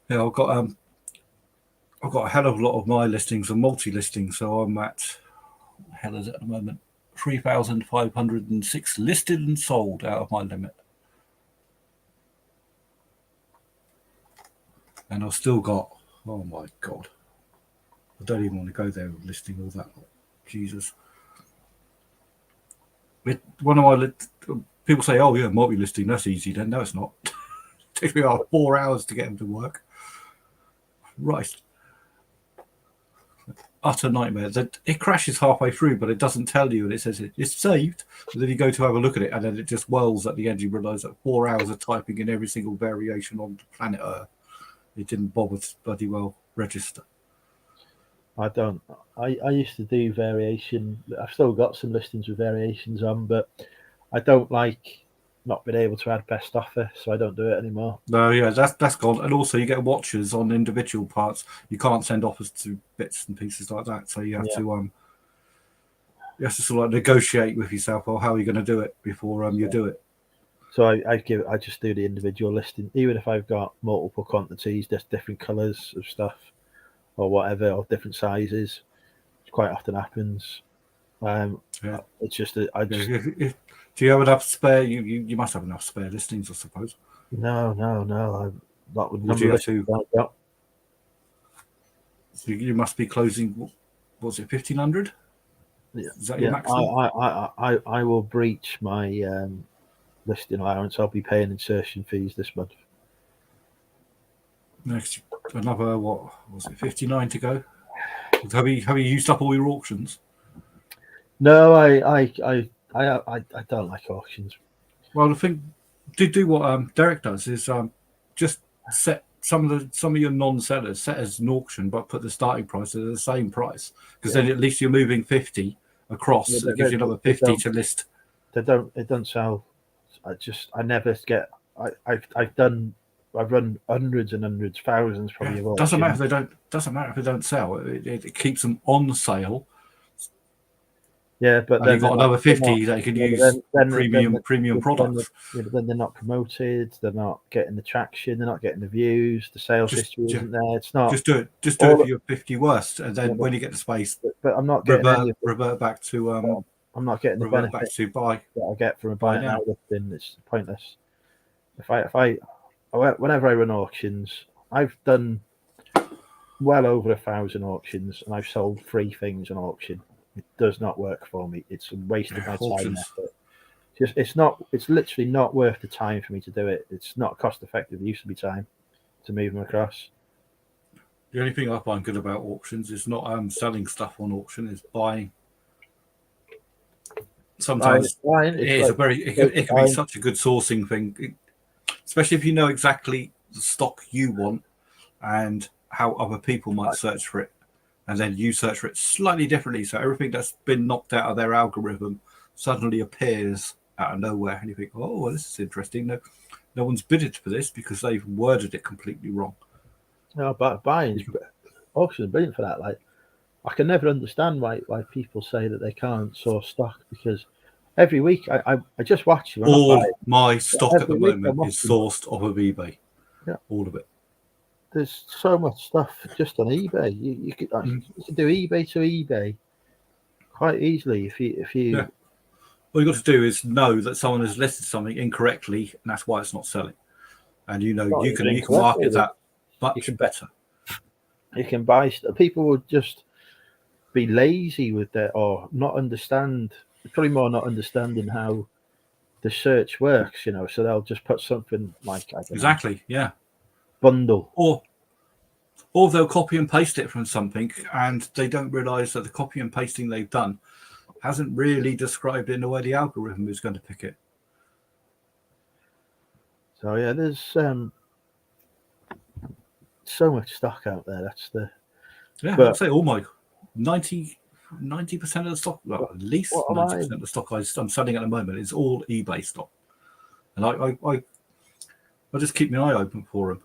Yeah, I've got a hell of a lot of my listings and multi-listings, so I'm at, what the hell is it at the moment? 3,506 listed and sold out of my limit. And I've still got, oh my God. I don't even want to go there with listing all that. Jesus. People say, oh yeah, multi-listing, that's easy then. No, it's not. It takes me about 4 hours to get them to work. Right. Utter nightmare. It crashes halfway through, but it doesn't tell you, and it says it's saved. And then you go to have a look at it, and then it just wells at the end. You realise that 4 hours of typing in every single variation on the planet Earth, it didn't bother to bloody well register. I used to do variation. I've still got some listings with variations on, but I don't like not being able to add best offer, so I don't do it anymore. No, yeah, that's gone. And also you get watchers on individual parts. You can't send offers to bits and pieces like that. So you have to sort of like negotiate with yourself, or how are you going to do it before you do it. So I just do the individual listing, even if I've got multiple quantities, just different colours of stuff or whatever, or different sizes, which quite often happens. It's just that I just. Do you have enough spare? You must have enough spare listings, I suppose. No. That would you have to. So you must be closing. What was it, 1,500? Yeah. Is that your maximum? I will breach my listing allowance. I'll be paying insertion fees this month. Next, another what was it? 59 to go. Have you used up all your auctions? No, I don't like auctions. Well, the thing to do what Derek does is just set some of your non-sellers set as an auction, but put the starting price at the same price, because then at least you're moving 50 across. It gives you another 50 to list. It don't sell. I never get. I've run hundreds and hundreds, thousands probably. Yeah, doesn't matter if they don't sell. It keeps them on sale. Yeah, but And then you've got another 50 that you can use premium products. But then they're not promoted. They're not getting the traction. They're not getting the views. The sales history isn't there. It's not. Just do it for your 50 worst, and then when you get the space, but I'm not getting revert back to I'm not getting the benefit buy that I get from a buy buy now. now listing. It's pointless. Whenever I run auctions, I've done well over 1,000 auctions, and I've sold 3 things on auction. It does not work for me. It's a waste of my time and effort. It's literally not worth the time for me to do it. It's not cost effective. It used to be time to move them across. The only thing I find good about auctions is not selling stuff on auction, is buying. Sometimes it can be such a good sourcing thing, especially if you know exactly the stock you want and how other people might search for it, and then you search for it slightly differently, so everything that's been knocked out of their algorithm suddenly appears out of nowhere, and you think, oh, well, this is interesting. No one's bidded for this because they've worded it completely wrong. No, but buying auctions are brilliant for that. Like, I can never understand why people say that they can't source stock, because every week I just watch them. All my stock at the moment is sourced off of eBay. Yeah, all of it. There's so much stuff just on eBay. You could do eBay to eBay quite easily if you. Yeah. All you got to do is know that someone has listed something incorrectly, and that's why it's not selling. And you can market that much better. You can buy stuff. People would just be lazy with that, or not understand. Probably more not understanding how the search works. So they'll just put something like bundle, or they'll copy and paste it from something, and they don't realize that the copy and pasting they've done hasn't really described it in the way the algorithm is going to pick it. So yeah, there's so much stock out there. That's the I'd say all my 90% of the stock, well, at least 90% of the stock I'm selling at the moment is all eBay stock, and I just keep my eye open for them.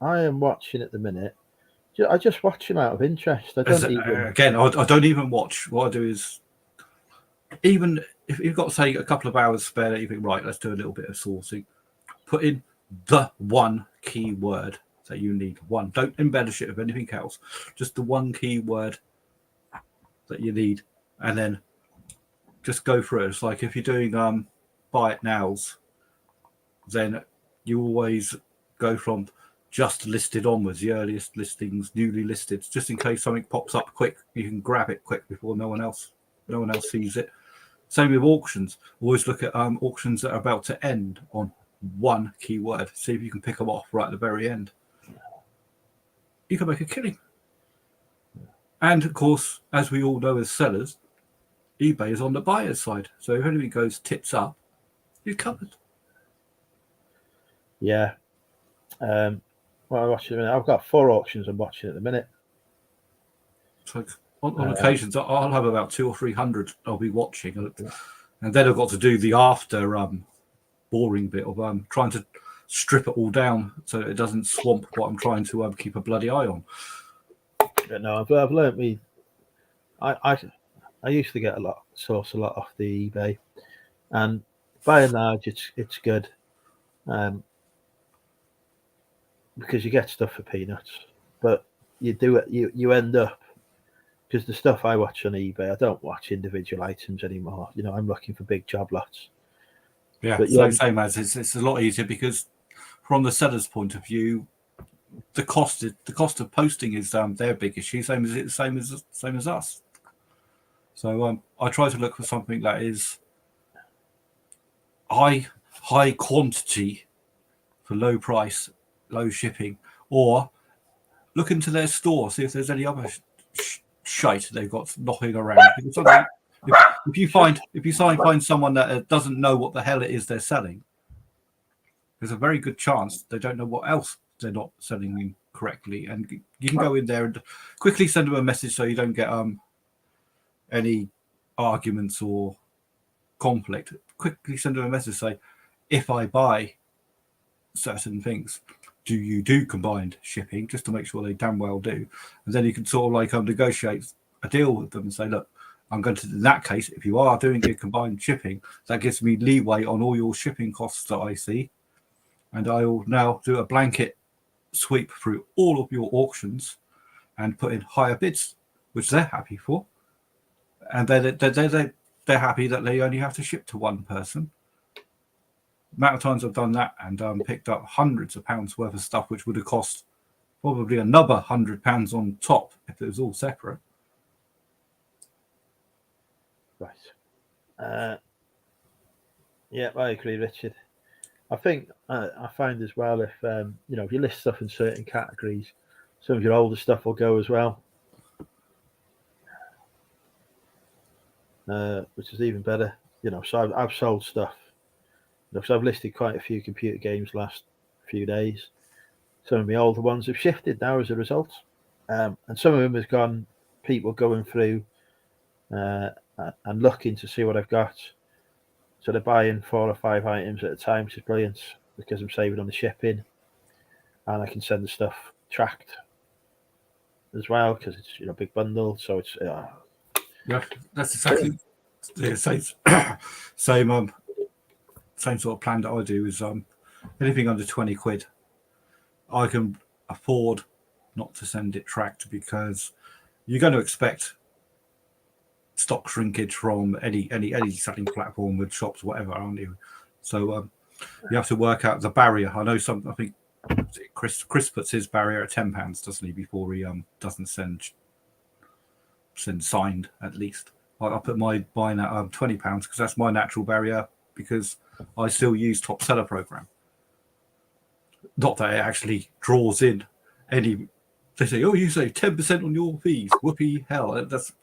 I am watching at the minute. I just watch them out of interest. I don't even watch. What I do is, even if you've got, say, a couple of hours spare, that you think, right, let's do a little bit of sourcing. Put in the one keyword that you need. One. Don't embellish it with anything else. Just the one keyword that you need, and then just go through it. It's like if you're doing buy it nows, then you always go from just listed onwards, the earliest listings, newly listed, just in case something pops up quick, you can grab it quick before no one else sees it. Same with auctions. Always look at auctions that are about to end on one keyword. See if you can pick them off right at the very end. You can make a killing. And of course, as we all know as sellers, eBay is on the buyer's side. So if anything goes tits up, you're covered. Yeah. Well, I'm watching. I've got 4 auctions I'm watching at the minute. So on occasions, I'll have about 200 or 300 I'll be watching, and then I've got to do the after boring bit of trying to strip it all down so that it doesn't swamp what I'm trying to keep a bloody eye on. But no, I've learnt me. I used to get source a lot off the eBay, and by and large, it's good. Because you get stuff for peanuts, but you end up, because the stuff I watch on eBay, I don't watch individual items anymore. I'm looking for big job lots. Yeah, but same as it's a lot easier, because from the seller's point of view, the cost of posting is their big issue, same as us. So I try to look for something that is high quantity for low price, low shipping, or look into their store, see if there's any other shite they've got knocking around. If you find someone that doesn't know what the hell it is they're selling, there's a very good chance they don't know what else they're not selling correctly, and you can go in there and quickly send them a message so you don't get any arguments or conflict. Quickly send them a message, say, if I buy certain things, do you do combined shipping, just to make sure they damn well do, and then you can sort of like negotiate a deal with them and say, look, I'm going to, in that case, if you are doing a combined shipping, that gives me leeway on all your shipping costs that I see. And I will now do a blanket sweep through all of your auctions and put in higher bids, which they're happy for. And they're happy that they only have to ship to one person. The amount of times I've done that and picked up hundreds of pounds worth of stuff, which would have cost probably another £100 on top if it was all separate. Right. Yeah, I agree, Richard. I think I find as well if if you list stuff in certain categories, some of your older stuff will go as well, which is even better. So I've sold stuff. So I've listed quite a few computer games last few days. Some of my older ones have shifted now as a result, and some of them has gone. People going through and looking to see what I've got. So they're buying 4 or 5 items at a time, which is brilliant because I'm saving on the shipping, and I can send the stuff tracked as well because it's a big bundle. So it's yeah, that's exactly the same sort of plan that I do. Is anything under 20 quid, I can afford not to send it tracked because you're going to expect stock shrinkage from any selling platform with shops, whatever, aren't you? So you have to work out the barrier. I know I think Chris puts his barrier at £10, doesn't he, before he doesn't send signed at least. I put my buying at £20 because that's my natural barrier because I still use Top Seller program. Not that it actually draws in any. They say, oh, you save 10% on your fees. Whoopee hell. That's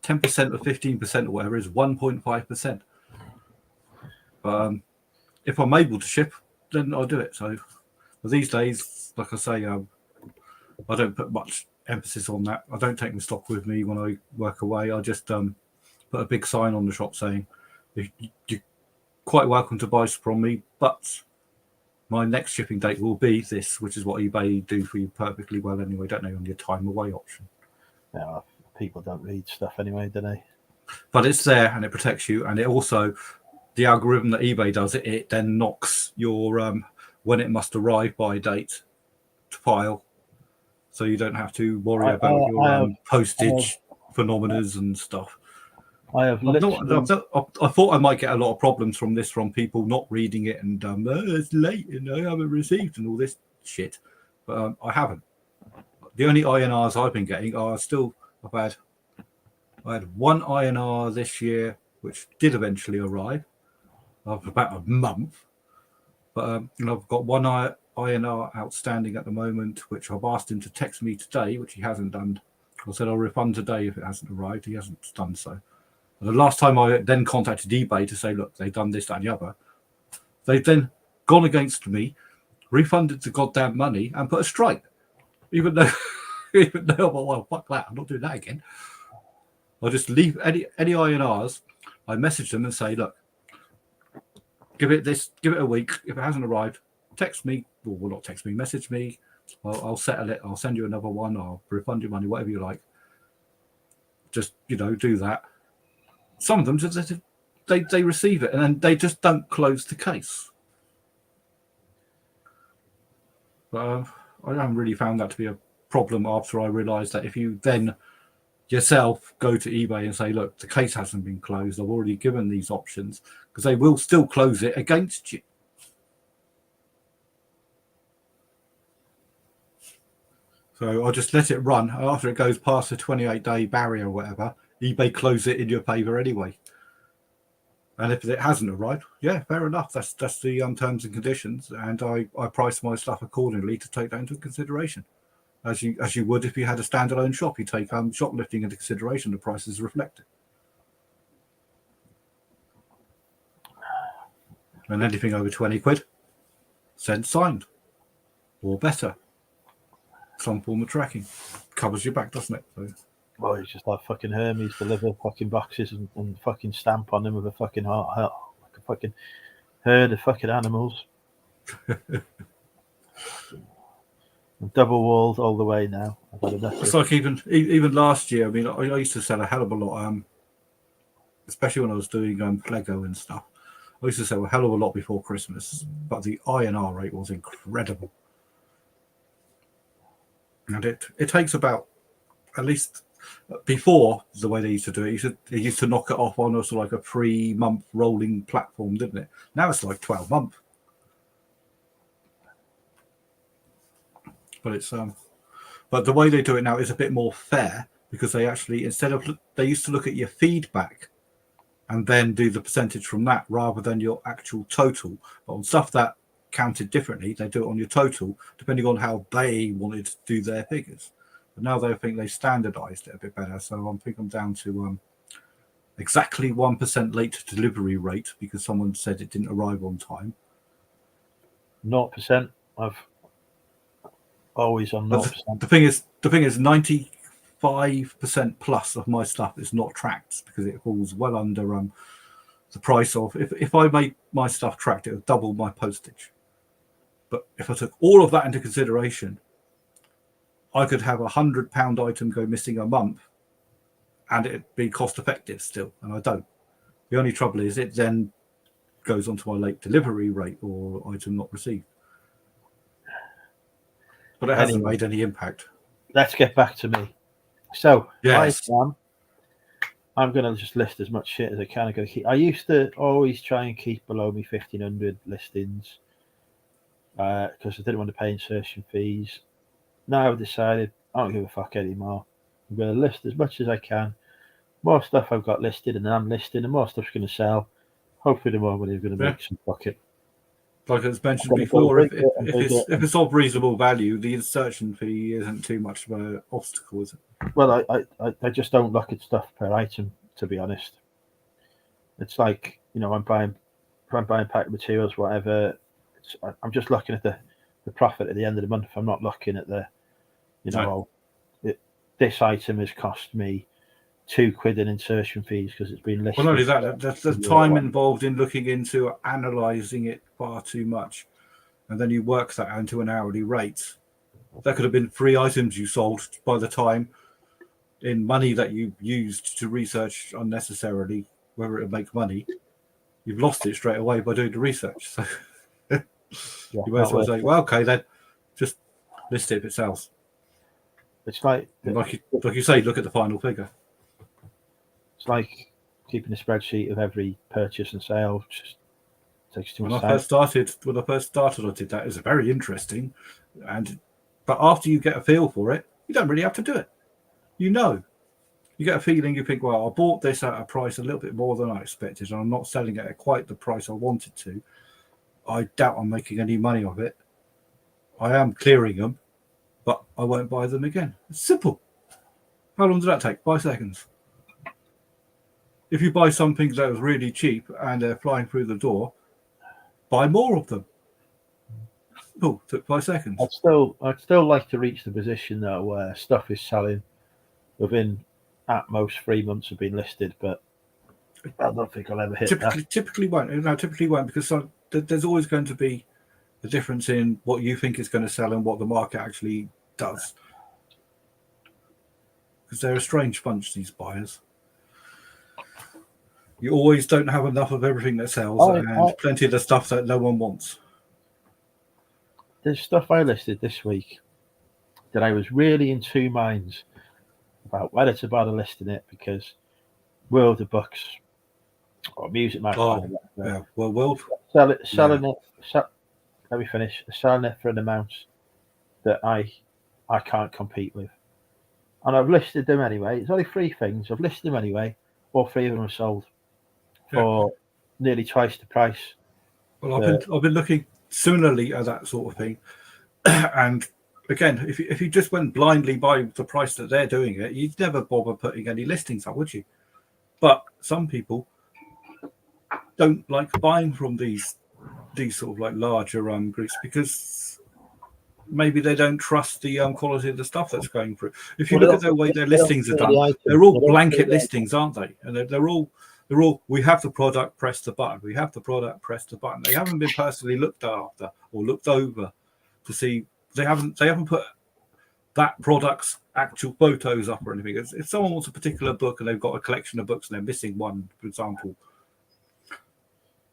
10% or 15% or whatever is 1.5%. If I'm able to ship, then I'll do it. So these days, like I say, I don't put much emphasis on that. I don't take my stock with me when I work away. I just put a big sign on the shop saying, you're quite welcome to buy from me, but my next shipping date will be this, which is what eBay do for you perfectly well anyway, don't they, on your time away option. Yeah, people don't read stuff anyway, do they? But it's there and it protects you, and it also, the algorithm that eBay does, it then knocks your when it must arrive by date to file, so you don't have to worry about your postage phenomena and stuff. I thought I might get a lot of problems from people not reading it and it's late and I haven't received and all this shit, but I haven't. The only INRs I've been getting are still I had one INR this year which did eventually arrive after about a month, but I've got one INR outstanding at the moment which I've asked him to text me today, which he hasn't done. I said I'll refund today if it hasn't arrived. He hasn't done so. The last time I then contacted eBay to say, look, they've done this, that, and the other, they've then gone against me, refunded the goddamn money, and put a strike. Even though, well, fuck that, I'm not doing that again. I'll just leave any INRs. I message them and say, look, give it a week. If it hasn't arrived, text me, or well, not text me, message me. I'll settle it. I'll send you another one. I'll refund your money, whatever you like. Just do that. Some of them just they receive it and then they just don't close the case. But I haven't really found that to be a problem after I realised that if you then yourself go to eBay and say, look, the case hasn't been closed, I've already given these options, because they will still close it against you. So I'll just let it run. After it goes past the 28-day barrier or whatever, eBay close it in your favour anyway. And if it hasn't arrived, yeah, fair enough. That's the terms and conditions, and I price my stuff accordingly to take that into consideration. As you would if you had a standalone shop, you take shoplifting into consideration. The price is reflected. And anything over 20 quid, send signed or better. Some form of tracking covers your back, doesn't it? So, well, it's just like fucking Hermes deliver fucking boxes and fucking stamp on them with a fucking heart, like a fucking herd of fucking animals. Double walled all the way now. I've had enough. It's like even last year. I mean, I used to sell a hell of a lot especially when I was doing Lego and stuff. I used to sell a hell of a lot before Christmas, but the INR rate was incredible. And it takes about, at least before, the way they used to do it, they used to knock it off on us like a 3-month rolling platform, didn't it? Now it's like 12 months. But it's but the way they do it now is a bit more fair, because they actually, instead of, they used to look at your feedback and then do the percentage from that rather than your actual total. But on stuff that counted differently, they do it on your total depending on how they wanted to do their figures. But now they think they standardized it a bit better. So I think I'm down to exactly 1% late delivery rate because someone said it didn't arrive on time. 0%. I've always on 0%. The thing is 95% plus of my stuff is not tracked because it falls well under the price of, if I made my stuff tracked, it would double my postage. But if I took all of that into consideration, I could have £100 item go missing a month and it'd be cost effective still, and I don't. The only trouble is it then goes onto my late delivery rate or item not received. But it hasn't made any impact. Let's get back to me. So, yes. I'm going to just list as much shit as I can. I used to always try and keep below me 1,500 listings because I didn't want to pay insertion fees. Now I've decided I don't give a fuck anymore. I'm going to list as much as I can. More stuff I've got listed and I'm listing, and more stuff's going to sell. Hopefully the more money I'm going to make some pocket. Like it's mentioned before, if it's of reasonable value, the insertion fee isn't too much of an obstacle, is it? Well, I just don't look at stuff per item, to be honest. It's like, I'm buying pack materials, whatever. I'm just looking at the profit at the end of the month. I'm not looking at this item has cost me £2 in insertion fees because it's been listed. Well, not only that, there's the time involved in looking into analysing it far too much, and then you work that into an hourly rate. That could have been 3 items you sold by the time, in money that you used to research unnecessarily whether it would make money. You've lost it straight away by doing the research. So you might as well say, well, okay, then just list it if it sells. It's like you say, look at the final figure. It's like keeping a spreadsheet of every purchase and sale. Just takes too much time. When I first started, I did that. It was very interesting, but after you get a feel for it, you don't really have to do it. You get a feeling. You think, well, I bought this at a price a little bit more than I expected, and I'm not selling it at quite the price I wanted to. I doubt I'm making any money of it. I am clearing them, but I won't buy them again. It's simple. How long does that take? 5 seconds. If you buy something that was really cheap and they're flying through the door, buy more of them. Oh, took 5 seconds. I'd still like to reach the position though where stuff is selling within at most 3 months of being listed, but I don't think I'll ever hit that. Typically won't. No, typically won't, because there's always going to be a difference in what you think is going to sell and what the market actually does. Because they're a strange bunch, these buyers. You always don't have enough of everything that sells, and plenty of the stuff that no one wants. There's stuff I listed this week that I was really in 2 minds about whether to bother listing it, because World of Books or Music Magazine. Yeah, well, selling it. Let me finish. Selling it for an amount that I can't compete with, and I've listed them anyway. It's only 3 things. I've listed them anyway. All 3 of them are sold for nearly twice the price. Well, I've been looking similarly at that sort of thing, and again, if you just went blindly by the price that they're doing it, you'd never bother putting any listings up, would you? But some people don't like buying from these sort of like larger groups because maybe they don't trust the quality of the stuff that's going through. If you look at the way their listings are done, they're all blanket listings, aren't they? And they're all we have the product, press the button. We have the product, press the button. They haven't been personally looked after or looked over to see. They haven't put that product's actual photos up or anything. If someone wants a particular book and they've got a collection of books and they're missing one, for example,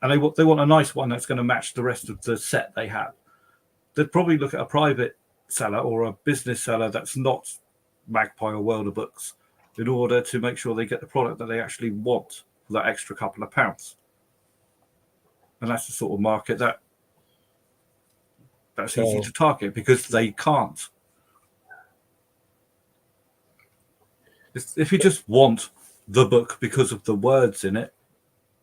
and they want a nice one that's going to match the rest of the set they have, they'd probably look at a private seller or a business seller that's not Magpie or World of Books in order to make sure they get the product that they actually want for that extra couple of pounds. And that's the sort of market that's easy to target because they can't. If you just want the book because of the words in it,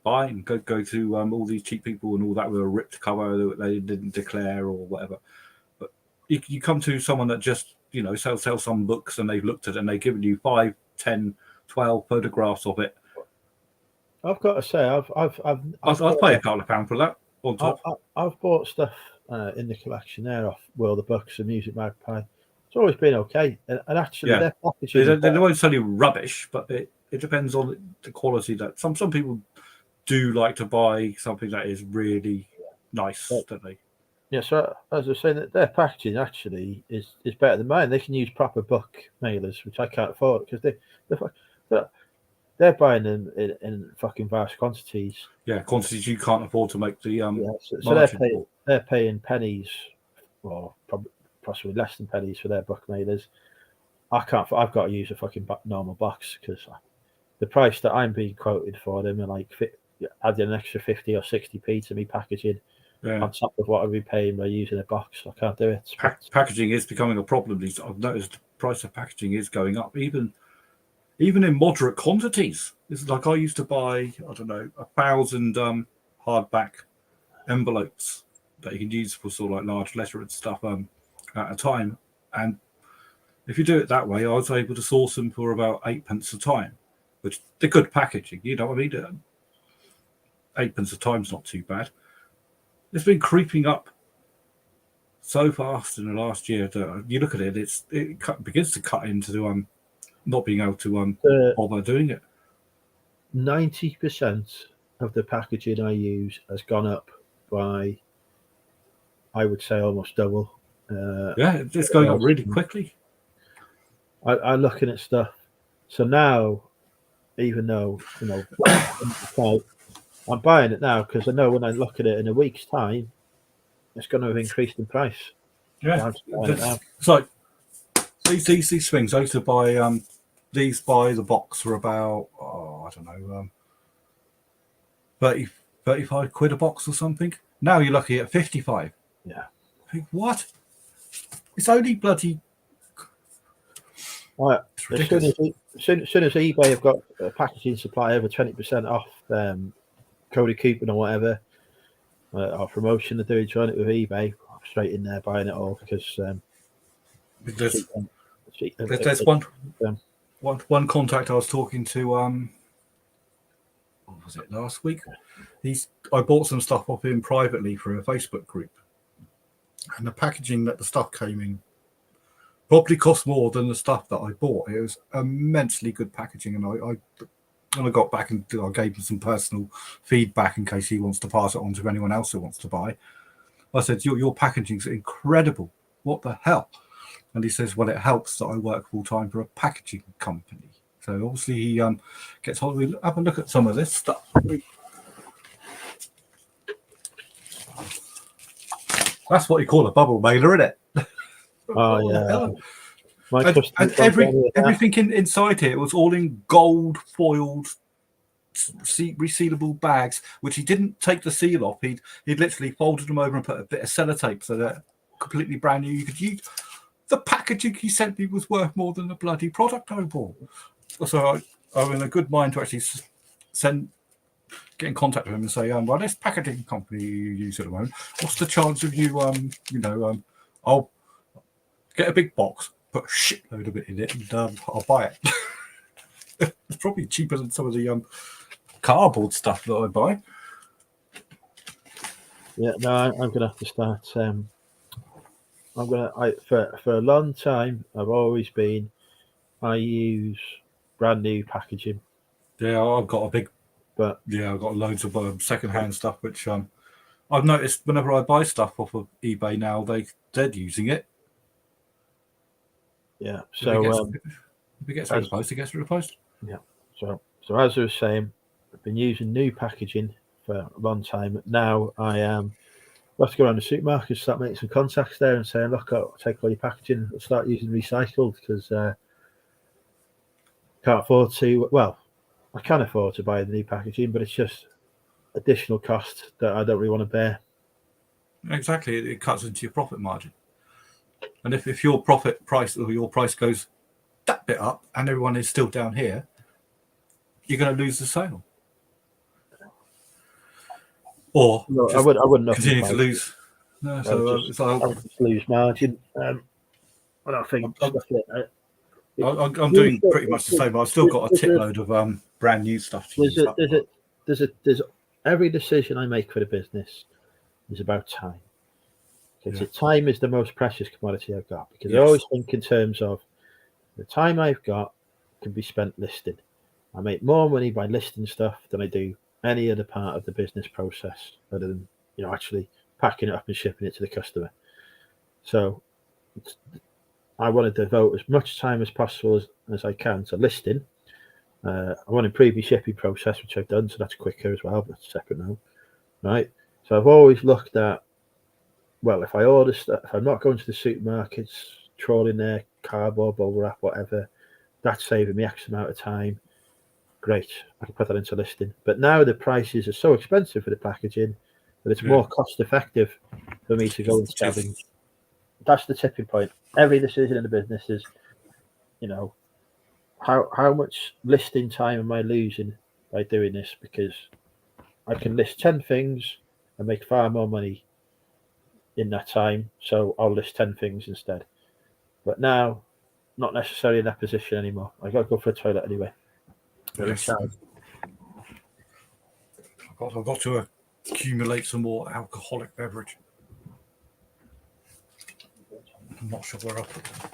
fine. Go to all these cheap people and all that with a ripped cover that they didn't declare or whatever. But you come to someone that just, sell some books and they've looked at it and they've given you 5, 10, 12 photographs of it. I've got to say, I'd pay a couple of pounds for that on top. I've bought stuff in the collection there off World of Books and Music Magpie. It's always been okay, and actually their packaging. They won't sell you rubbish, but it depends on the quality. That some people do like to buy something that is really nice, don't they? Yeah, so as I was saying, that their packaging actually is better than mine. They can use proper book mailers, which I can't afford because they're buying them in fucking vast quantities. Yeah, quantities you can't afford to make the so they're paying pennies, or possibly less than pennies for their book mailers. I've got to use a fucking normal box because the price that I'm being quoted for them are like adding an extra 50 or 60p to me packaging on top of what I'd be paying by using a box. I can't do it. Packaging is becoming a problem. I've noticed the price of packaging is going up, even in moderate quantities. It's like I used to buy, 1,000 hardback envelopes that you can use for sort of like large letter and stuff at a time. And if you do it that way, I was able to source them for about 8p a time, which they're good packaging. You know what I mean? 8p a time's not too bad. It's been creeping up so fast in the last year that you look at it, it begins to cut into not being able to bother doing it. 90% of the packaging I use has gone up by, I would say, almost double. It's going up really quickly. I'm looking at stuff. So now, even though, I'm buying it now because I know when I look at it in a week's time, it's going to have increased in price. Yeah. It's like these things. I used to buy these by the box for about, 35 quid a box or something. Now you're lucky at 55. Yeah. I think, what? It's only bloody... Right. As soon as eBay have got a packaging supply over 20% off Cody coupon or whatever, or promotion they're doing, join it with eBay, I'm straight in there buying it all because there's one contact I was talking to, what was it, last week? I bought some stuff off him privately for a Facebook group, and the packaging that the stuff came in probably cost more than the stuff that I bought. It was immensely good packaging, and when I got back and I gave him some personal feedback in case he wants to pass it on to anyone else who wants to buy. I said, your packaging's incredible. What the hell? And he says, well, it helps that I work full time for a packaging company. So obviously he gets hold of it. Have a look at some of this stuff. That's what you call a bubble mailer, isn't it? Oh yeah. And everything inside here was all in gold foiled resealable bags, which he didn't take the seal off. He'd literally folded them over and put a bit of sellotape so they're completely brand new. You could use the packaging he sent me was worth more than the bloody product I bought. So I'm in a good mind to actually get in contact with him and say, well, this packaging company you use at the moment, what's the chance of you, I'll get a big box, put a shitload of it in it, and I'll buy it. It's probably cheaper than some of the cardboard stuff that I buy. Yeah, no, I'm gonna have to start. For a long time, I've always been. I use brand new packaging. Yeah, I've got I've got loads of second-hand stuff, which I've noticed whenever I buy stuff off of eBay now, they're using it. Yeah. If So it gets rid of the post, it gets rid of the post. yeah. So as I was saying, I've been using new packaging for a long time. Now I am. I'll have to go around the supermarket, start making some contacts there, and saying, "Look, I'll take all your packaging. I'll start using recycled because can't afford to. Well, I can afford to buy the new packaging, but it's just additional cost that I don't really want to bear." Exactly, it cuts into your profit margin. And if your profit price or your price goes that bit up and everyone is still down here, you're going to lose the sale. Or No, just I wouldn't continue to lose. No, so I would just lose margin. And I think I'm doing pretty much the same. I've still got a titload of brand new stuff to use up. There's every decision I make for the business is about time. Because time is the most precious commodity I've got. Because I always think in terms of the time I've got can be spent listing. I make more money by listing stuff than I do any other part of the business process, other than actually packing it up and shipping it to the customer. So I want to devote as much time as possible as I can to listing. I want to improve the shipping process, which I've done, so that's quicker as well, but that's separate now. Right. So I've always looked at, well, if I order stuff, if I'm not going to the supermarkets, trawling their cardboard, bubble wrap, whatever, that's saving me X amount of time. Great, I can put that into listing. But now the prices are so expensive for the packaging that it's more cost effective for me to go and scavenge. That's the tipping point. Every decision in the business is, how much listing time am I losing by doing this? Because I can list 10 things and make far more money in that time, so I'll list 10 things instead. But now, not necessarily in that position anymore. I got to go for a toilet anyway. Yes. I've got to accumulate some more alcoholic beverage. I'm not sure where I'll put them.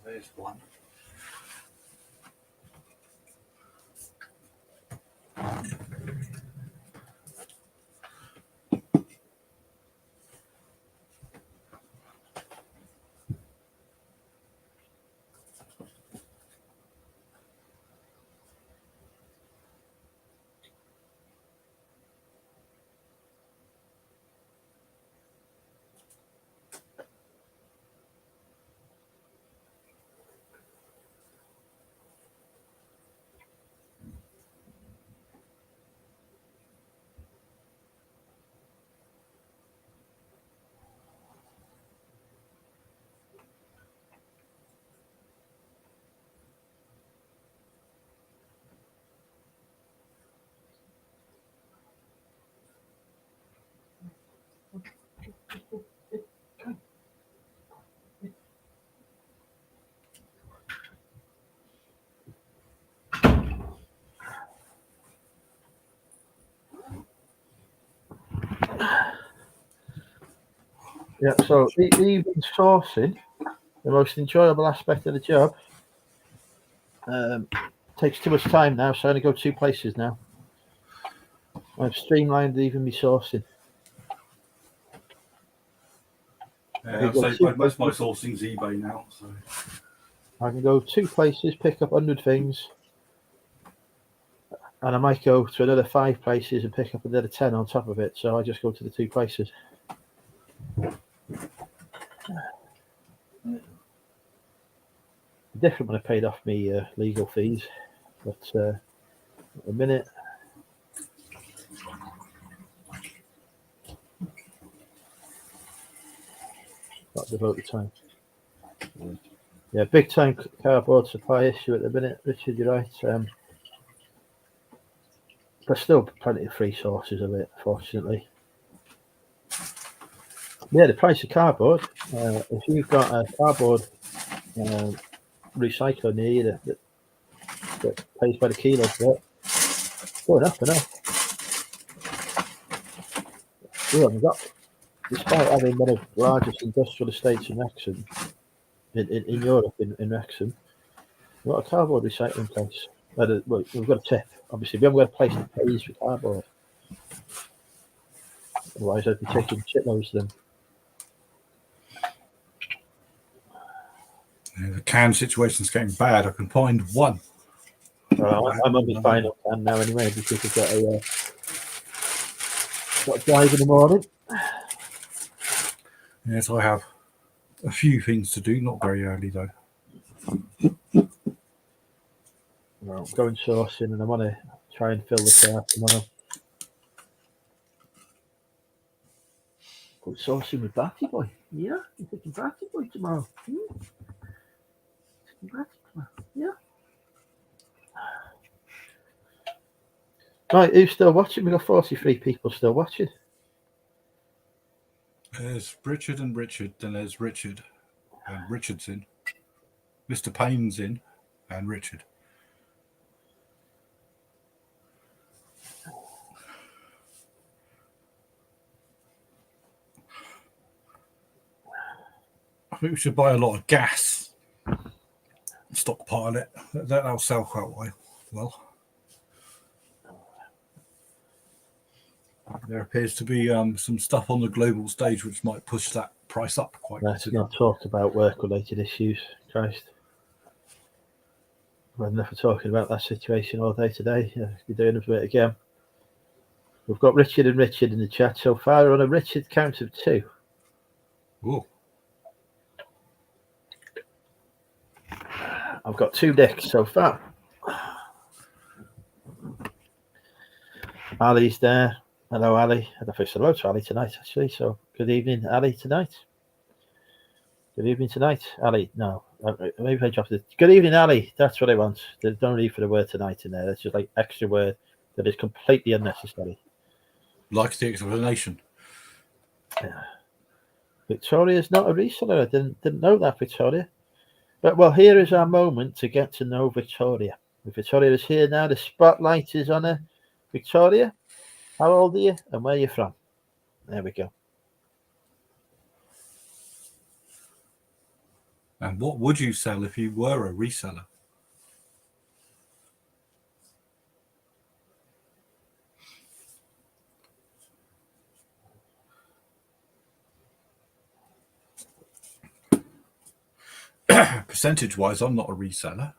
There's one. Yeah, so even sourcing, the most enjoyable aspect of the job, takes too much time now, so I only go 2 places now. I've streamlined even my sourcing. Yeah, most of my sourcing's eBay now. So I can go 2 places, pick up 100 things, and I might go to another 5 places and pick up another 10 on top of it. So I just go to the 2 places. Different when I paid off my legal fees, but at the minute, got to devote the time. Yeah, big time cardboard supply issue at the minute, Richard. You're right. But still plenty of free sources of it, fortunately. Yeah, the price of cardboard. If you've got a cardboard recycler near you that pays by the kilo for it, going up and up. We haven't got despite having one of the largest industrial estates in Wrexham, in Europe, in Wrexham, we've got a cardboard recycling place. Well, we've got a tip. Obviously, we haven't got a place that pays for cardboard. Otherwise, I'd be taking shitloads of them. Yeah, the can situation's getting bad. I can find one. Well, I'm on the final can now anyway because I've got a drive in the morning. Yes, I have a few things to do. Not very early though. Well, I'm going sourcing and I want to try and fill the car tomorrow. Go sourcing with Batty Boy. Yeah, I'm taking Batty Boy tomorrow. Taking Batty tomorrow. Yeah. Right, who's still watching? We've got 43 people still watching. There's Richard and Richard, then there's Richard and Richard's in. Mr. Payne's in, and Richard. I think we should buy a lot of gas. Stockpile it. That'll sell quite well. There appears to be some stuff on the global stage which might push that price up quite Let's considerably. not talk about work-related issues, Christ. We're enough of talking about that situation all day today. We're doing it again. We've got Richard and Richard in the chat so far on a Richard count of 2. Ooh. I've got 2 dicks so far. Ali's there. Hello, Ali. I don't think I said hello to Ali tonight, actually. So, good evening, Ali, tonight. Good evening tonight, Ali. No, maybe I dropped it. Good evening, Ali. That's what I want. There's no need for the word tonight in there. That's just like extra word that is completely unnecessary. Like the explanation. Yeah. Victoria's not a reseller. I didn't know that, Victoria. But well, here is our moment to get to know Victoria. Victoria is here now. The spotlight is on her. Victoria, how old are you and where are you from? There we go. And what would you sell if you were a reseller? Percentage-wise, I'm not a reseller.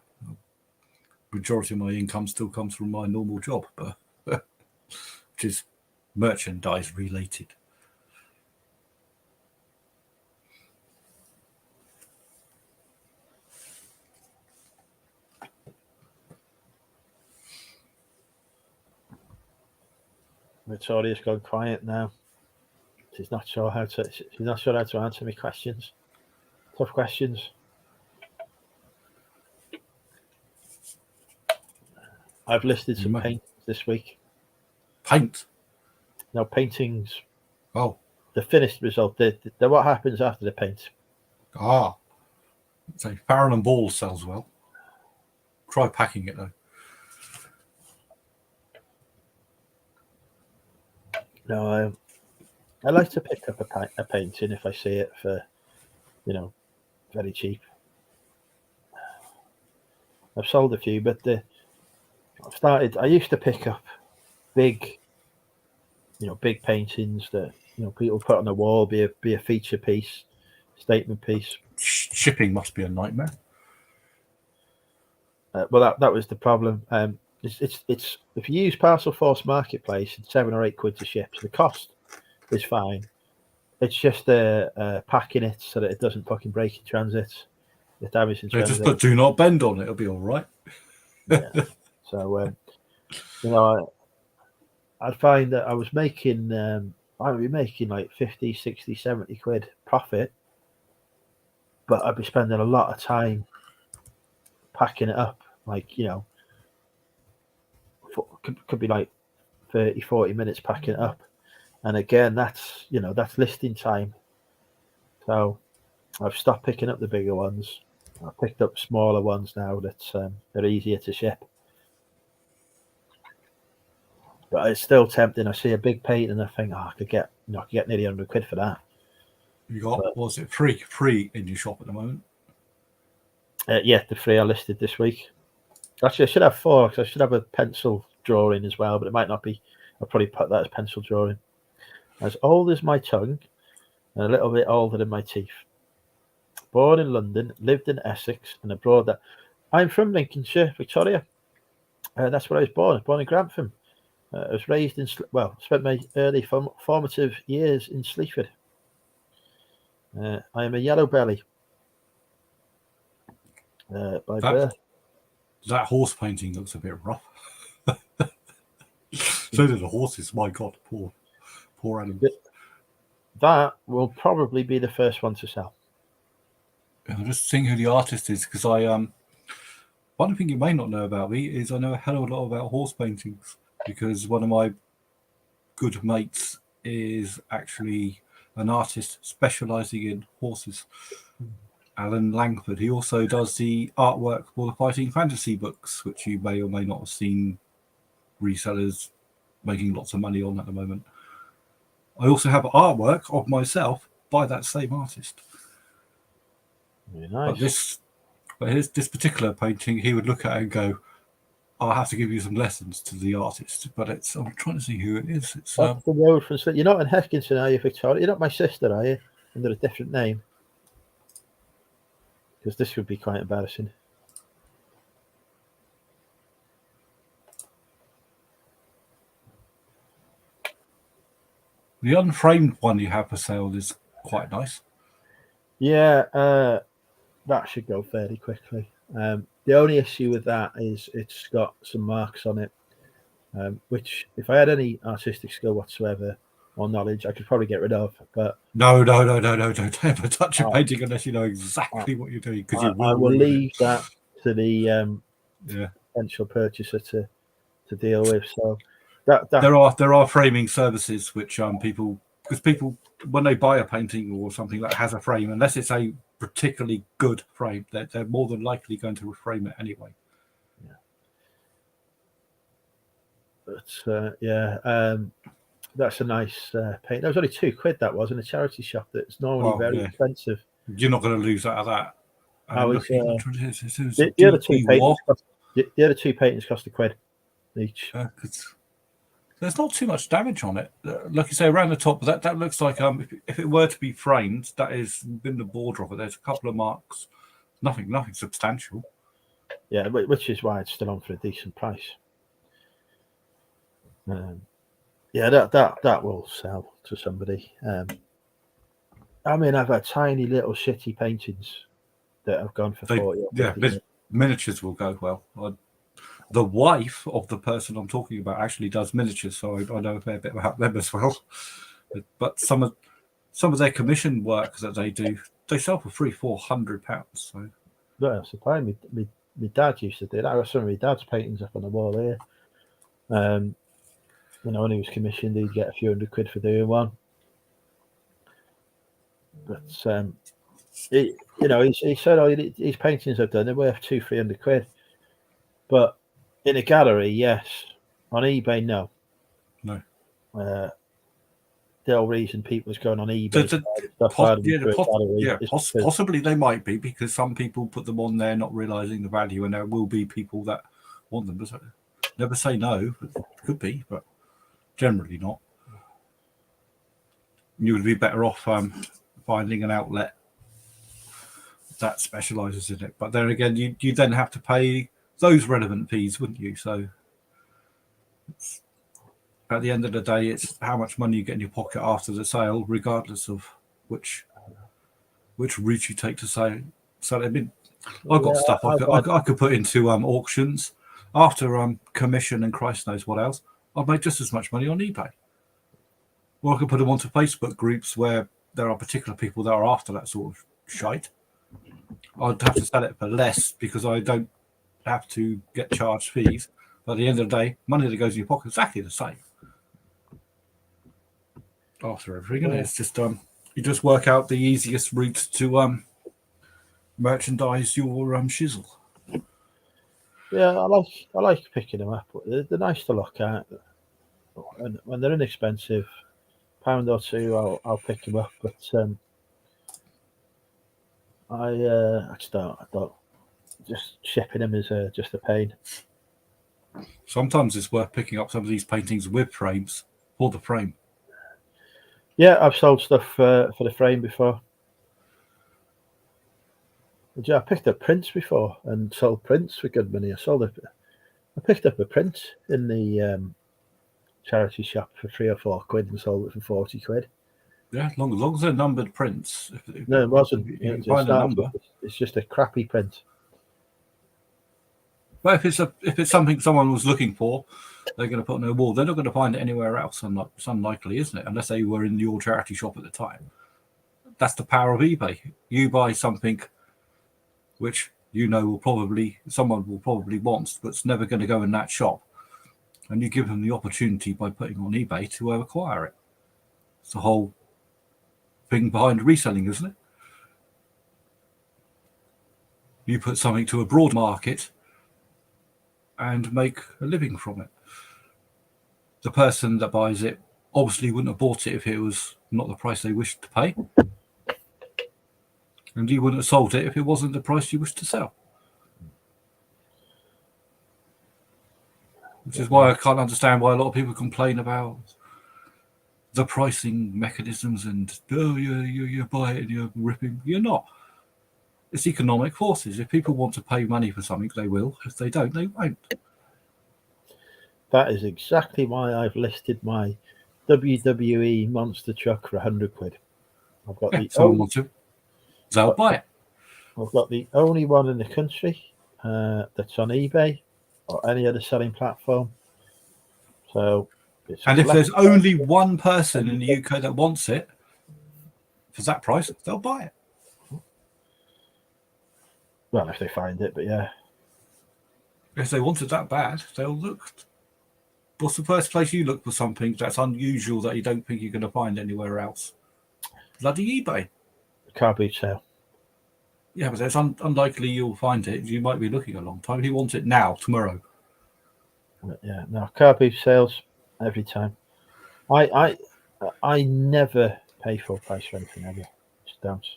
Majority of my income still comes from my normal job, but which is merchandise related. Victoria's gone quiet now. She's not sure how to answer me questions. Tough questions. I've listed some paintings this week. Paint? No, paintings. Oh. The finished result. The what happens after the paint. Ah. So Farrell and Ball sells well. Try packing it though. No, I like to pick up a painting if I see it for, very cheap. I've sold a few, but I used to pick up big paintings that people put on the wall, be a feature piece, statement piece. Shipping must be a nightmare. Well, that was the problem. It's if you use Parcel Force Marketplace, it's £7 or £8 to ship. So the cost is fine. It's just packing it so that it doesn't fucking break in transit. The damage in transit. Just put "do not bend" on it; it'll be all right. Yeah. So I'd find that I would be making like 50, 60, 70 quid profit, but I'd be spending a lot of time packing it up. Like, could be like 30, 40 minutes packing it up. And again, that's listing time. So I've stopped picking up the bigger ones. I've picked up smaller ones now that they're easier to ship. But it's still tempting. I see a big painting and I think, I could get nearly £100 for that. You got, what was it, free in your shop at the moment? Yeah, the 3 are listed this week. Actually, I should have 4 because I should have a pencil drawing as well, but it might not be. I'll probably put that as pencil drawing. As old as my tongue and a little bit older than my teeth. Born in London, lived in Essex and abroad. I'm from Lincolnshire, Victoria. That's where I was born. I was born in Grantham. I was raised in, spent my early formative years in Sleaford. I am a yellow belly by birth. That horse painting looks a bit rough. So do the horses. My God, poor animals. That will probably be the first one to sell. I'm just seeing who the artist is because one thing you may not know about me is I know a hell of a lot about horse paintings because one of my good mates is actually an artist specialising in horses. Alan Langford. He also does the artwork for the Fighting Fantasy books, which you may or may not have seen resellers making lots of money on at the moment. I also have artwork of myself by that same artist. Very nice. But this particular painting, he would look at it and go, I'll have to give you some lessons to the artist. But I'm trying to see who it is. It's off the road from You're not in Heskinson, are you, Victoria? You're not my sister, are you? Under a different name. Because this would be quite embarrassing. The unframed one you have for sale is quite nice. Yeah, that should go fairly quickly. The only issue with that is it's got some marks on it, which if I had any artistic skill whatsoever or knowledge, I could probably get rid of. But no, don't ever touch a painting unless you know exactly what you're doing. Because I will leave that to the potential purchaser to deal with. So there are framing services which people when they buy a painting or something that has a frame, unless it's a particularly good frame, they're more than likely going to reframe it anyway. But that's a nice paint. That was only £2 that was in a charity shop that's normally very expensive. You're not going to lose out of that. The other two paintings cost £1 each. There's not too much damage on it. Like you say, around the top, that looks like if it were to be framed, that is in the border of it. There's a couple of marks. Nothing substantial. Yeah, which is why it's still on for a decent price. That will sell to somebody. I mean, I've had tiny little shitty paintings that have gone for 40. Miniatures will go well. The wife of the person I'm talking about actually does miniatures, so I know a fair bit about them as well. But some of their commission work that they do, they sell for £300-400. So yeah, surprised me. My dad used to do that. I got some of my dad's paintings up on the wall here. When he was commissioned, he'd get a few £100 for doing one. But he said, his paintings I've done, they're worth £200-300. But in a gallery, yes. On eBay, no. The whole reason people is going on eBay. Possibly they might be because some people put them on there not realizing the value, and there will be people that want them. Never say no. It could be, but generally not. You would be better off finding an outlet that specializes in it. But then again, you then have to pay those relevant fees, wouldn't you? So at the end of the day, it's how much money you get in your pocket after the sale, regardless of which route you take to sell. So I mean, I've got stuff I could put into auctions after commission and Christ knows what else. I'd make just as much money on eBay. Or I could put them onto Facebook groups where there are particular people that are after that sort of shite. I'd have to sell it for less because I don't have to get charged fees. But at the end of the day, money that goes in your pocket is exactly the same. After everything, it's just you just work out the easiest route to merchandise your shizzle. Yeah, I like picking them up. They're nice to look at. And when they're inexpensive, £1 or £2, I'll pick them up. But I don't. Just shipping them is just a pain. Sometimes it's worth picking up some of these paintings with frames for the frame. Yeah, I've sold stuff for the frame before. Yeah, I picked up prints before and sold prints for good money. I picked up a print in the charity shop for £3 or £4 and sold it for £40. Yeah, as long as they're numbered prints. No, it wasn't. You find a number. It's just a crappy print. But if it's something someone was looking for, they're going to put on their wall. They're not going to find it anywhere else. It's unlikely, isn't it? Unless they were in your charity shop at the time. That's the power of eBay. You buy something which someone will probably want, but it's never going to go in that shop, and you give them the opportunity by putting on eBay to acquire it. It's the whole thing behind reselling, isn't it? You put something to a broad market and make a living from it. The person that buys it obviously wouldn't have bought it if it was not the price they wished to pay. And you wouldn't have sold it if it wasn't the price you wished to sell. Which is why I can't understand why a lot of people complain about the pricing mechanisms and, you buy it and you're ripping. You're not. It's economic forces. If people want to pay money for something, they will. If they don't, they won't. That is exactly why I've listed my WWE monster truck for £100. I've got someone wants to. They'll buy it. I've got the only one in the country that's on eBay or any other selling platform. So, and if there's only one person in the UK that wants it for that price, they'll buy it. Well, if they find it, but yeah. If they want it that bad, they'll look. What's the first place you look for something that's unusual that you don't think you're going to find anywhere else? Bloody eBay. Car boot sale. Yeah, but it's unlikely you'll find it. You might be looking a long time. If you want it now, tomorrow. Yeah, no, car boot sales every time. I never pay full price for anything ever. Just don't.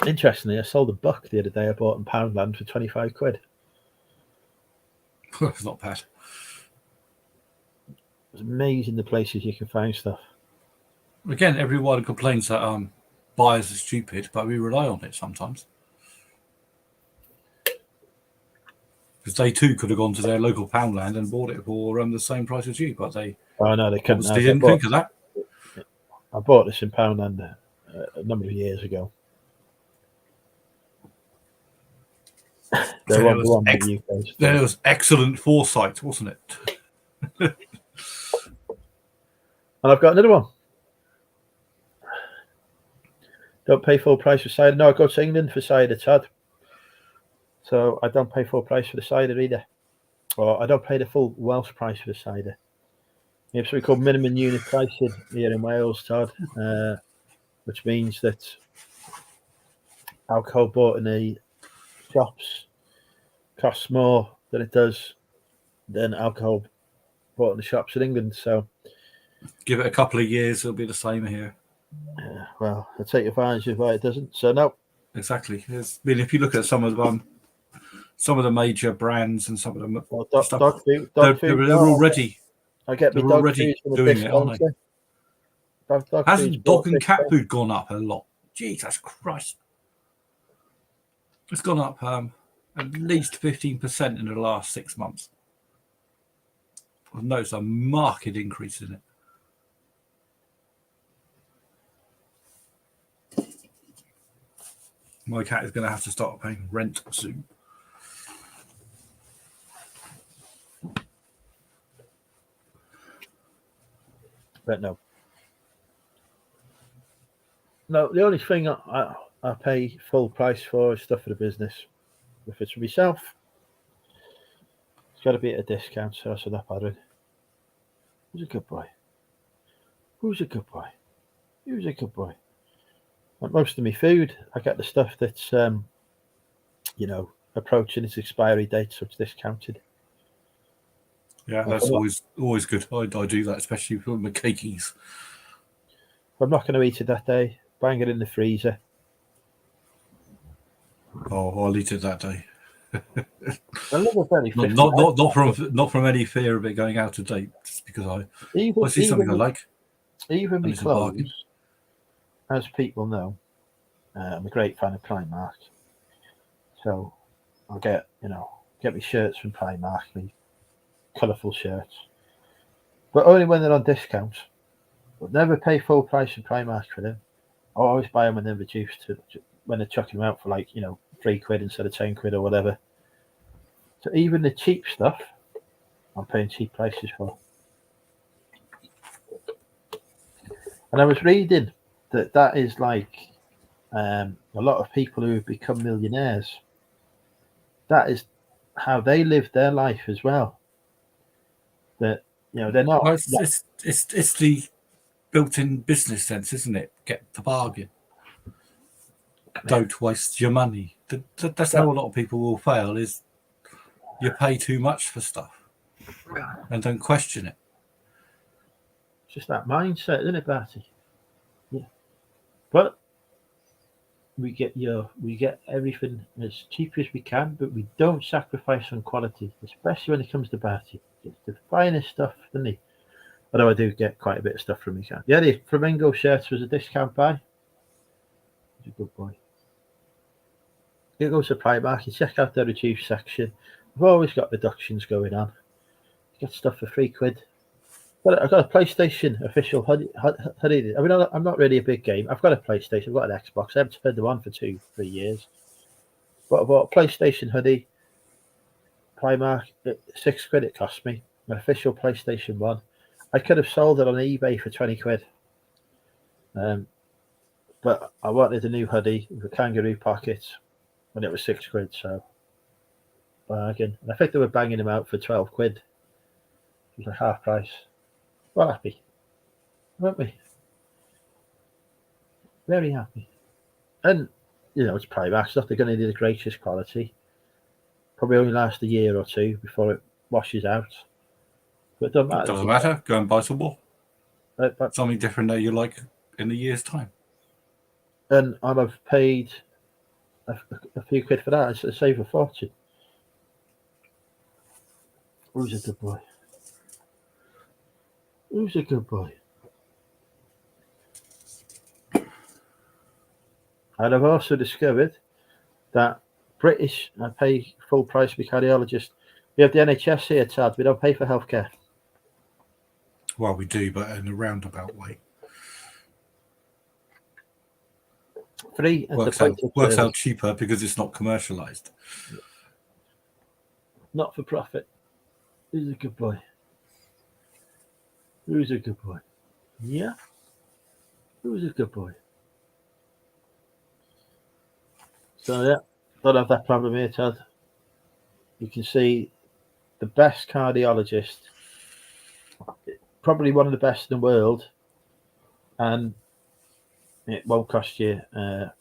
Interestingly, I sold a buck the other day I bought in Poundland for £25. It's not bad. It's amazing the places you can find stuff. Again, everyone complains that buyers are stupid, but we rely on it sometimes. Because they too could have gone to their local Poundland and bought it for the same price as you, but they couldn't. They didn't think of that. I bought this in Poundland a number of years ago. There was excellent foresight, wasn't it? And I've got another one. Don't pay full price for cider. No, I go to England for cider, Todd. So I don't pay full price for the cider either. Or I don't pay the full Welsh price for the cider. We have something called minimum unit pricing here in Wales, Todd, which means that alcohol bought in the shops costs more than it does than alcohol bought in the shops in England. So give it a couple of years, it'll be the same here. Well, I take advantage of why it doesn't. So no, exactly. I mean, if you look at some of the major brands and some of them, dog food, they're already. I get me dog food from a discounter. Hasn't dog and cat food gone up a lot? Jesus Christ! It's gone up at least 15% in the last 6 months. I've noticed a marked increase in it. My cat is going to have to start paying rent soon. But no, the only thing I pay full price for is stuff for the business. If it's for myself, it's got to be at a discount, so that's enough added. Who's a good boy? Who's a good boy? Who's a good boy? Like most of my food, I get the stuff that's approaching its expiry date, so it's discounted. Yeah, that's always good. I do that, especially for my cakeys. If I'm not going to eat it that day, bang it in the freezer. Oh, I'll eat it that day. I love a very not from any fear of it going out of date, just because I see something I like. Even my clothes, as people know, I'm a great fan of Primark. So I'll get my shirts from Primark, my colourful shirts, but only when they're on discount. I'll never pay full price in Primark for them. I always buy them when they're reduced when they're chucking them out for like £3 instead of £10 or whatever. So even the cheap stuff, I'm paying cheap prices for. And I was reading that is like a lot of people who have become millionaires. That is how they live their life as well. That they're not. Well, it's the built-in business sense, isn't it? Get the bargain. Don't waste your money. That's how a lot of people will fail. Is you pay too much for stuff and don't question it. It's just that mindset, isn't it, Barty? Yeah. But we get everything as cheap as we can, but we don't sacrifice on quality, especially when it comes to Barty. It's the finest stuff, isn't it? Although I do get quite a bit of stuff from me. Yeah, the Flamingo shirts was a discount buy. He's a good boy. You go to Primark, you check out their reduced section. I've always got reductions going on. You get stuff for £3. I've got a PlayStation official hoodie. I mean, I'm not really a big game. I've got a PlayStation. I've got an Xbox. I haven't spent the one for 2-3 years. But I bought a PlayStation hoodie. Primark, £6 it cost me. An official PlayStation 1. I could have sold it on eBay for £20. But I wanted a new hoodie with kangaroo pockets, and it was £6. So bargain. And I think they were banging them out for £12. It was like half price. Well, happy, weren't we? Very happy. And it's Primark stuff. They're going to do the greatest quality. Probably only last a year or two before it washes out. But it doesn't matter. It doesn't matter. Go and buy some more. Something different that you like in a year's time. And I've paid a few quid for that. I save a fortune. Who's a good boy? Who's a good boy? And I've also discovered that British, I pay full price for cardiologist. We have the NHS here, Tad. We don't pay for healthcare. Well, we do, but in a roundabout way. Free. Works out cheaper because it's not commercialised. Not for profit. Who's a good boy? Who's a good boy? Yeah? Who's a good boy? So, yeah, don't have that problem here, Tad. You can see the best cardiologist, probably one of the best in the world, and it won't cost you a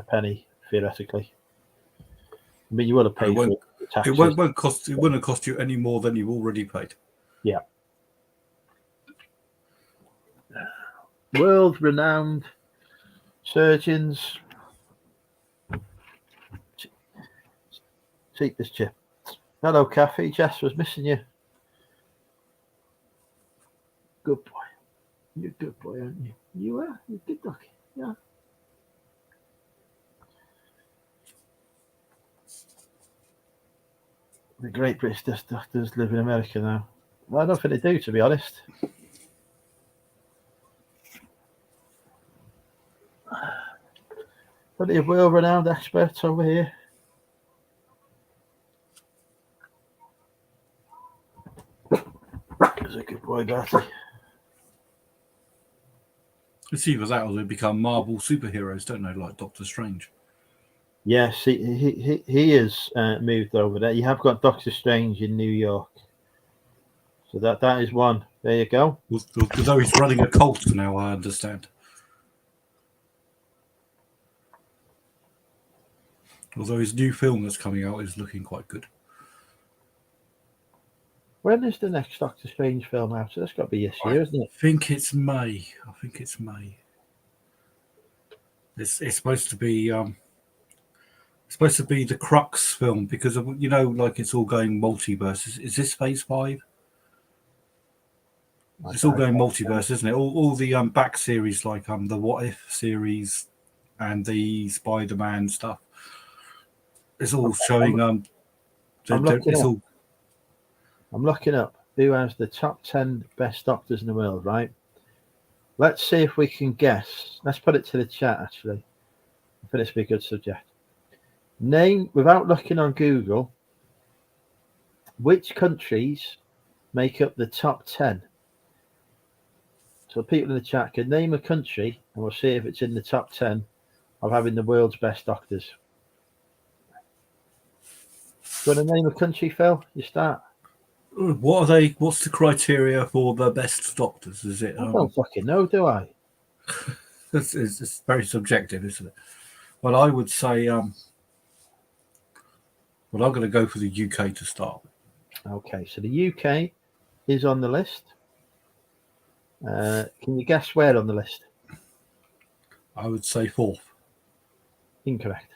penny, theoretically. I mean, you will have paid for taxes. It wouldn't cost you any more than you've already paid. Yeah. World-renowned surgeons. Cheapest chip. Hello, Kathy. Jess was missing you. Good boy. You're a good boy, aren't you? You are. You're a good dog. Yeah. The great British doctors live in America now. Well, I don't think they do, to be honest. Plenty of world-renowned experts over here. He's a good boy, Bertie. It's either that or they become Marvel superheroes, don't they? Like Doctor Strange. Yes, he has moved over there. You have got Doctor Strange in New York. So that is one. There you go. Although he's running a cult now, I understand. Although his new film that's coming out is looking quite good. When is the next Doctor Strange film out? So that's got to be this year, isn't it? I think it's May. It's supposed to be the Crux film because of, like it's all going multiverse. Is this Phase 5? It's all going multiverse, isn't it? All the back series like the What If series and the Spider-Man stuff. It's all showing I'm looking up who has the top 10 best doctors in the world, right? Let's see if we can guess. Let's put it to the chat, actually. I think this would be a good subject. Name, without looking on Google, which countries make up the top 10? So people in the chat can name a country, and we'll see if it's in the top 10 of having the world's best doctors. Do you want to name a country, Phil? You start. What are they? What's the criteria for the best doctors? Is it? I don't fucking know, do I? It's very subjective, isn't it? Well, I would say, I'm going to go for the UK to start. Okay, so the UK is on the list. Can you guess where on the list? I would say 4th. Incorrect.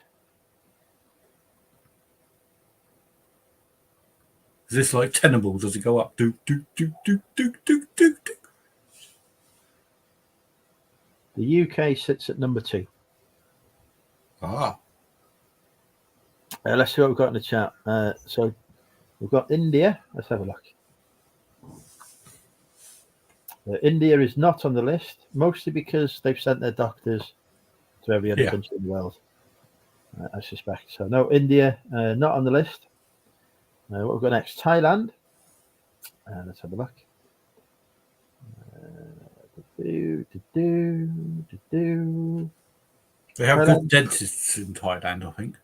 Is this like Tenable? Does it go up? Do, do, do, do, do, do, do, do. The UK sits at number 2. Let's see what we've got in the chat. So we've got India. Let's have a look. India is not on the list, mostly because they've sent their doctors to every other country in the world, I suspect. So no, India, not on the list. What we've got next? Thailand. Let's have a look. They have good dentists in Thailand, I think.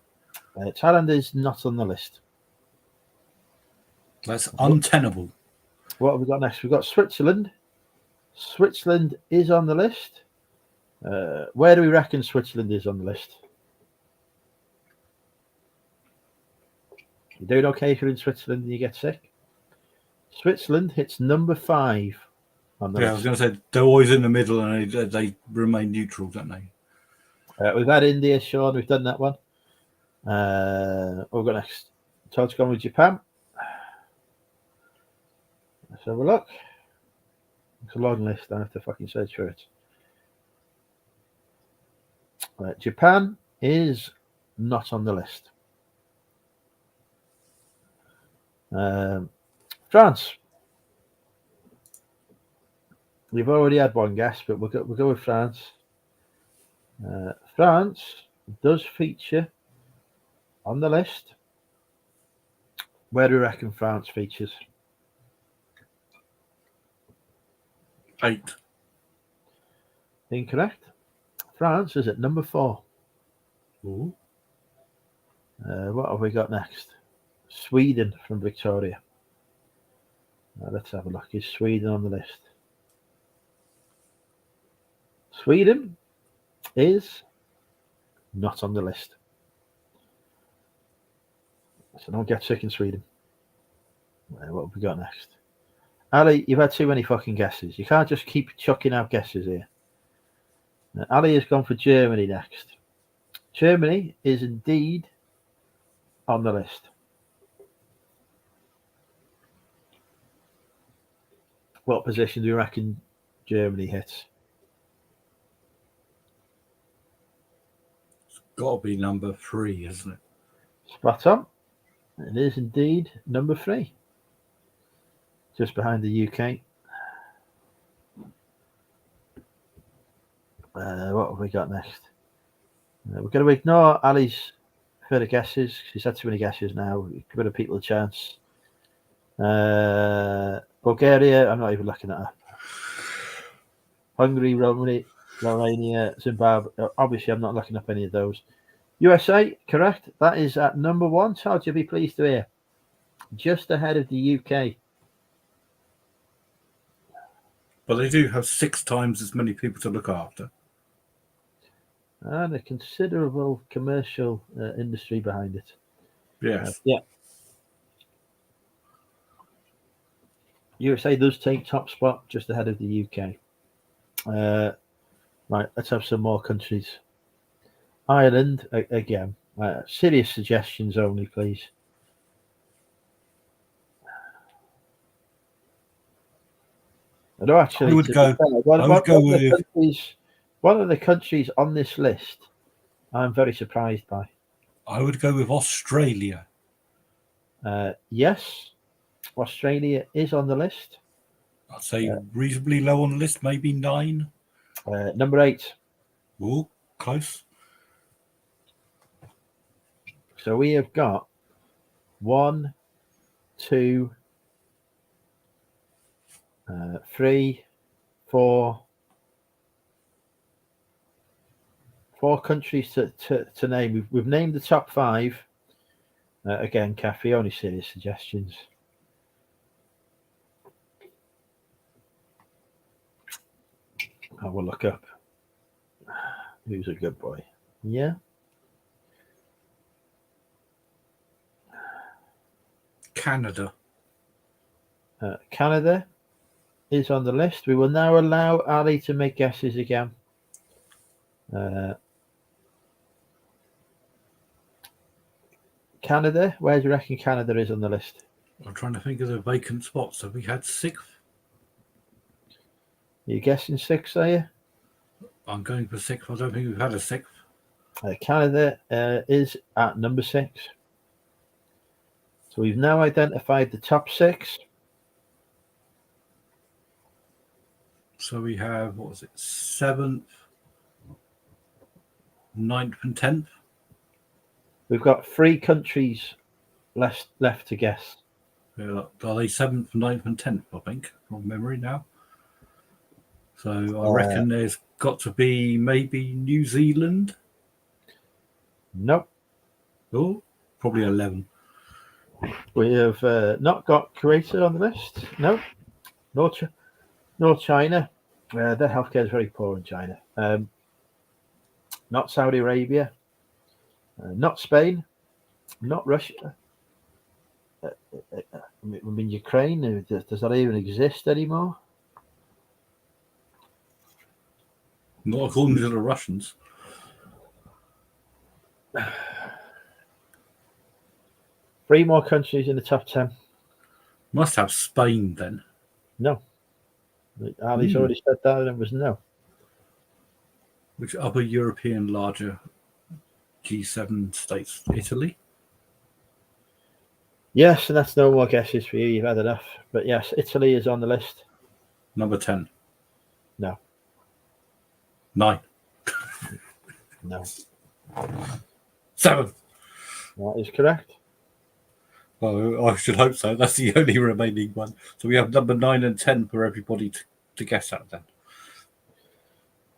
Thailand is not on the list. That's untenable. What have we got next? We've got Switzerland. Switzerland is on the list. Where do we reckon Switzerland is on the list? You doing okay if you're in Switzerland and you get sick? Switzerland hits number 5 on the list. I was going to say they're always in the middle and they remain neutral, don't they? We've had India, Sean. We've done that one. What we've got next? Todd's gone with Japan. Let's have a look. It's a long list. I have to fucking search for it. Japan is not on the list. France. We've already had one guess, but we'll go with France. France does feature on the list. Where do you reckon France features? 8. Incorrect. France is at number 4. Ooh. What have we got next? Sweden from Victoria. Let's have a look. Is Sweden on the list? Sweden is not on the list. So don't get sick in Sweden. What have we got next? Ali, you've had too many fucking guesses. You can't just keep chucking out guesses here. Ali has gone for Germany next. Germany is indeed on the list. What position do you reckon Germany hits? It's got to be number 3, isn't it? Spot on. It is indeed number 3. Just behind the UK. What have we got next? We're going to ignore Ali's further guesses. She's had too many guesses now. Give other people a chance. Bulgaria, I'm not even looking at her. Hungary, Romania, Zimbabwe. Obviously, I'm not looking up any of those. USA, correct. That is at number 1. Todd, you'll be pleased to hear. Just ahead of the UK. But they do have 6 times as many people to look after. and a considerable commercial industry behind it. Yes. Yeah. USA does take top spot just ahead of the UK. Right, let's have some more countries. Ireland, again. Serious suggestions only, please. No, actually, I would go. One of the countries on this list, I'm very surprised by. I would go with Australia. Yes, Australia is on the list. I'd say reasonably low on the list, maybe 9. Number 8. Oh, close. So we have got 1, 2, 3, 4 countries to name. We've named the top 5. Again, Kathy, only serious suggestions. I will look up who's a good boy. Yeah. Canada. Canada is on the list. We will now allow Ali to make guesses again. Canada, where do you reckon Canada is on the list? I'm trying to think of the vacant spots. Have we had 6th? You're guessing 6, are you? I'm going for 6th. I don't think we've had a 6th. Canada is at number 6. So we've now identified the top 6. So we have, what was it, 7th, 9th and 10th? We've got 3 countries left to guess. Yeah, are they 7th, 9th and 10th, I think, from memory now? So I reckon there's got to be maybe New Zealand. Nope. Oh, probably 11. We have not got Kuwait on the list. No. Nor China. Their healthcare is very poor in China. Not Saudi Arabia. Not Spain. Not Russia. I mean, Ukraine. Does that even exist anymore? Not according to the Russians. Three more countries in the top 10. Must have Spain then. No. Ali's already said that, and it was no. Which other European larger G7 states? Italy? Yes, and that's no more guesses for you. You've had enough. But yes, Italy is on the list. Number 10. No. 9. No. 7. That is correct. Well, I should hope so. That's the only remaining one. So we have number 9 and 10 for everybody to guess at then.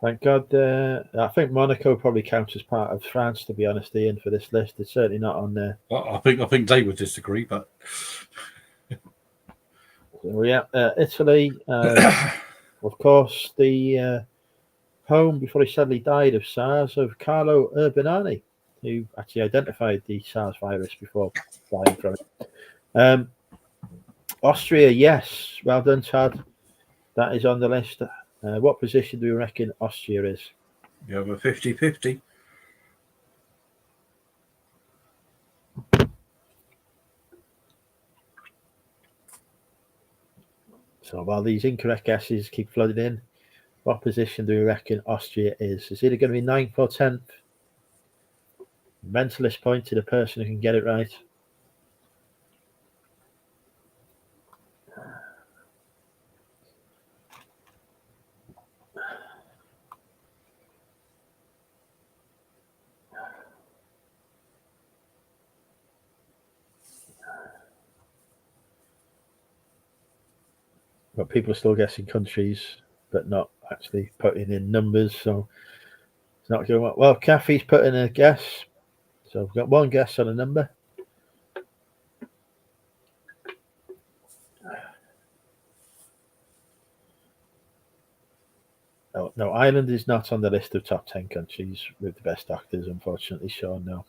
Thank God. I think Monaco probably counts as part of France, to be honest, Ian, for this list. It's certainly not on there. I think they would disagree, but So, yeah, Italy, of course, the home before he sadly died of SARS of Carlo Urbanani, who actually identified the SARS virus before dying from it. Austria, yes. Well done, Tad. That is on the list. What position do you reckon Austria is? you have a 50-50. So while these incorrect guesses keep flooding in, what position do you reckon Austria is? Is either going to be 9th or 10th? Mentalist point to the person who can get it right. But people are still guessing countries, but not actually putting in numbers. So it's not going well. Well, Kathy's put in a guess. So we've got one guess on a number. No, Ireland is not on the list of top 10 countries with the best doctors, unfortunately, Sean. No,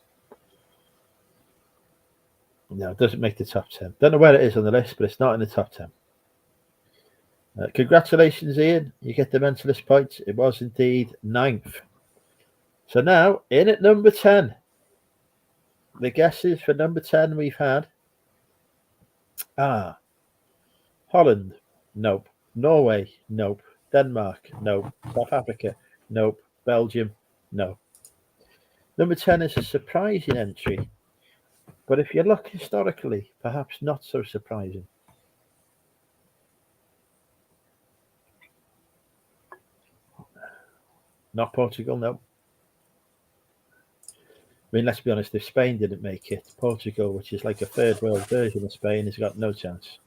it doesn't make the top 10. Don't know where it is on the list, but it's not in the top 10. Congratulations, Ian. You get the mentalist points. It was indeed 9th. So now, in at number 10. The guesses for number 10 we've had are Holland, nope. Norway, nope. Denmark, nope. South Africa, nope. Belgium, no. Number 10 is a surprising entry, but if you look historically, perhaps not so surprising. Not Portugal, no. I mean, let's be honest, if Spain didn't make it, Portugal, which is like a third world version of Spain, has got no chance.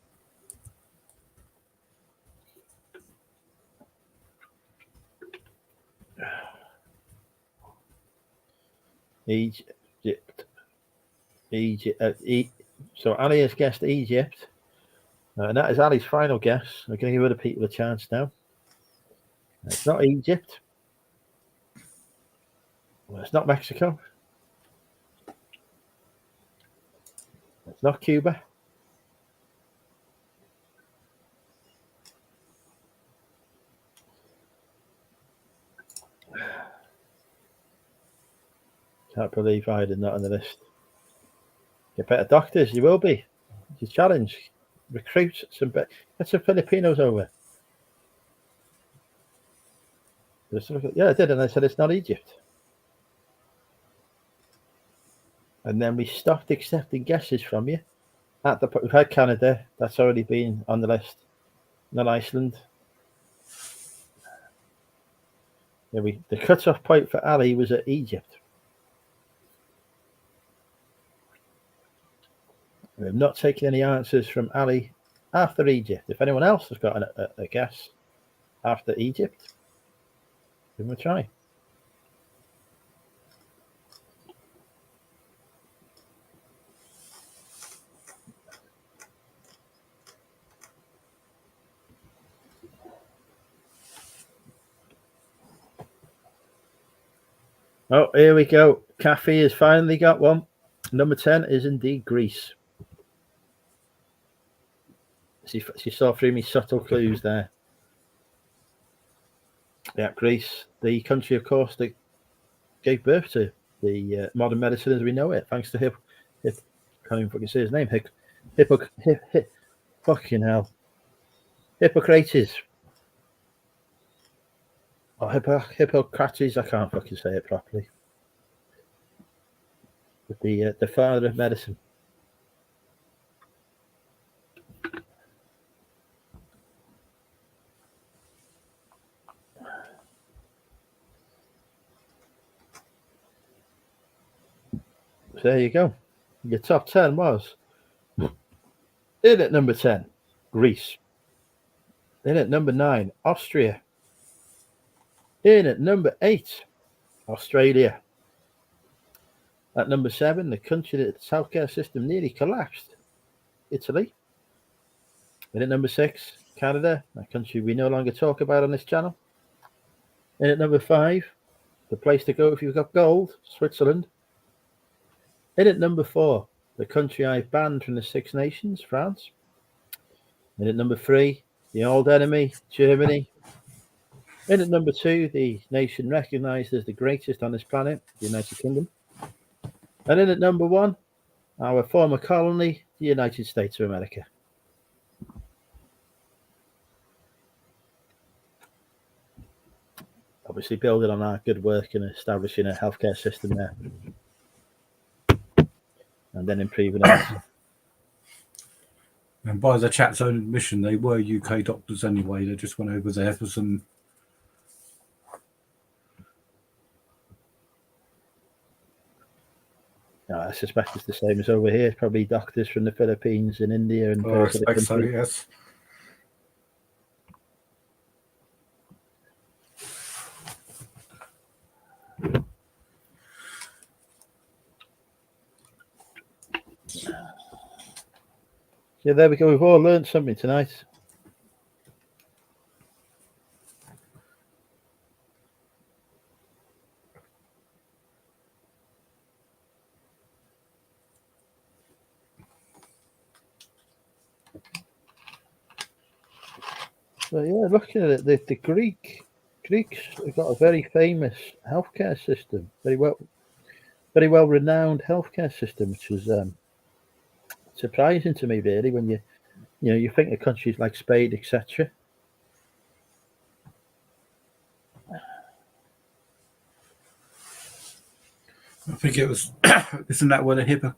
Egypt. So Ali has guessed Egypt. And that is Ali's final guess. I'm going to give other people a chance now. It's not Egypt. Well, it's not Mexico. It's not Cuba. Can't believe Ireland not on the list. Get better doctors, you will be. It's a challenge. Recruit some get some Filipinos over. Yeah, I did, and I said it's not Egypt. And then we stopped accepting guesses from you. We've had Canada, that's already been on the list. Not Iceland. Yeah, the cut-off point for Ali was at Egypt. We've not taken any answers from Ali after Egypt. If anyone else has got a guess after Egypt, give them a try. Oh, here we go. Kathy has finally got one. Number 10 is indeed Greece. She saw through me subtle clues there. Yeah, Greece, the country, of course, that gave birth to the modern medicine as we know it, thanks to can't even fucking say his name. Fucking hell. Hippocrates. Or Hippocrates, I can't fucking say it properly. But the father of medicine. So there you go. Your top 10 was in at number 10, Greece. In at number 9, Austria. In at number 8, Australia. At number 7, the country that its healthcare system nearly collapsed, Italy. In at number 6, Canada, a country we no longer talk about on this channel. In at number 5, the place to go if you've got gold, Switzerland. In at number 4, the country I banned from the Six Nations, France. In at number 3, the old enemy, Germany. In at number 2, the nation recognised as the greatest on this planet, the United Kingdom. And in at number 1, our former colony, the United States of America. Obviously building on our good work in establishing a healthcare system there. And then improving it. And by the chat's own admission, they were UK doctors anyway. They just went over there for some. No, I suspect it's the same as over here. Probably doctors from the Philippines and India and I expect so, yes. Yeah, there we go. We've all learned something tonight. So yeah, looking at it, the Greeks have got a very famous healthcare system, very well renowned healthcare system, which was surprising to me really when you think of countries like Spain, etc. I think it was, isn't that where the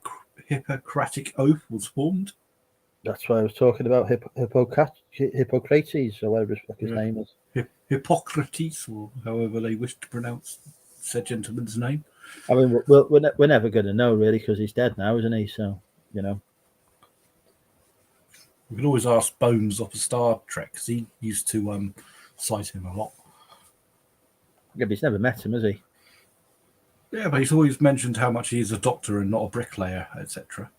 Hippocratic Oath was formed? That's why I was talking about Hippocrates, or whatever his name is. Hippocrates, or however they wish to pronounce said gentleman's name. I mean, we're never going to know really because he's dead now, isn't he? So we can always ask Bones off of Star Trek because he used to cite him a lot. Yeah, but he's never met him, has he? Yeah, but he's always mentioned how much he is a doctor and not a bricklayer, etc.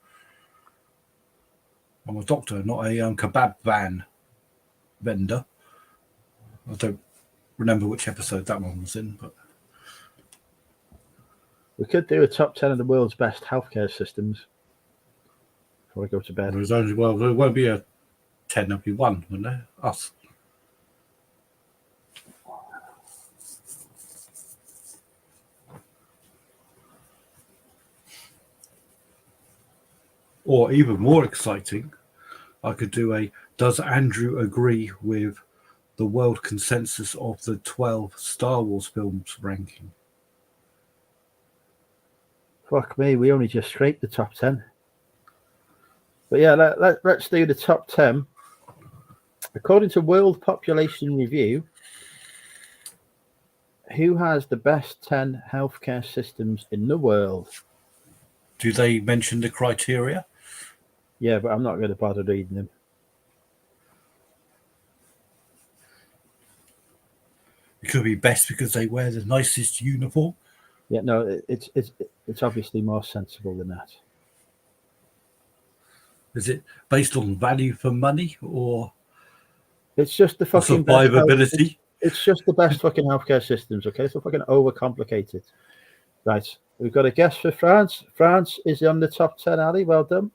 I'm a doctor, not a kebab van vendor. I don't remember which episode that one was in, but we could do a top 10 of the world's best healthcare systems before I go to bed. There won't be a 10, there'll be one, won't there? Us. Or even more exciting, I could do does Andrew agree with the world consensus of the 12 Star Wars films ranking? Fuck me, we only just scraped the top 10. But yeah, let's do the top 10. According to World Population Review, who has the best 10 healthcare systems in the world? Do they mention the criteria? Yeah, but I'm not going to bother reading them. It could be best because they wear the nicest uniform. Yeah, no, it's obviously more sensible than that. Is it based on value for money or it's just the fucking survivability? It's just the best fucking healthcare systems, okay? So fucking overcomplicated. Right, we've got a guess for France. France is on the top 10, Ali. Well done.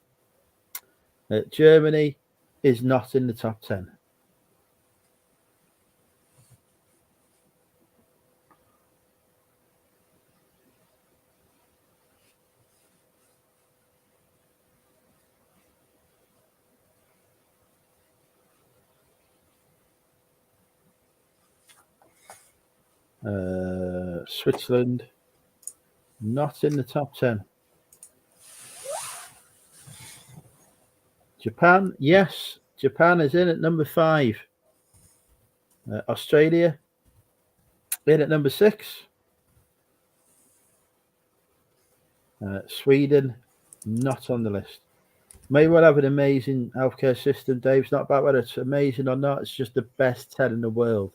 Germany is not in the top 10. Switzerland, not in the top 10. Japan, yes. Japan is in at number 5. Australia, in at number 6. Sweden, not on the list. May well have an amazing healthcare system, Dave. It's not about whether it's amazing or not. It's just the best 10 in the world.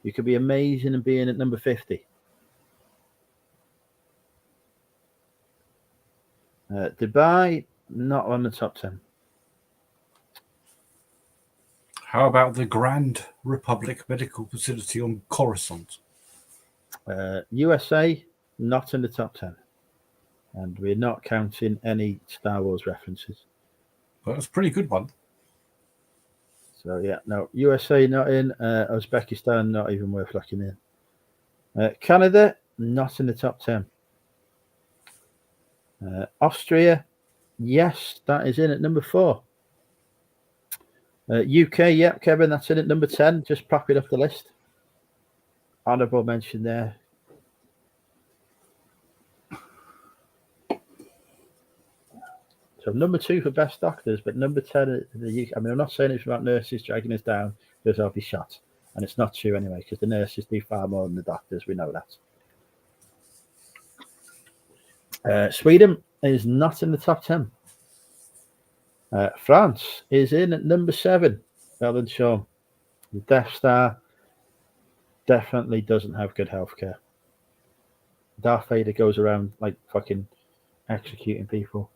You could be amazing and being at number 50. Dubai, not on the top 10. How about the Grand Republic Medical Facility on Coruscant? USA, not in the top 10. And we're not counting any Star Wars references. Well, that's a pretty good one. So, yeah, no, USA not in. Uzbekistan, not even worth looking in. Canada, not in the top 10. Austria, yes, that is in at number 4. UK, yeah, Kevin, that's in at number 10. Just popping up the list. Honourable mention there. So number 2 for best doctors, but number 10 in the UK. I mean, I'm not saying it's about nurses dragging us down because I'll be shot. And it's not true anyway, because the nurses do far more than the doctors. We know that. Sweden is not in the top 10. France is in at number 7. Well done, Sean. The Death Star definitely doesn't have good healthcare. Darth Vader goes around like fucking executing people.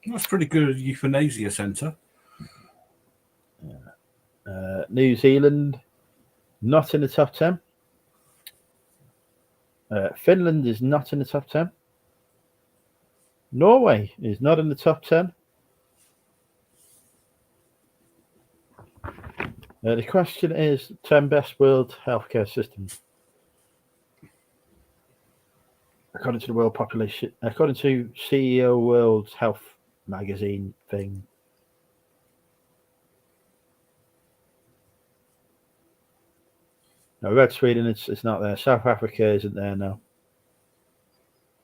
That's pretty good euthanasia centre. New Zealand, not in the top 10. Finland is not in the top 10. Norway is not in the top 10. The question is 10 best world healthcare systems. According to the world population, according to CEO World Health magazine thing. No, Red Sweden, it's not there. South Africa isn't there now.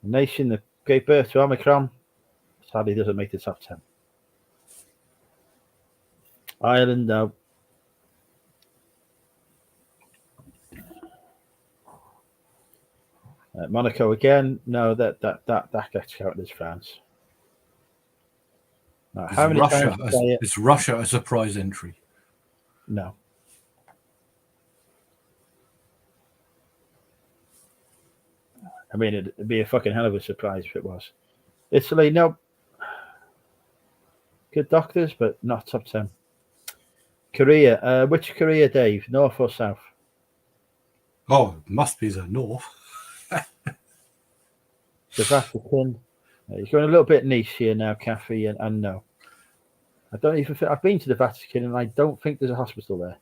The nation that gave birth to Omicron sadly doesn't make the top 10. Ireland, no. Monaco again, no. That gets counted as France. Now, how many times is Russia a surprise entry? No. I mean, it'd be a fucking hell of a surprise if it was. Italy, no. Good doctors, but not top 10. Korea, which Korea, Dave? North or south? Oh, it must be the north. The Vatican. You're going a little bit niche here now, Kathy, and no. I don't even think I've been to the Vatican, and I don't think there's a hospital there.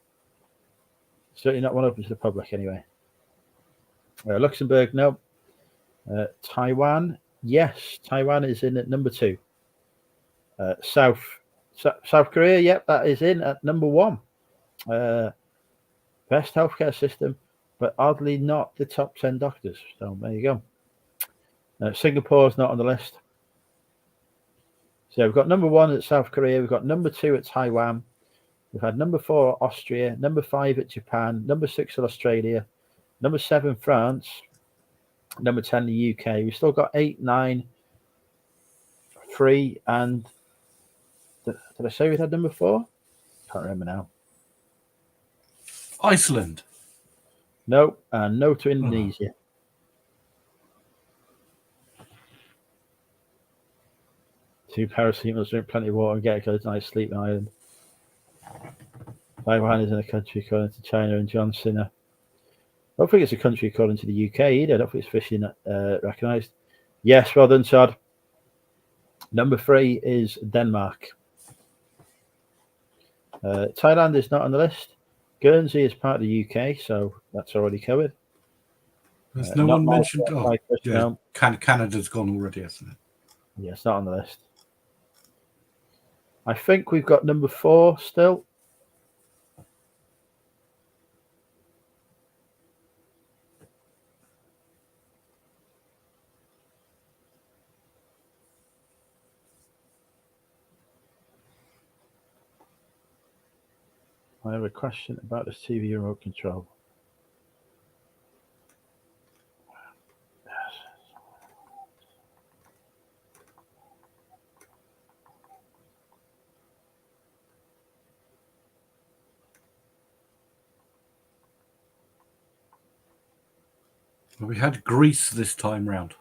Certainly not one open to the public, anyway. Luxembourg, no. Taiwan, yes. Taiwan is in at number 2. South Korea, yep, that is in at number 1. Best healthcare system, but oddly not the top 10 doctors. So there you go. Singapore's not on the list. So we've got number 1 at South Korea. We've got number 2 at Taiwan. We've had number 4 Austria, number 5 at Japan, number 6 at Australia, number 7 France, number 10 the UK. We've still got 8, 9, 3, and did I say we had number 4? Can't remember now. Iceland. No, and no to Indonesia. Two paracetamols, drink plenty of water, and get a good night's sleep in Ireland. Taiwan is in a country according to China and John Cena. I don't think it's a country according to the UK either. I don't think it's officially recognised. Yes, well done, Todd. Number 3 is Denmark. Thailand is not on the list. Guernsey is part of the UK, so that's already covered. There's no one mentioned. Oh, yeah, Canada's gone already, hasn't it? Yeah, it's not on the list. I think we've got number 4 still. I have a question about this TV remote control. Well, we had Greece this time round.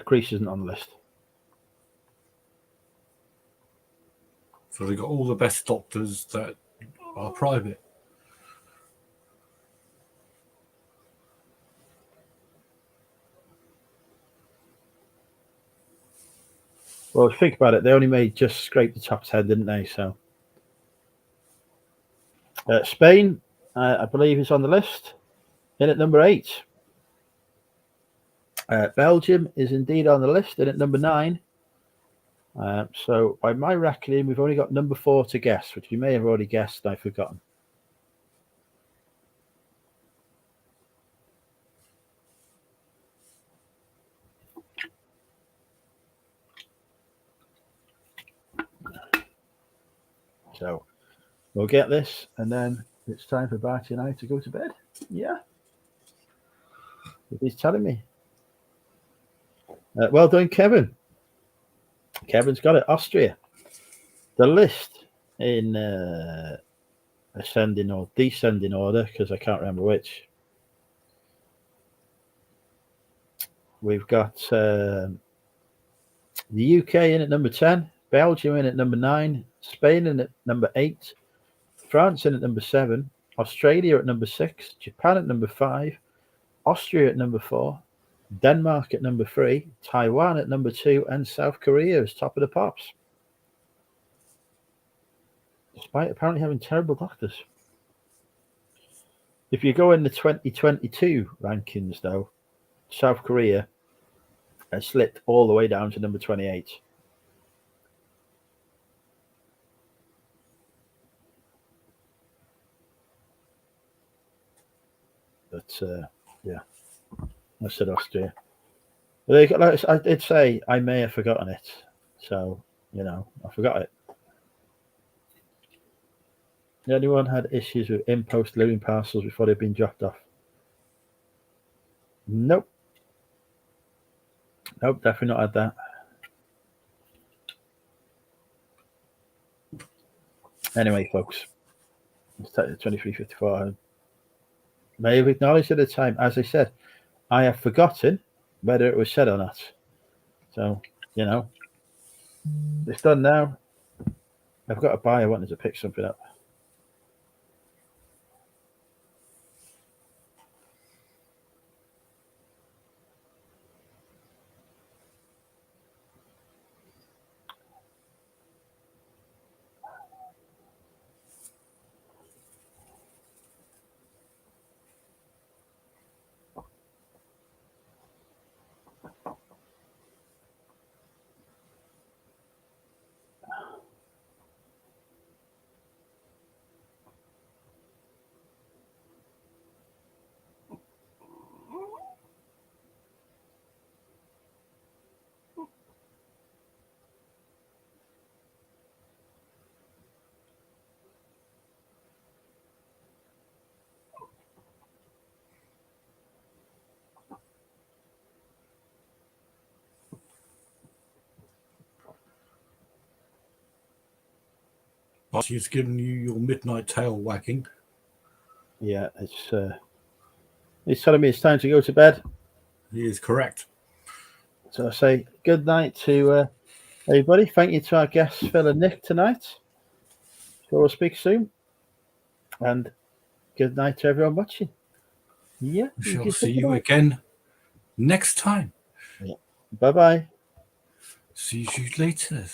Greece isn't on the list. So they got all the best doctors that are private. Well, if you think about it, they only just scraped the top 10, didn't they? So Spain, I believe, is on the list. In at number 8. Belgium is indeed on the list, in at number 9. So by my reckoning, we've only got number 4 to guess, which you may have already guessed. I've forgotten. So we'll get this, and then it's time for Barty and I to go to bed. Yeah. He's telling me. Well done, Kevin. Kevin's got it. Austria. The list in ascending or descending order because I can't remember which. We've got the UK in at number 10, Belgium in at number 9, Spain in at number 8, France in at number 7, Australia at number 6, Japan at number 5, Austria at number 4, Denmark at number 3, Taiwan at number 2, and South Korea is top of the pops. Despite apparently having terrible doctors. If you go in the 2022 rankings, though, South Korea has slipped all the way down to number 28. But yeah, I said Austria. Like I did say, I may have forgotten it. So, I forgot it. Anyone had issues with in-post living parcels before they've been dropped off? Nope. Nope, definitely not had that. Anyway, folks, let's take the 2354. May have acknowledged at the time, as I said, I have forgotten whether it was said or not. So, it's done now. I've got a buyer wanting to pick something up. He's given you your midnight tail wagging. Yeah, it's telling me it's time to go to bed. He is correct. So I say good night to everybody. Thank you to our guests, Phil and Nick, tonight. So we'll speak soon. And good night to everyone watching. Yeah. We shall see you again next time. Yeah. Bye-bye. See you later.